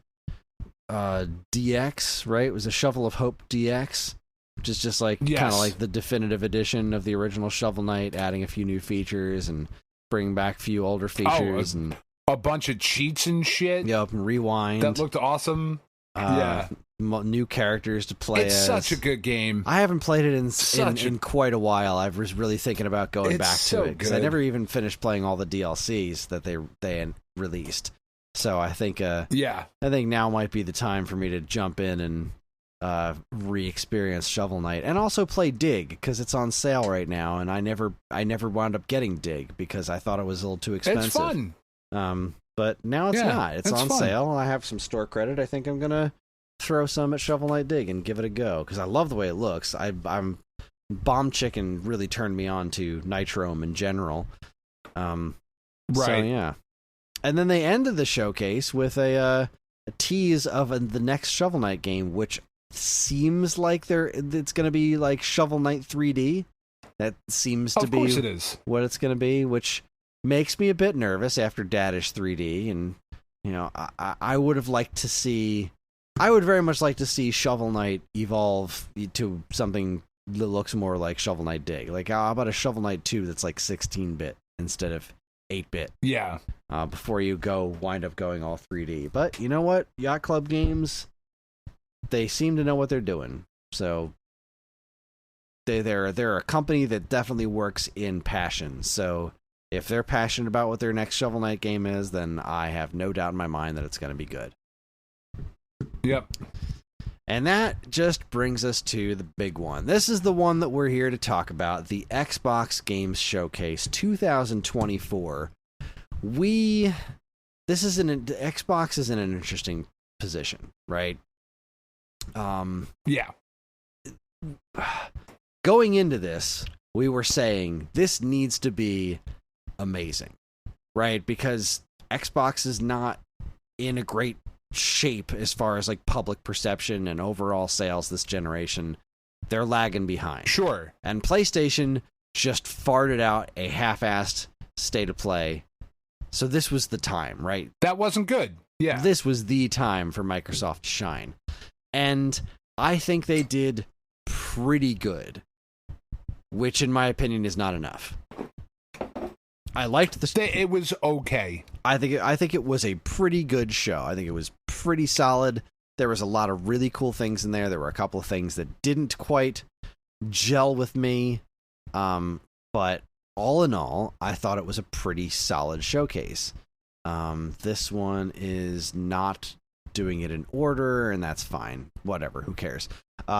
DX, right? It was a Shovel of Hope DX, which is just like kind of like the definitive edition of the original Shovel Knight, adding a few new features and bringing back a few older features and a bunch of cheats and shit. Yep, and rewind. That looked awesome. Yeah. new characters to play It's as. such a good game. I haven't played it in quite a while. I was really thinking about going back to it because I never even finished playing all the DLCs that they had released. So I think I think now might be the time for me to jump in and re-experience Shovel Knight and also play Dig because it's on sale right now, and I never wound up getting Dig because I thought it was a little too expensive. It's fun. But now it's not. It's on sale. I have some store credit. I think I'm gonna throw some at Shovel Knight Dig and give it a go because I love the way it looks. I'm Bomb Chicken really turned me on to Nitrome in general. Right. So yeah. And then they ended the showcase with a tease of the next Shovel Knight game, which seems like it's going to be like Shovel Knight 3D. That seems to be it is. What it's going to be, which makes me a bit nervous after Dadish 3D. And, you know, I would have liked to see... I would very much like to see Shovel Knight evolve to something that looks more like Shovel Knight Dig. Like, how about a Shovel Knight 2 that's like 16-bit instead of 8-bit? Yeah. Before you wind up going all 3D. But you know what? Yacht Club Games, they seem to know what they're doing. So they're a company that definitely works in passion. So if they're passionate about what their next Shovel Knight game is, then I have no doubt in my mind that it's going to be good. Yep. And that just brings us to the big one. This is the one that we're here to talk about, the Xbox Games Showcase 2024. Xbox is in an interesting position, right? Yeah. Going into this, we were saying this needs to be amazing, right? Because Xbox is not in a great shape as far as like public perception and overall sales this generation. They're lagging behind. Sure. And PlayStation just farted out a half-assed state of play. So this was the time, right? That wasn't good. Yeah. This was the time for Microsoft to shine. And I think they did pretty good, which in my opinion is not enough. I liked the... It was okay. I think it was a pretty good show. I think it was pretty solid. There was a lot of really cool things in there. There were a couple of things that didn't quite gel with me. But all in all, I thought it was a pretty solid showcase. This one is not doing it in order, and that's fine. Whatever, who cares?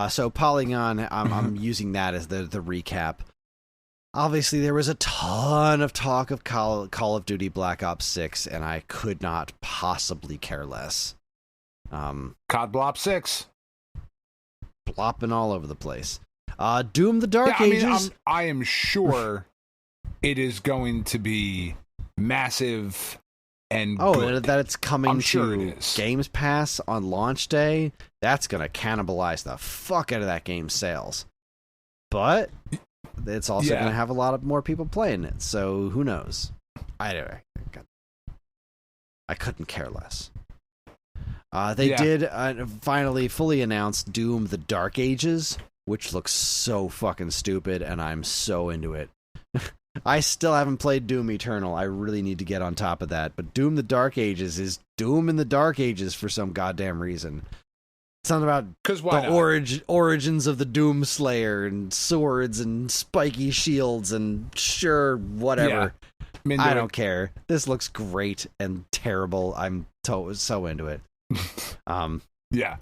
So Polygon, I'm using that as the recap. Obviously, there was a ton of talk of Call of Duty Black Ops 6, and I could not possibly care less. COD Blop 6. Blopping all over the place. Doom the Dark Ages. I am sure it is going to be massive and good. That it's coming sure to it is. Games Pass on launch day. That's going to cannibalize the fuck out of that game's sales. But... it's also going to have a lot of more people playing it, so who knows? I couldn't care less. They did finally fully announce Doom the Dark Ages, which looks so fucking stupid, and I'm so into it. I still haven't played Doom Eternal. I really need to get on top of that, but Doom the Dark Ages is Doom in the Dark Ages for some goddamn reason. Something about the origins of the Doom Slayer and swords and spiky shields and sure, whatever. Yeah. I don't care. This looks great and terrible. I'm so into it. Yeah.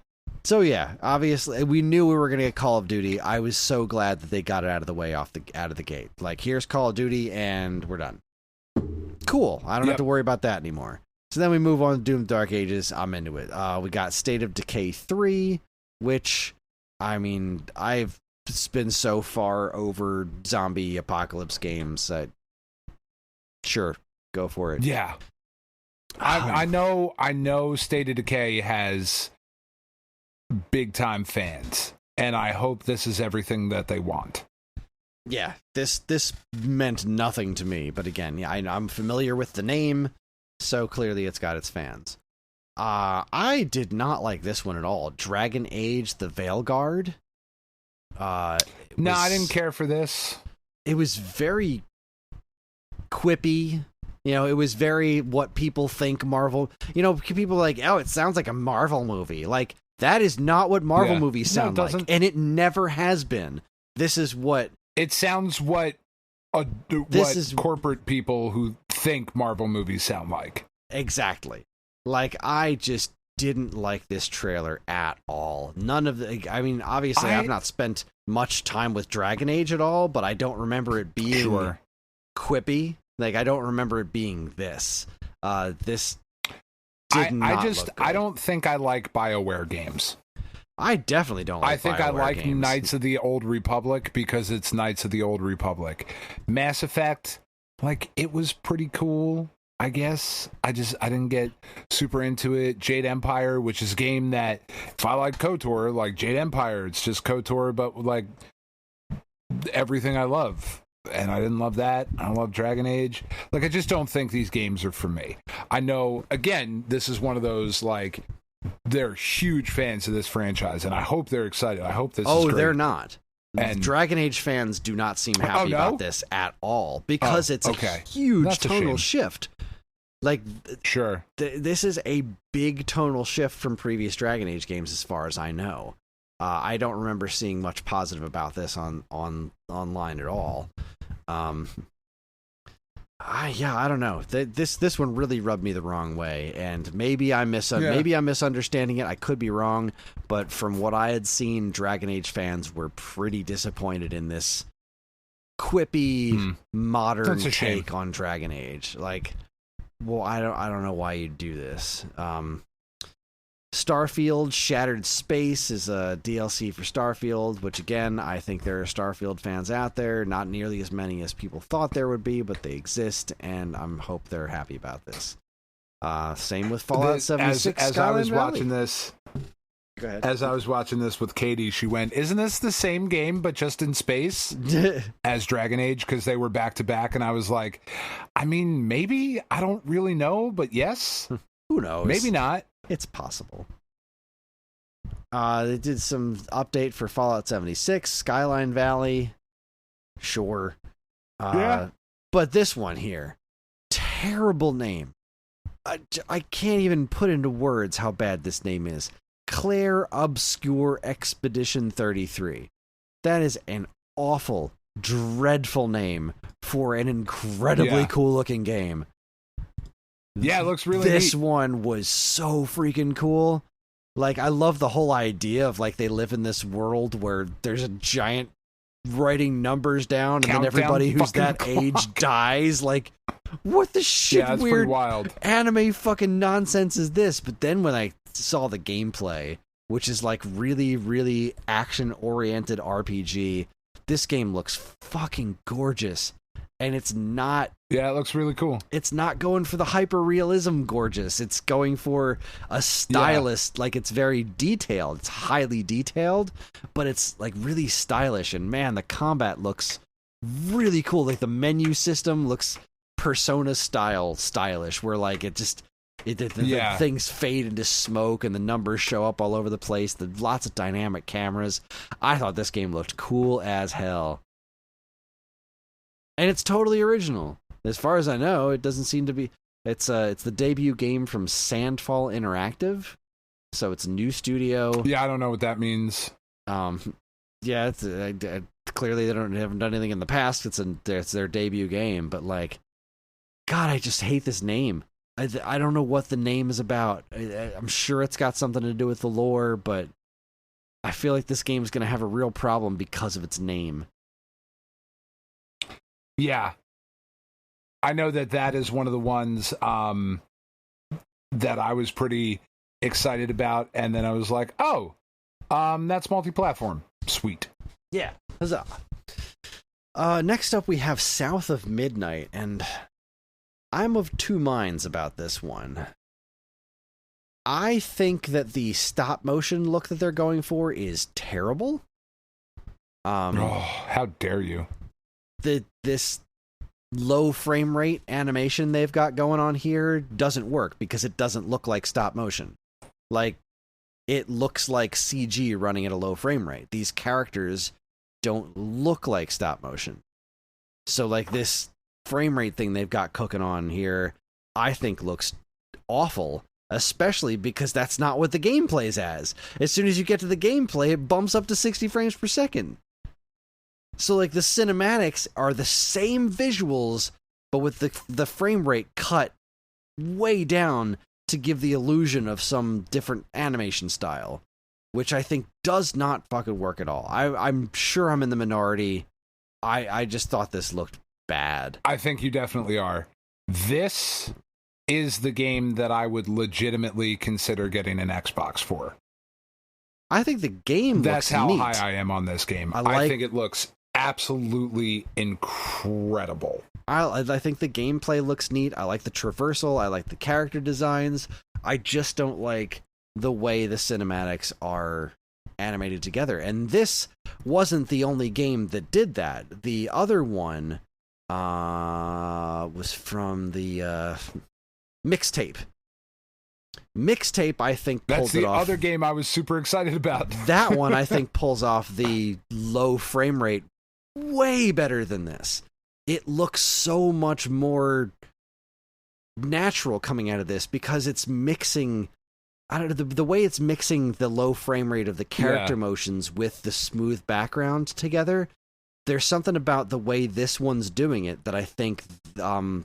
So yeah, obviously we knew we were going to get Call of Duty. I was so glad that they got it out of the way out of the gate. Like, here's Call of Duty and we're done. Cool. I don't have to worry about that anymore. So then we move on to Doom Dark Ages. I'm into it. We got State of Decay 3, which, I mean, I've been so far over zombie apocalypse games that, sure, go for it. Yeah. I know State of Decay has big-time fans, and I hope this is everything that they want. Yeah, this meant nothing to me, but again, yeah, I'm familiar with the name. So clearly it's got its fans. I did not like this one at all. Dragon Age the Veilguard. I didn't care for this. It was very quippy. You know, it was very what people think Marvel... You know, people are like, oh, it sounds like a Marvel movie. Like, That is not what Marvel movies No, it sound like, doesn't. and it never has been. This is what It sounds what corporate people who think Marvel movies sound like. exactly. Like, I just didn't like this trailer at all. None of the. I mean, obviously, I've not spent much time with Dragon Age at all, but I don't remember it being quippy. Like, I don't remember it being this. This did not look good. I don't think I like BioWare games. I definitely don't like I think BioWare I like games. Knights of the Old Republic because it's Knights of the Old Republic. Mass Effect, like, it was pretty cool, I guess. I didn't get super into it. Jade Empire, which is a game that, if I like KOTOR, like Jade Empire, it's just KOTOR, but like everything I love. And I didn't love that. I don't love Dragon Age. Like, I just don't think these games are for me. I know, again, this is one of those, like, they're huge fans of this franchise, and I hope they're excited. I hope this is great. They're not. And Dragon Age fans do not seem happy about this at all, because it's a huge That's a tonal shame. shift. Like, Sure. this is a big tonal shift from previous Dragon Age games, as far as I know. I don't remember seeing much positive about this on online at all. I don't know. This one really rubbed me the wrong way, and maybe I'm misunderstanding it. I could be wrong, but from what I had seen, Dragon Age fans were pretty disappointed in this quippy modern take on Dragon Age. Like, well, I don't know why you'd do this. Starfield Shattered Space is a DLC for Starfield, which, again, I think there are Starfield fans out there. Not nearly as many as people thought there would be, but they exist, and I hope they're happy about this. Same with Fallout 76. As I was watching this, Go ahead. as I was watching this with Katie, she went, "Isn't this the same game but just in space as Dragon Age?" Because they were back to back, and I was like, I mean, maybe. I don't really know, but yes. Who knows? Maybe not. It's possible. They did some update for Fallout 76, Skyline Valley. Sure. Yeah. But this one here, terrible name. I can't even put into words how bad this name is. Claire Obscure Expedition 33. That is an awful, dreadful name for an incredibly cool-looking game. Yeah, it looks really This neat. one was so freaking cool. Like, I love the whole idea of, like, they live in this world where there's a giant writing numbers down, and then everybody who's that age dies. Like, what the shit that's weird pretty wild. anime fucking nonsense is this? But then when I saw the gameplay, which is like really, really action-oriented RPG, this game looks fucking gorgeous. And it's not... Yeah, it looks really cool. It's not going for the hyper-realism gorgeous. It's going for a stylist. Like, it's very detailed. It's highly detailed, but it's, like, really stylish. And, man, the combat looks really cool. Like, the menu system looks Persona-style stylish, where, like, it just... The things fade into smoke and the numbers show up all over the place. Lots of dynamic cameras. I thought this game looked cool as hell. And it's totally original. As far as I know, it doesn't seem to be... It's the debut game from Sandfall Interactive. So it's a new studio. Yeah, I don't know what that means. Yeah, it's clearly they haven't done anything in the past. It's their debut game. But, like, God, I just hate this name. I don't know what the name is about. I'm sure it's got something to do with the lore, but I feel like this game is going to have a real problem because of its name. Yeah. I know that is one of the ones that I was pretty excited about, and then I was like, oh, that's multi-platform. Sweet. Yeah. Huzzah. Next up, we have South of Midnight, and I'm of two minds about this one. I think that the stop-motion look that they're going for is terrible. How dare you? This low frame rate animation they've got going on here doesn't work because it doesn't look like stop motion. Like, it looks like CG running at a low frame rate. These characters don't look like stop motion. So, like, this frame rate thing they've got cooking on here, I think looks awful. especially because that's not what the game plays as. As soon as you get to the gameplay, it bumps up to 60 frames per second. So, like, the cinematics are the same visuals, but with the frame rate cut way down to give the illusion of some different animation style, which I think does not fucking work at all. I'm sure I'm in the minority. I just thought this looked bad. I think you definitely are. This is the game that I would legitimately consider getting an Xbox for. I think the game That's looks how neat. high I am on this game. I think it looks absolutely incredible. I think the gameplay looks neat. I like the traversal. I like the character designs. I just don't like the way the cinematics are animated together. And this wasn't the only game that did that. The other one was from the Mixtape. Mixtape, I think, pulls it off. That's the other game I was super excited about. That one, I think, pulls off the low frame rate way better than this. It looks so much more natural coming out of this because it's mixing, I don't know, the way it's mixing the low frame rate of the character motions with the smooth background together. There's something about the way this one's doing it that I think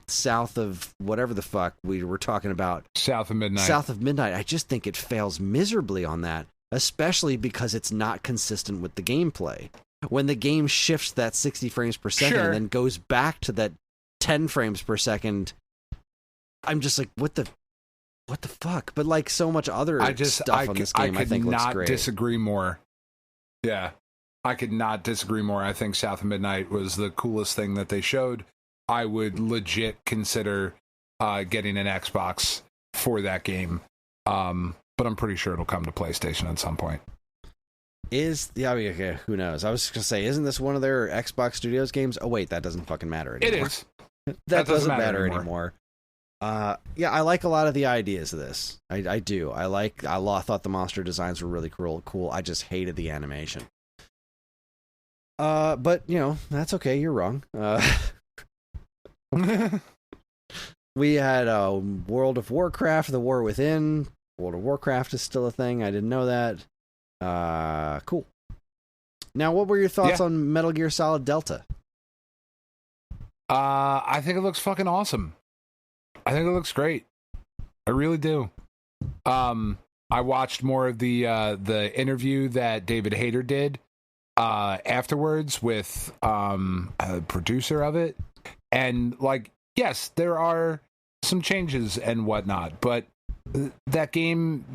south of whatever the fuck we were talking about. South of Midnight. I just think it fails miserably on that, especially because it's not consistent with the gameplay. When the game shifts that 60 frames per second and then goes back to that 10 frames per second, I'm just like, what the fuck? But like so much other stuff on this game, I think looks great. I could not disagree more. Yeah, I could not disagree more. I think South of Midnight was the coolest thing that they showed. I would legit consider getting an Xbox for that game. But I'm pretty sure it'll come to PlayStation at some point. Okay, who knows? I was just going to say, isn't this one of their Xbox Studios games? Oh, wait, that doesn't fucking matter anymore. It is. that doesn't matter anymore. Yeah, I like a lot of the ideas of this. I do. I thought the monster designs were really cool. I just hated the animation. But, you know, that's okay. You're wrong. We had World of Warcraft, The War Within. World of Warcraft is still a thing. I didn't know that. Cool. Now, what were your thoughts on Metal Gear Solid Delta? I think it looks fucking awesome. I think it looks great. I really do. I watched more of the interview that David Hayter did afterwards with a producer of it, and like, yes, there are some changes and whatnot, but that game,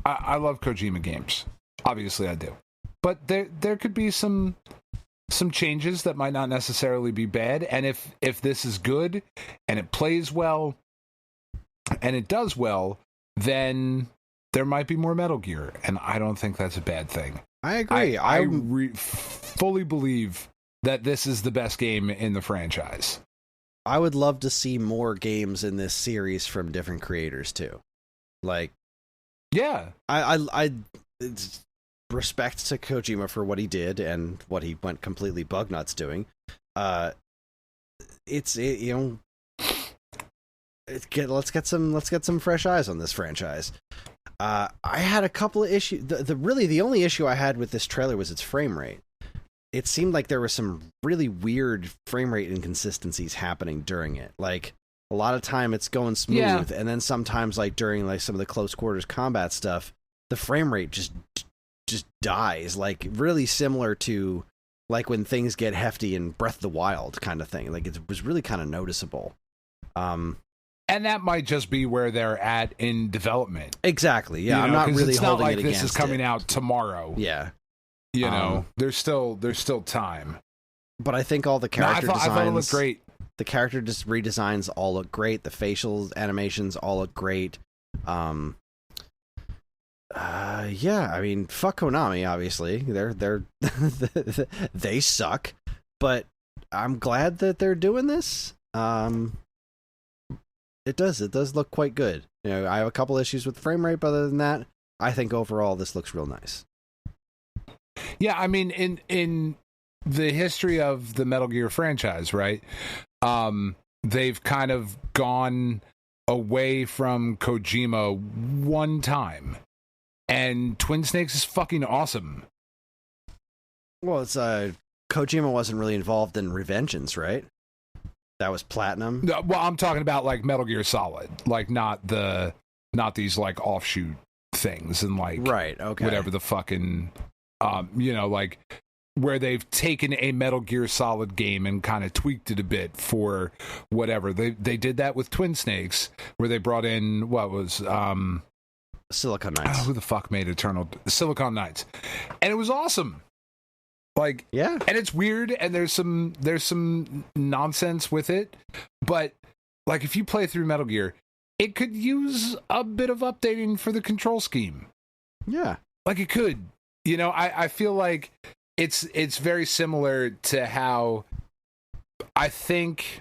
I love Kojima games. Obviously, I do. But there could be some changes that might not necessarily be bad. And if this is good and it plays well and it does well, then there might be more Metal Gear. And I don't think that's a bad thing. I agree. I fully believe that this is the best game in the franchise. I would love to see more games in this series from different creators too. Like, yeah, I respect to Kojima for what he did and what he went completely bug nuts doing. Let's get some fresh eyes on this franchise. I had a couple of issues. The only issue I had with this trailer was its frame rate. It seemed like there were some really weird frame rate inconsistencies happening during it. Like, a lot of time it's going smooth, and then sometimes, like, during like some of the close quarters combat stuff, the frame rate just dies. Like, really similar to like when things get hefty in Breath of the Wild kind of thing. Like, it was really kind of noticeable. And that might just be where they're at in development. Exactly. Yeah, I'm not really holding it against it. This is coming out tomorrow. Yeah. You know, there's still time. But I think all the character designs, I thought it looked great. The character redesigns all look great. The facial animations all look great. Yeah, I mean, fuck Konami, obviously. They're they suck. But I'm glad that they're doing this. It does look quite good. You know, I have a couple issues with frame rate, but other than that, I think overall this looks real nice. Yeah, I mean, in the history of the Metal Gear franchise, right? They've kind of gone away from Kojima one time, and Twin Snakes is fucking awesome. Well, it's Kojima wasn't really involved in Revengeance, right? That was Platinum. No, well, I'm talking about like Metal Gear Solid, like not these like offshoot things and like right, okay, whatever the fucking like where they've taken a Metal Gear Solid game and kind of tweaked it a bit for whatever. They did that with Twin Snakes, where they brought in what was Silicon Knights. Who the fuck made Silicon Knights? And it was awesome. Like, yeah, and it's weird, and there's some nonsense with it, but like if you play through Metal Gear, it could use a bit of updating for the control scheme. Yeah, like it could. I feel like it's very similar to how I think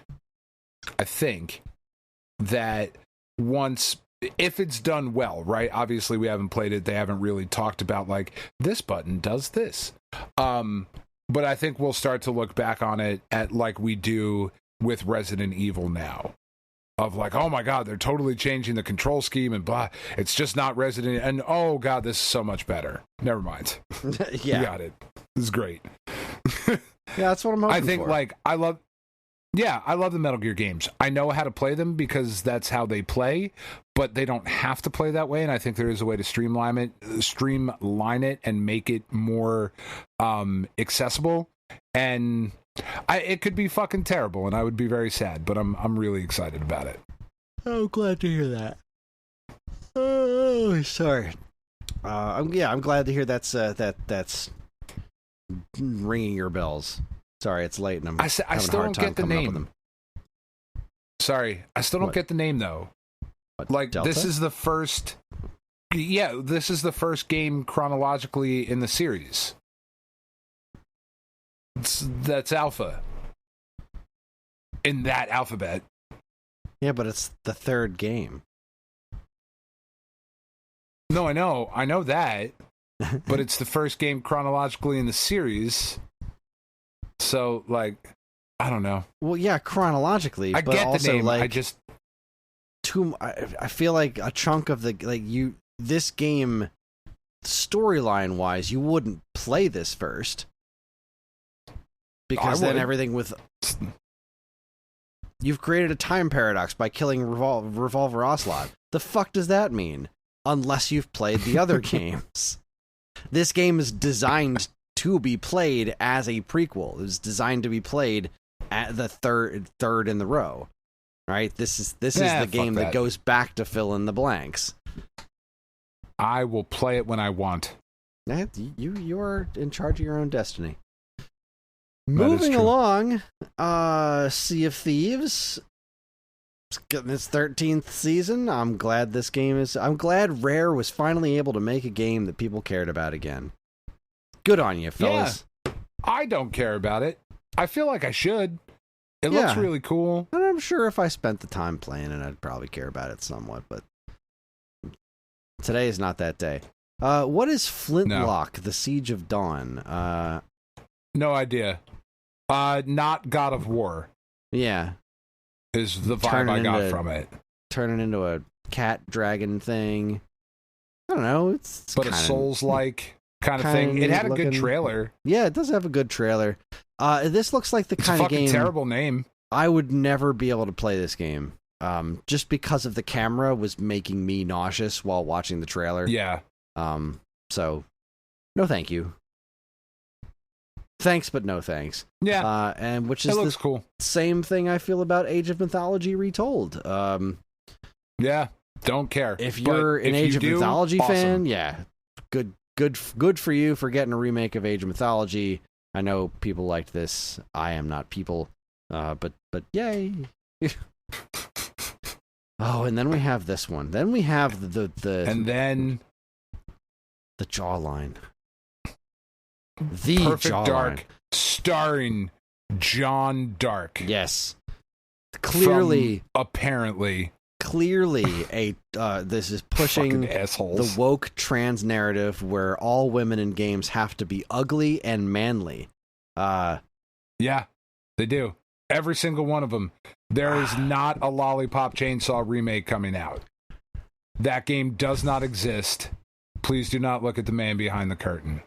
that once, if it's done well, right? Obviously, we haven't played it. They haven't really talked about like this button does this. But I think we'll start to look back on it at like we do with Resident Evil now. Of like, oh my God, they're totally changing the control scheme and blah. It's just not Resident. And oh God, this is so much better. Never mind. Yeah. You got it. This is great. Yeah, that's what I'm hoping I think for. like I love the Metal Gear games. I know how to play them because that's how they play, but they don't have to play that way. And I think there is a way to streamline it and make it more accessible. And it could be fucking terrible, and I would be very sad. But I'm really excited about it. Oh, glad to hear that. Oh, sorry. I'm glad to hear that's ringing your bells. Sorry, it's late, and I still don't get the name. Sorry, I still don't get the name though. What, like Delta? This is the first game chronologically in the series. That's Alpha in that alphabet. Yeah, but it's the third game. No, I know that, but it's the first game chronologically in the series. So, like, I don't know. Well, yeah, chronologically. I but get also, the name. like, I feel like a chunk of this game, storyline wise, you wouldn't play this first. Because then everything with... You've created a time paradox by killing Revolver Ocelot. The fuck does that mean? Unless you've played the other games. This game is designed to be played as a prequel. It was designed to be played at the third in the row. Right? This is the game that goes back to fill in the blanks. I will play it when I want. You are in charge of your own destiny. Moving along, Sea of Thieves. It's getting its 13th season. I'm glad Rare was finally able to make a game that people cared about again. Good on you, fellas. Yeah, I don't care about it. I feel like I should. It looks really cool. And I'm sure if I spent the time playing it, I'd probably care about it somewhat, but today is not that day. What is Flintlock, The Siege of Dawn? No idea. Not God of War. Yeah. Is the vibe I got from it. Turning into a cat dragon thing. I don't know. It's but a Souls-like kind of thing. It had a good trailer. Yeah, it does have a good trailer. This looks like the kind of game... It's a fucking terrible name. I would never be able to play this game. Just because of the camera was making me nauseous while watching the trailer. Yeah. So, no thank you. Thanks, but no thanks. Yeah. And which is looks cool. Same thing I feel about Age of Mythology Retold. Yeah, don't care. If you're an Age of Mythology fan, yeah, good for you for getting a remake of Age of Mythology. I know people liked this. I am not people. But yay. Oh, and then we have this one. Then we have the jawline. The Perfect jawline. Dark, starring John Dark. Yes. Clearly, apparently, this is pushing the woke trans narrative where all women in games have to be ugly and manly. Yeah, they do. Every single one of them. There is not a Lollipop Chainsaw remake coming out. That game does not exist. Please do not look at the man behind the curtain.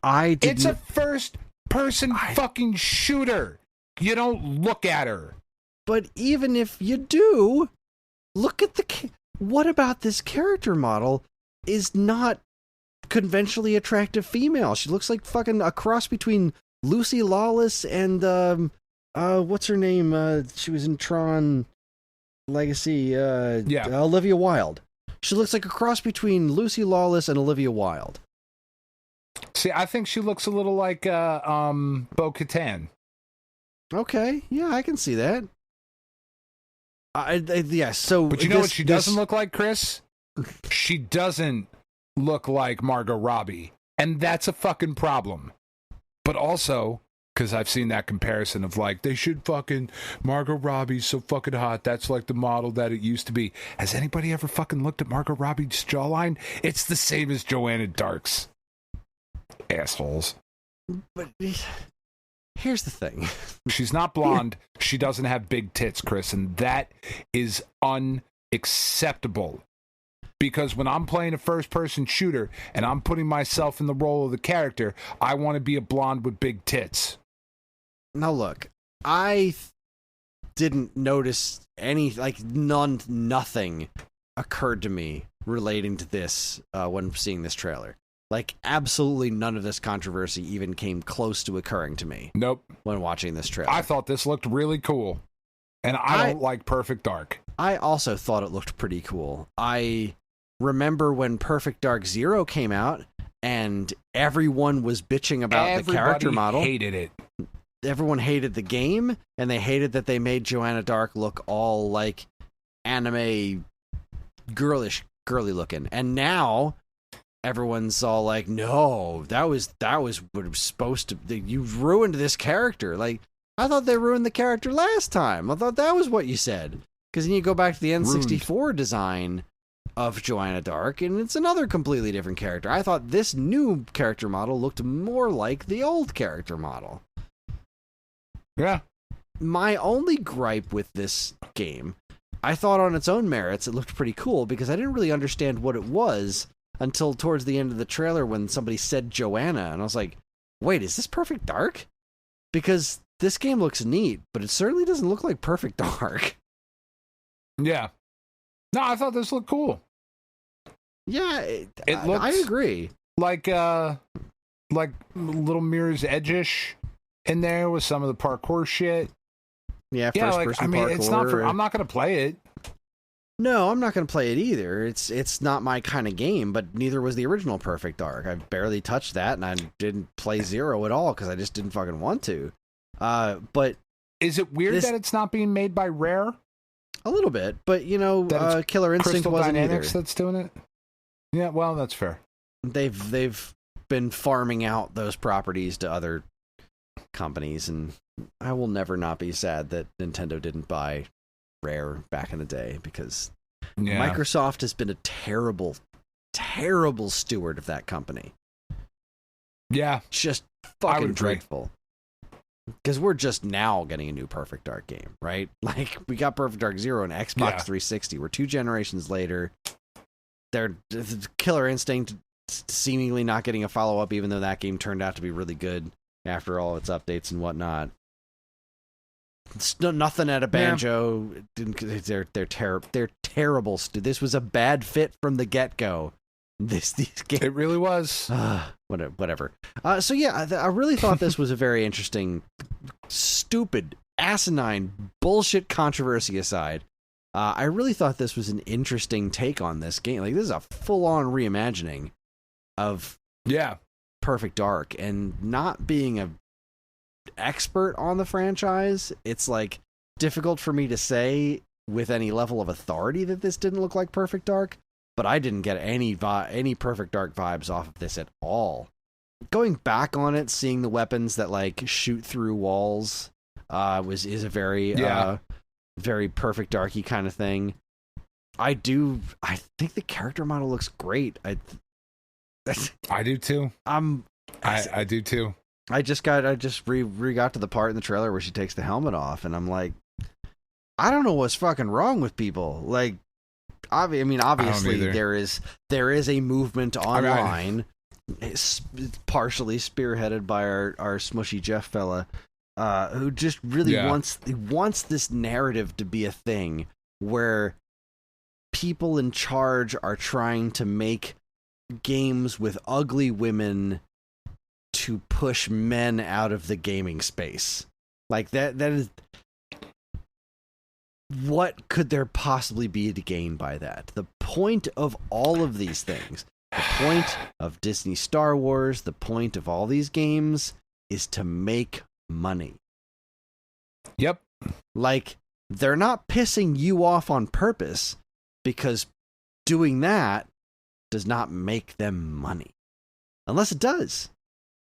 It's a first-person fucking shooter. You don't look at her. But even if you do, look at what about this character model is not conventionally attractive female? She looks like fucking a cross between Lucy Lawless and what's her name? She was in Tron Legacy. Olivia Wilde. She looks like a cross between Lucy Lawless and Olivia Wilde. See, I think she looks a little like Bo-Katan. Okay, yeah, I can see that. So, but you know what she doesn't look like, Chris? She doesn't look like Margot Robbie, and that's a fucking problem. But also, because I've seen that comparison of like, they should fucking, Margot Robbie's so fucking hot, that's like the model that it used to be. Has anybody ever fucking looked at Margot Robbie's jawline? It's the same as Joanna Dark's. Assholes. But here's the thing. She's not blonde. She doesn't have big tits, Chris, and that is unacceptable. Because when I'm playing a first-person shooter and I'm putting myself in the role of the character, I want to be a blonde with big tits. Now look, I didn't notice nothing occurred to me relating to this when seeing this trailer. Like, absolutely none of this controversy even came close to occurring to me. Nope. When watching this trailer. I thought this looked really cool. And I don't like Perfect Dark. I also thought it looked pretty cool. I remember when Perfect Dark Zero came out and everyone was bitching about the character model. Hated it. Everyone hated the game, and they hated that they made Joanna Dark look all like anime girly looking. And now everyone's all like, no, that was what it was supposed to be. You ruined this character. Like, I thought they ruined the character last time. I thought that was what you said. Because then you go back to the N64 design of Joanna Dark, and it's another completely different character. I thought this new character model looked more like the old character model. Yeah. My only gripe with this game, I thought on its own merits it looked pretty cool, because I didn't really understand what it was until towards the end of the trailer when somebody said Joanna, and I was like, wait, is this Perfect Dark? Because this game looks neat, but it certainly doesn't look like Perfect Dark. Yeah. No, I thought this looked cool. Yeah, I agree. Like little Mirror's Edge-ish in there with some of the parkour shit. Yeah, first-person parkour. It's not I'm not going to play it. No, I'm not going to play it either. It's not my kind of game, but neither was the original Perfect Dark. I barely touched that, and I didn't play Zero at all because I just didn't fucking want to. But is it weird that it's not being made by Rare? A little bit, but Killer Instinct Crystal wasn't Dynamics either. That's doing it. Yeah, well, that's fair. They've been farming out those properties to other companies, and I will never not be sad that Nintendo didn't buy Rare back in the day, because Microsoft has been a terrible, terrible steward of that company. Yeah, just fucking dreadful. Because we're just now getting a new Perfect Dark game, right? Like, we got Perfect Dark Zero and Xbox 360. We're 2 generations later. They're Killer Instinct seemingly not getting a follow-up, even though that game turned out to be really good after all its updates and whatnot. It's nothing at a Banjo. Yeah. They're terrible. This was a bad fit from the get-go. These games. It really was. Whatever. So yeah, I really thought this was a very interesting, stupid, asinine, bullshit controversy aside. I really thought this was an interesting take on this game. Like, this is a full-on reimagining of Perfect Dark, and not being a expert on the franchise, it's like difficult for me to say with any level of authority that this didn't look like Perfect Dark. But I didn't get any Perfect Dark vibes off of this at all. Going back on it, seeing the weapons that like shoot through walls is a very very Perfect Darky kind of thing. I think the character model looks great. I do too. I do too. I just got to the part in the trailer where she takes the helmet off, and I'm like, I don't know what's fucking wrong with people. Like, obviously there is a movement online, partially spearheaded by our smushy Jeff fella, who just really wants this narrative to be a thing where people in charge are trying to make games with ugly women to push men out of the gaming space. Like that is, what could there possibly be to gain by that? The point of all of these things, the point of Disney Star Wars, the point of all these games is to make money. Yep. Like, they're not pissing you off on purpose, because doing that does not make them money. Unless it does.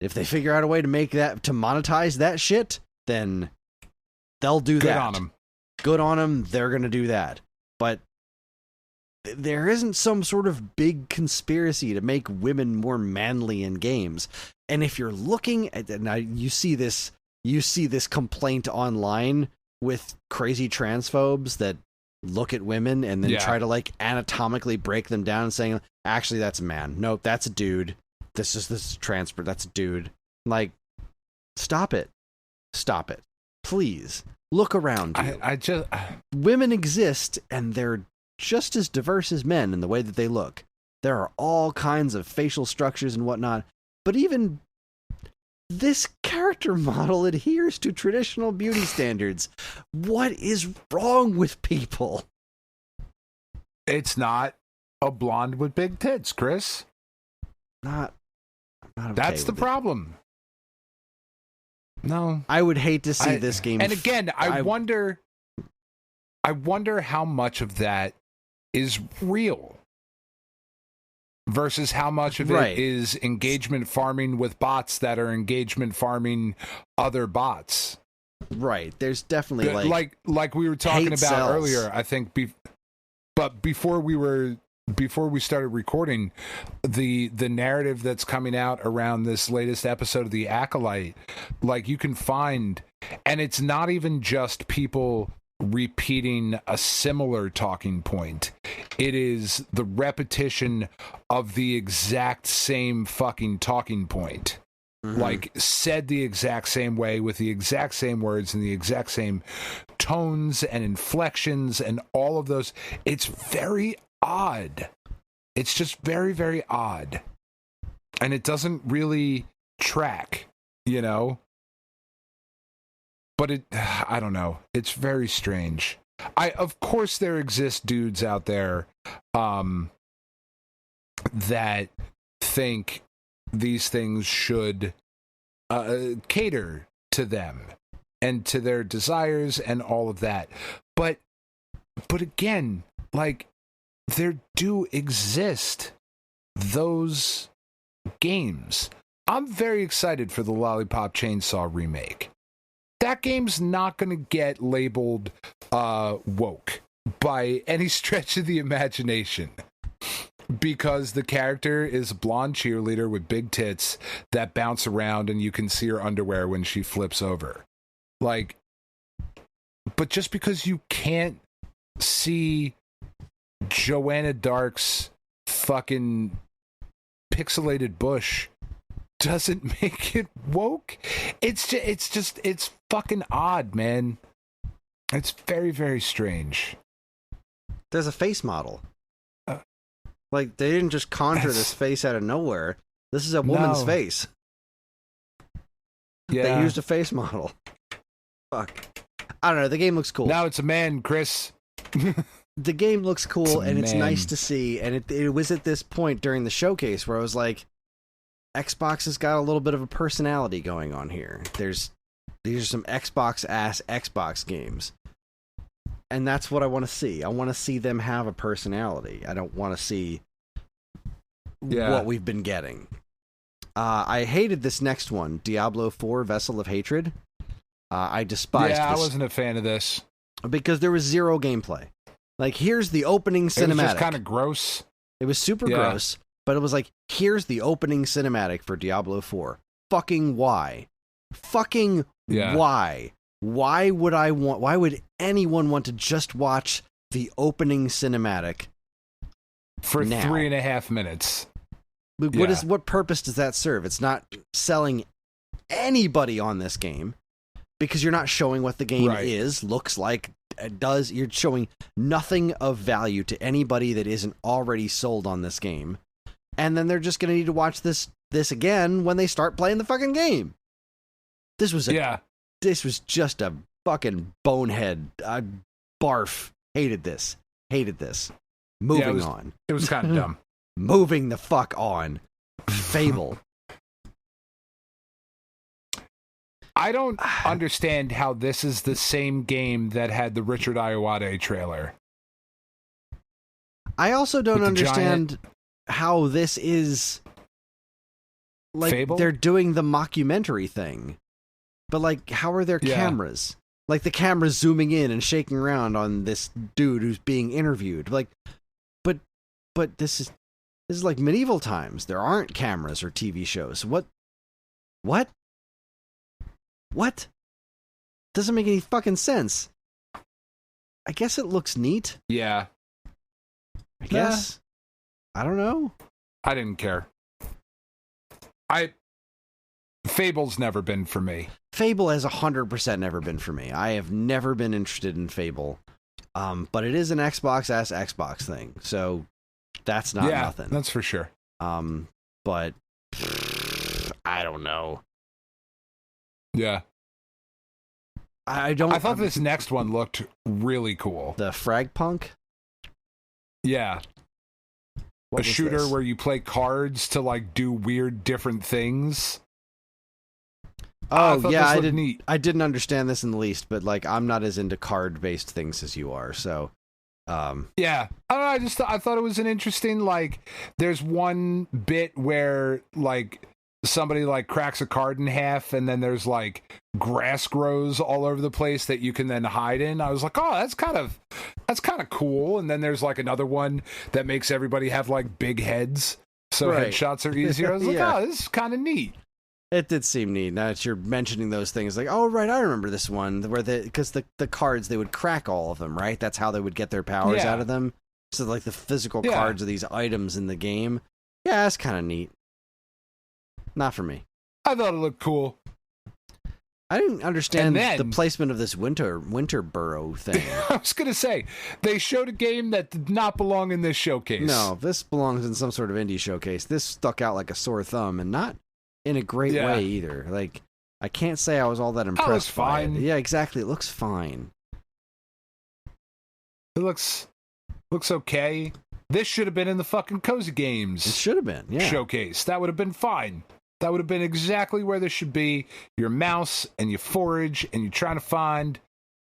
If they figure out a way to make that, to monetize that shit, then they'll do that. Good on them. Good on them. They're going to do that. But there isn't some sort of big conspiracy to make women more manly in games. And if you're looking at, now you see this complaint online with crazy transphobes that look at women and then try to like anatomically break them down and saying, actually, that's a man. Nope, that's a dude. This is transfer. That's a dude. Like, stop it. Stop it. Please look around you. Women exist, and they're just as diverse as men in the way that they look. There are all kinds of facial structures and whatnot, but even this character model adheres to traditional beauty standards. What is wrong with people? It's not a blonde with big tits, Chris. I'm not okay That's the with it. problem. No. I would hate to see this game. And again, I wonder how much of that is real versus how much of it is engagement farming with bots that are engagement farming other bots. Right. There's definitely like we were talking about sells. earlier, I think. But before we started recording, the narrative that's coming out around this latest episode of The Acolyte, like, you can find, and it's not even just people repeating a similar talking point. It is the repetition of the exact same fucking talking point. Mm-hmm. Like, said the exact same way with the exact same words and the exact same tones and inflections and all of those. It's very odd. It's just very, very odd. And it doesn't really track, you know? But I don't know. It's very strange. Of course there exist dudes out there that think these things should cater to them and to their desires and all of that. But again, like, there do exist those games. I'm very excited for the Lollipop Chainsaw remake. That game's not going to get labeled woke by any stretch of the imagination, because the character is a blonde cheerleader with big tits that bounce around and you can see her underwear when she flips over. Like, but just because you can't see Joanna Dark's fucking pixelated bush doesn't make it woke. It's fucking odd, man. It's very, very strange. There's a face model. Like, they didn't just conjure this face out of nowhere. This is a woman's face. Yeah. They used a face model. Fuck. I don't know. The game looks cool. Now it's a man, Chris. The game looks cool, and it's nice to see. And it was at this point during the showcase where I was like, Xbox has got a little bit of a personality going on here. These are some Xbox-ass Xbox games. And that's what I want to see. I want to see them have a personality. I don't want to see what we've been getting. I hated this next one, Diablo 4 Vessel of Hatred. I despised this. Yeah, I wasn't a fan of this. Because there was zero gameplay. Like, here's the opening cinematic. It was just kind of gross. It was super gross, but it was like, here's the opening cinematic for Diablo 4. fucking why. Fucking why. Why would anyone want to just watch the opening cinematic for now? 3.5 minutes? What purpose does that serve? It's not selling anybody on this game because you're not showing what the game is, looks like, does. You're showing nothing of value to anybody that isn't already sold on this game. And then they're just going to need to watch this again when they start playing the fucking game. This was just a fucking bonehead. Barf. Hated this. Moving on. It was kind of dumb. Moving the fuck on. Fable. I don't understand how this is the same game that had the Richard Ayoade trailer. I also don't understand how this is like Fable? They're doing the mockumentary thing. But like, how are their cameras? Like the camera zooming in and shaking around on this dude who's being interviewed. Like, but this is like medieval times. There aren't cameras or TV shows. What? Doesn't make any fucking sense. I guess it looks neat. Yeah. I guess. I don't know. I didn't care. Fable's never been for me. Fable has 100% never been for me. I have never been interested in Fable. But it is an Xbox thing, so that's not nothing. That's for sure. But I don't know. Yeah. I thought this next one looked really cool. The Frag Punk? Yeah. What a shooter where you play cards to like do weird different things. Oh yeah, I didn't understand this in the least, but like I'm not as into card-based things as you are, so yeah. I don't know, I thought it was an interesting, like, there's one bit where like somebody like cracks a card in half and then there's like grass grows all over the place that you can then hide in. I was like, oh, that's kind of cool. And then there's like another one that makes everybody have like big heads, so headshots are easier. I was like, oh, this is kind of neat. It did seem neat. Now that you're mentioning those things, like, oh right, I remember this one where because the cards, they would crack all of them, right? That's how they would get their powers out of them. So like the physical cards of these items in the game. Yeah, that's kind of neat. Not for me. I thought it looked cool. I didn't understand the placement of this winter burrow thing. I was going to say, they showed a game that did not belong in this showcase. No, this belongs in some sort of indie showcase. This stuck out like a sore thumb, and not in a great way either. Like, I can't say I was all that impressed by it. Yeah, exactly. It looks fine. It looks okay. This should have been in the fucking Cozy Games. It should have been, showcase. That would have been fine. That would have been exactly where this should be. Your mouse and you forage and you're trying to find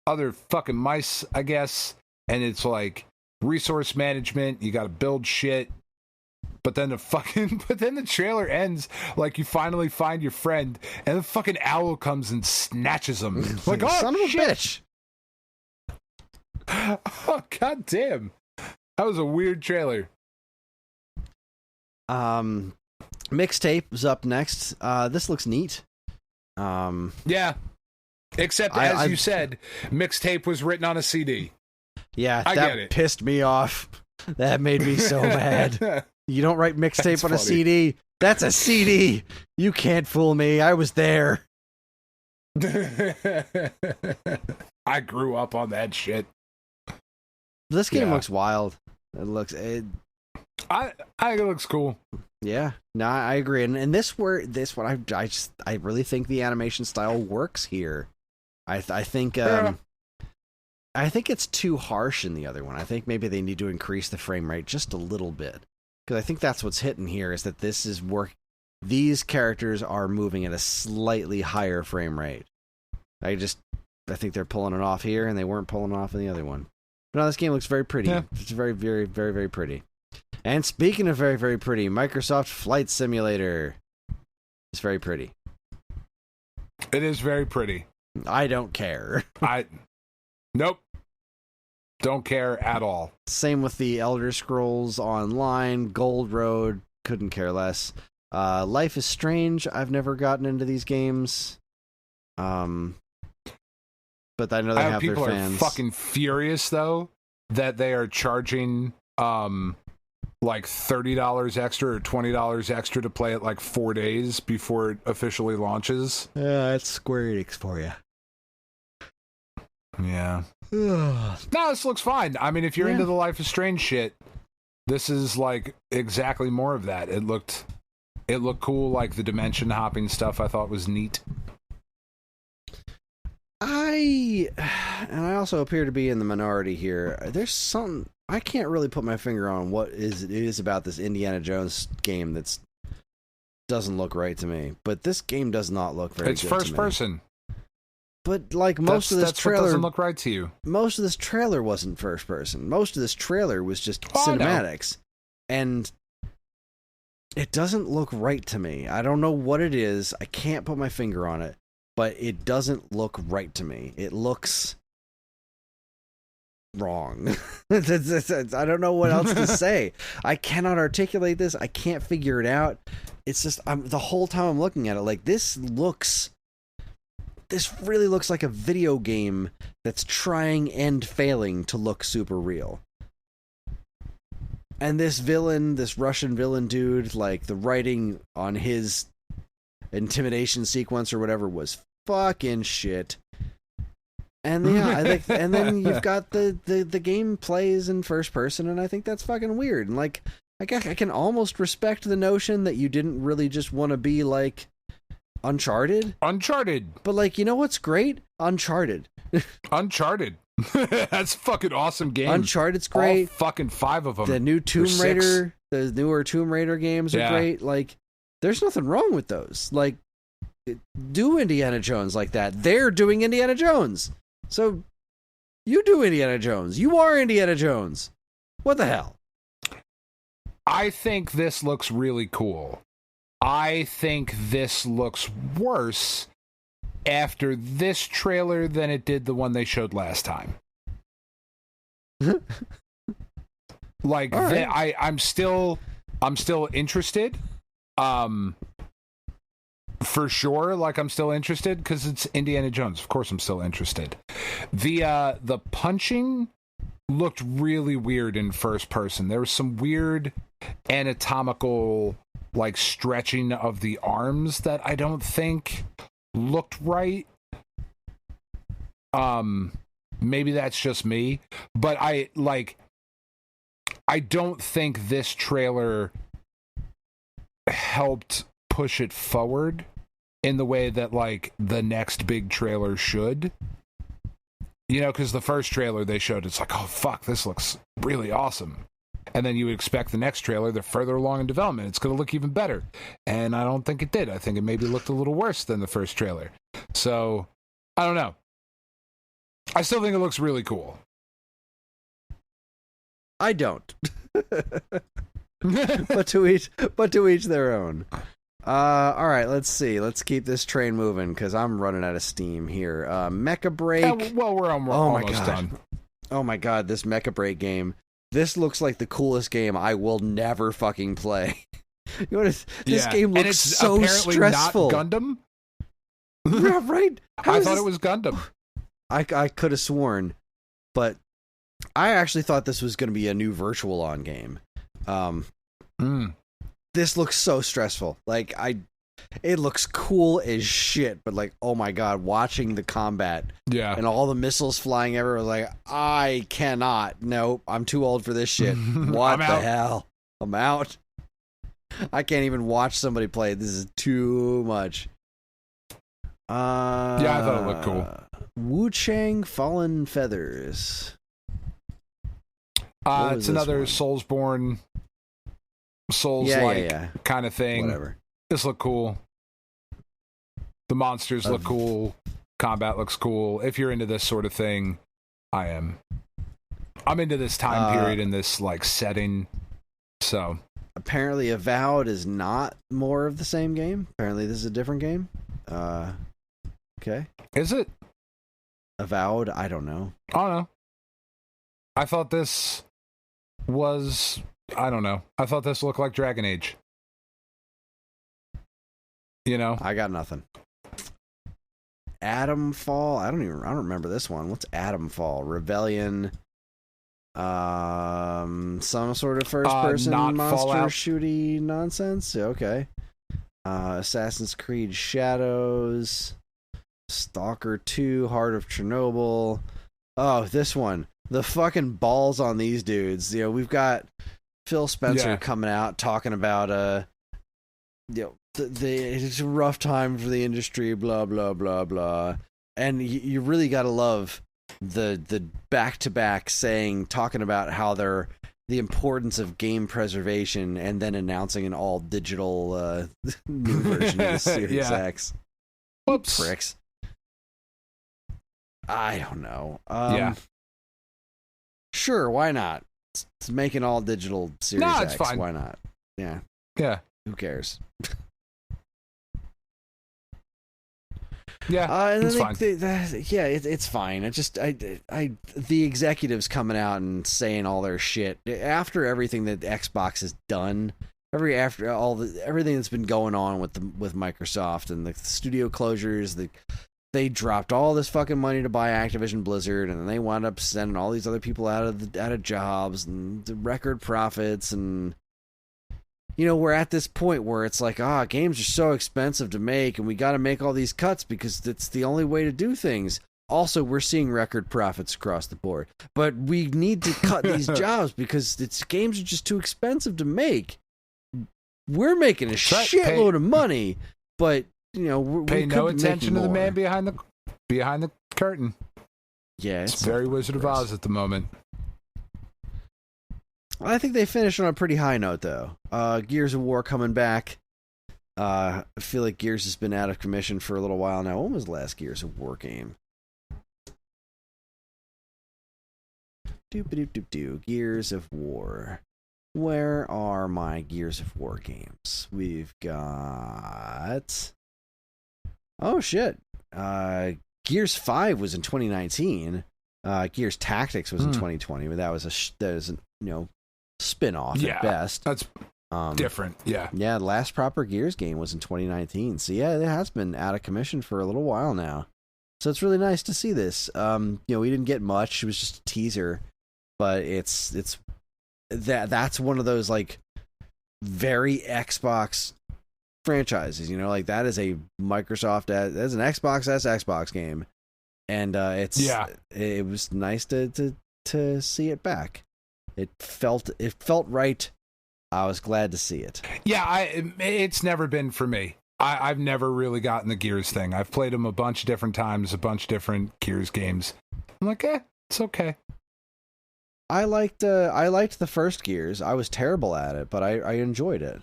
other fucking mice, I guess. And it's like resource management. You got to build shit. But then the trailer ends like you finally find your friend and the fucking owl comes and snatches him. Like, oh, son of a bitch. Oh, god damn. That was a weird trailer. Mixtape is up next. This looks neat. Yeah. Except, as you said, Mixtape was written on a CD. Yeah, that pissed me off. That made me so mad. You don't write Mixtape on a CD. That's a CD. You can't fool me. I was there. I grew up on that shit. This game looks wild. I think it looks cool. Yeah, no, I agree. And I really think the animation style works here. I think it's too harsh in the other one. I think maybe they need to increase the frame rate just a little bit, because I think that's what's hitting here is that this is these characters are moving at a slightly higher frame rate. I think they're pulling it off here, and they weren't pulling it off in the other one. But no, this game looks very pretty. Yeah. It's very, very, very, very pretty. And speaking of very, very pretty, Microsoft Flight Simulator is very pretty. It is very pretty. I don't care. Nope. Don't care at all. Same with the Elder Scrolls Online, Gold Road, couldn't care less. Life is Strange. I've never gotten into these games. But I know they have their fans. People are fucking furious though that they are charging like $30 extra or $20 extra to play it like 4 days before it officially launches. Yeah, that's Square Enix for you. Yeah. No, this looks fine. I mean, if you're into the Life is Strange shit, this is like exactly more of that. It looked cool. Like the dimension hopping stuff, I thought was neat. I also appear to be in the minority here. There's something I can't really put my finger on what it is about this Indiana Jones game that's doesn't look right to me. But this game does not look very good to me. It's first person. But like most of this trailer doesn't look right to you. Most of this trailer wasn't first person. Most of this trailer was just cinematics. And it doesn't look right to me. I don't know what it is. I can't put my finger on it. But it doesn't look right to me. It looks wrong. I don't know what else to say. I cannot articulate this. I can't figure it out. It's just the whole time I'm looking at it, like this really looks like a video game that's trying and failing to look super real. And this Russian villain dude, like the writing on his intimidation sequence or whatever was fucking shit. And and then you've got the game plays in first person, and I think that's fucking weird. And like I can almost respect the notion that you didn't really just want to be like Uncharted. But like, you know what's great? Uncharted. That's a fucking awesome game. Uncharted's great. All fucking 5 of them. The new Tomb Raider, the newer Tomb Raider games are great. Like, there's nothing wrong with those. Like, do Indiana Jones like that. They're doing Indiana Jones. So, you do Indiana Jones. You are Indiana Jones. What the hell? I think this looks really cool. I think this looks worse after this trailer than it did the one they showed last time. Like, right. I'm still interested. For sure, like I'm still interested because it's Indiana Jones. Of course, I'm still interested. The punching looked really weird in first person. There was some weird anatomical like stretching of the arms that I don't think looked right. Maybe that's just me, but I don't think this trailer helped push it forward in the way that like the next big trailer should. You know, because the first trailer they showed, it's like, oh fuck, this looks really awesome. And then you would expect the next trailer, they're further along in development, it's going to look even better. And I don't think it did. I think it maybe looked a little worse than the first trailer. So, I don't know. I still think it looks really cool. I don't. but to each their own. All right, let's see. Let's keep this train moving because I'm running out of steam here. Mecha Break. Yeah, well, we're almost done. Oh my god, this Mecha Break game. This looks like the coolest game I will never fucking play. You know what? This game looks so stressful. Not Gundam? Yeah, right? I thought it was Gundam. I could have sworn, but I actually thought this was going to be a new Virtual On game. This looks so stressful. Like it looks cool as shit, but like, oh my god, watching the combat, and all the missiles flying everywhere, like I cannot. Nope, I'm too old for this shit. What the hell? I'm out. I can't even watch somebody play. This is too much. Yeah, I thought it looked cool. Wu Chang Fallen Feathers. It's another Soulsborne, Souls-like kind of thing. Whatever. This look cool. The monsters look cool. Combat looks cool. If you're into this sort of thing, I am. I'm into this time period in this like setting. So apparently, Avowed is not more of the same game. Apparently, this is a different game. Okay. Is it? Avowed? I don't know. I don't know. I thought this was... I don't know. I thought this looked like Dragon Age. You know, I got nothing. Atom Fall. I don't remember this one. What's Atom Fall? Rebellion. Some sort of first person monster Fallout. shooty nonsense. Okay. Assassin's Creed Shadows. Stalker 2, Heart of Chernobyl. Oh, this one. The fucking balls on these dudes. You know, we've got Phil Spencer coming out talking about you know, it's a rough time for the industry, blah blah blah blah. And you really got to love the back-to-back talking about how they're the importance of game preservation and then announcing an all digital new version of the Series X. Whoops. Pricks. I don't know. Sure, why not? It's making all digital Series X. It's fine. Why not? Yeah. Yeah. Who cares? Yeah, and it's fine. It's fine. It just the executives coming out and saying all their shit after everything that Xbox has done, everything that's been going on with Microsoft and the studio closures, they dropped all this fucking money to buy Activision Blizzard, and then they wound up sending all these other people out of jobs and the record profits. And you know, we're at this point where it's like, games are so expensive to make, and we got to make all these cuts because it's the only way to do things. Also, we're seeing record profits across the board, but we need to cut these jobs because games are just too expensive to make. We're making a shitload of money, but you know, pay no attention to the man behind the curtain. Yeah, it's very Wizard of Oz at the moment. I think they finished on a pretty high note, though. Gears of War coming back. I feel like Gears has been out of commission for a little while now. When was the last Gears of War game? Gears of War. Where are my Gears of War games? We've got... Oh, shit. Gears 5 was in 2019. Gears Tactics was in 2020, but that was a spin-off at best. That's different. Yeah, the last proper Gears game was in 2019. So yeah, it has been out of commission for a little while now. So it's really nice to see this. We didn't get much. It was just a teaser, but that's one of those like very Xbox franchises. You know, like that is a Microsoft that's an Xbox game, and it was nice to see it back. It felt right. I was glad to see it. Yeah, it's never been for me. I've never really gotten the Gears thing. I've played them a bunch of different times, a bunch of different Gears games. I'm like, it's okay. I liked the first Gears. I was terrible at it, but I enjoyed it.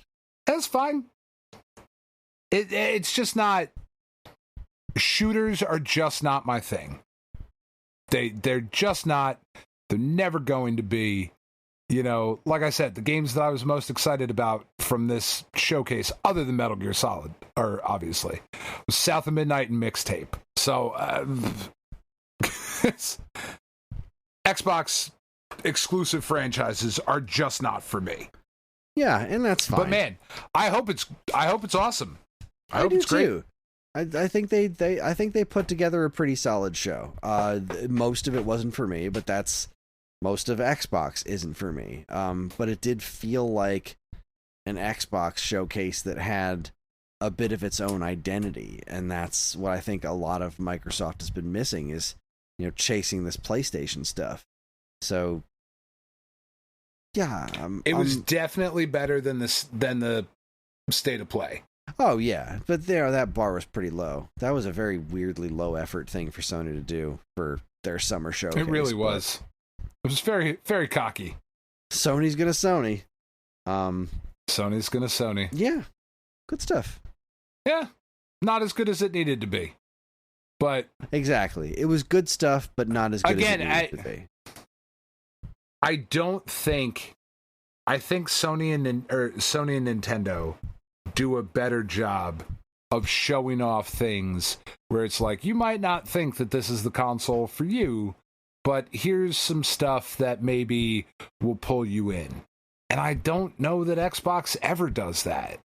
That's fine. It's just not. Shooters are just not my thing. They're just not. They're never going to be. You know, like I said, the games that I was most excited about from this showcase, other than Metal Gear Solid, or obviously, was South of Midnight and Mixtape. So, Xbox exclusive franchises are just not for me. Yeah, and that's fine. But man, I hope it's awesome. I hope do it's great. Too. I think they put together a pretty solid show. Most of it wasn't for me, but most of Xbox isn't for me. But it did feel like an Xbox showcase that had a bit of its own identity, and that's what I think a lot of Microsoft has been missing is, chasing this PlayStation stuff. So, yeah, it was definitely better than the State of Play. Oh yeah, but that bar was pretty low. That was a very weirdly low effort thing for Sony to do for their summer showcase. It really was. It was very, very cocky. Sony's gonna Sony. Sony's gonna Sony. Yeah, good stuff. Yeah, not as good as it needed to be, but exactly, it was good stuff, but not as good as it needed to be. I think Sony and Nintendo do a better job of showing off things where it's like, you might not think that this is the console for you, but here's some stuff that maybe will pull you in. And I don't know that Xbox ever does that.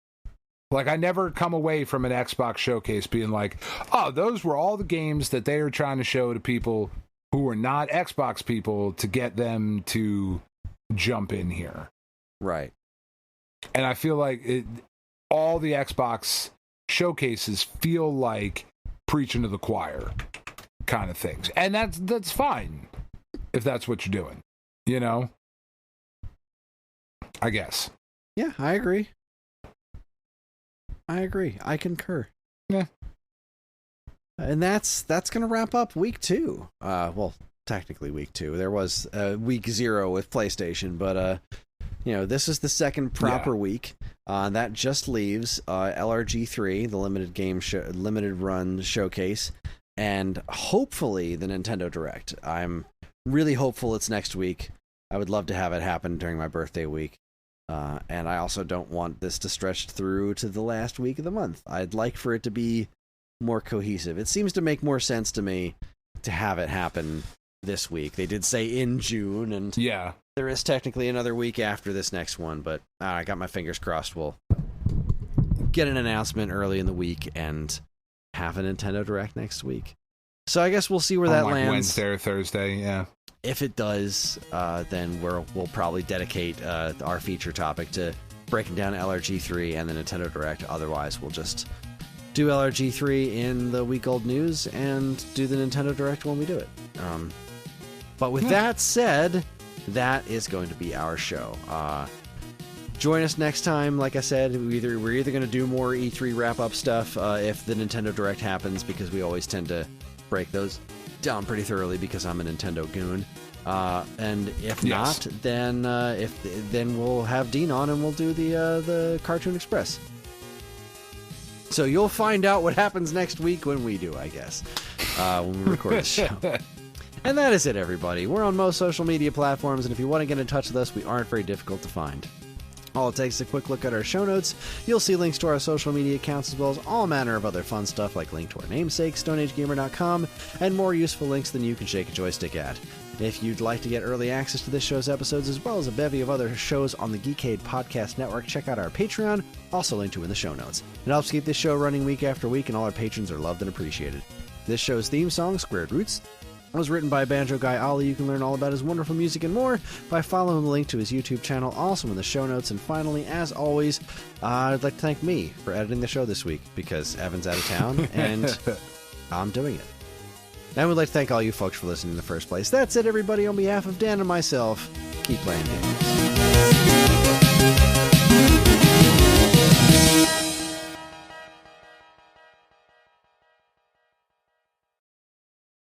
Like, I never come away from an Xbox showcase being like, oh, those were all the games that they are trying to show to people who are not Xbox people to get them to jump in here. Right. And I feel like all the Xbox showcases feel like preaching to the choir kind of things. And that's fine if that's what you're doing, you know? I guess. Yeah, I agree. I concur. Yeah. And that's going to wrap up week 2. Well, technically week 2. There was week 0 with PlayStation, but this is the second proper week. That just leaves LRG3, the limited run showcase, and hopefully the Nintendo Direct. I'm really hopeful it's next week. I would love to have it happen during my birthday week. And I also don't want this to stretch through to the last week of the month. I'd like for it to be more cohesive. It seems to make more sense to me to have it happen this week. They did say in June, and there is technically another week after this next one, but I got my fingers crossed we'll get an announcement early in the week and have a Nintendo Direct next week. So I guess we'll see where that lands. Wednesday or Thursday, yeah. If it does, then we'll probably dedicate our feature topic to breaking down LRG3 and the Nintendo Direct. Otherwise, we'll just do LRG3 in the week-old news and do the Nintendo Direct when we do it. But with that said, that is going to be our show. Join us next time. Like I said, we're either going to do more E3 wrap-up stuff if the Nintendo Direct happens, because we always tend to break those down pretty thoroughly because I'm a Nintendo goon. And if not, then we'll have Dean on and we'll do the Cartoon Express. So you'll find out what happens next week when we do, I guess, when we record the show. And that is it, everybody. We're on most social media platforms, and if you want to get in touch with us, we aren't very difficult to find. All it takes is a quick look at our show notes. You'll see links to our social media accounts as well as all manner of other fun stuff like link to our namesake, StoneAgeGamer.com, and more useful links than you can shake a joystick at. If you'd like to get early access to this show's episodes as well as a bevy of other shows on the Geekade Podcast Network, check out our Patreon, also linked to in the show notes. It helps keep this show running week after week, and all our patrons are loved and appreciated. This show's theme song, Squared Roots, was written by Banjo Guy Ollie. You can learn all about his wonderful music and more by following the link to his YouTube channel, also in the show notes. And finally, as always, I'd like to thank me for editing the show this week, because Evan's out of town and I'm doing it. And we'd like to thank all you folks for listening in the first place. That's it, everybody. On behalf of Dan and myself, keep playing games.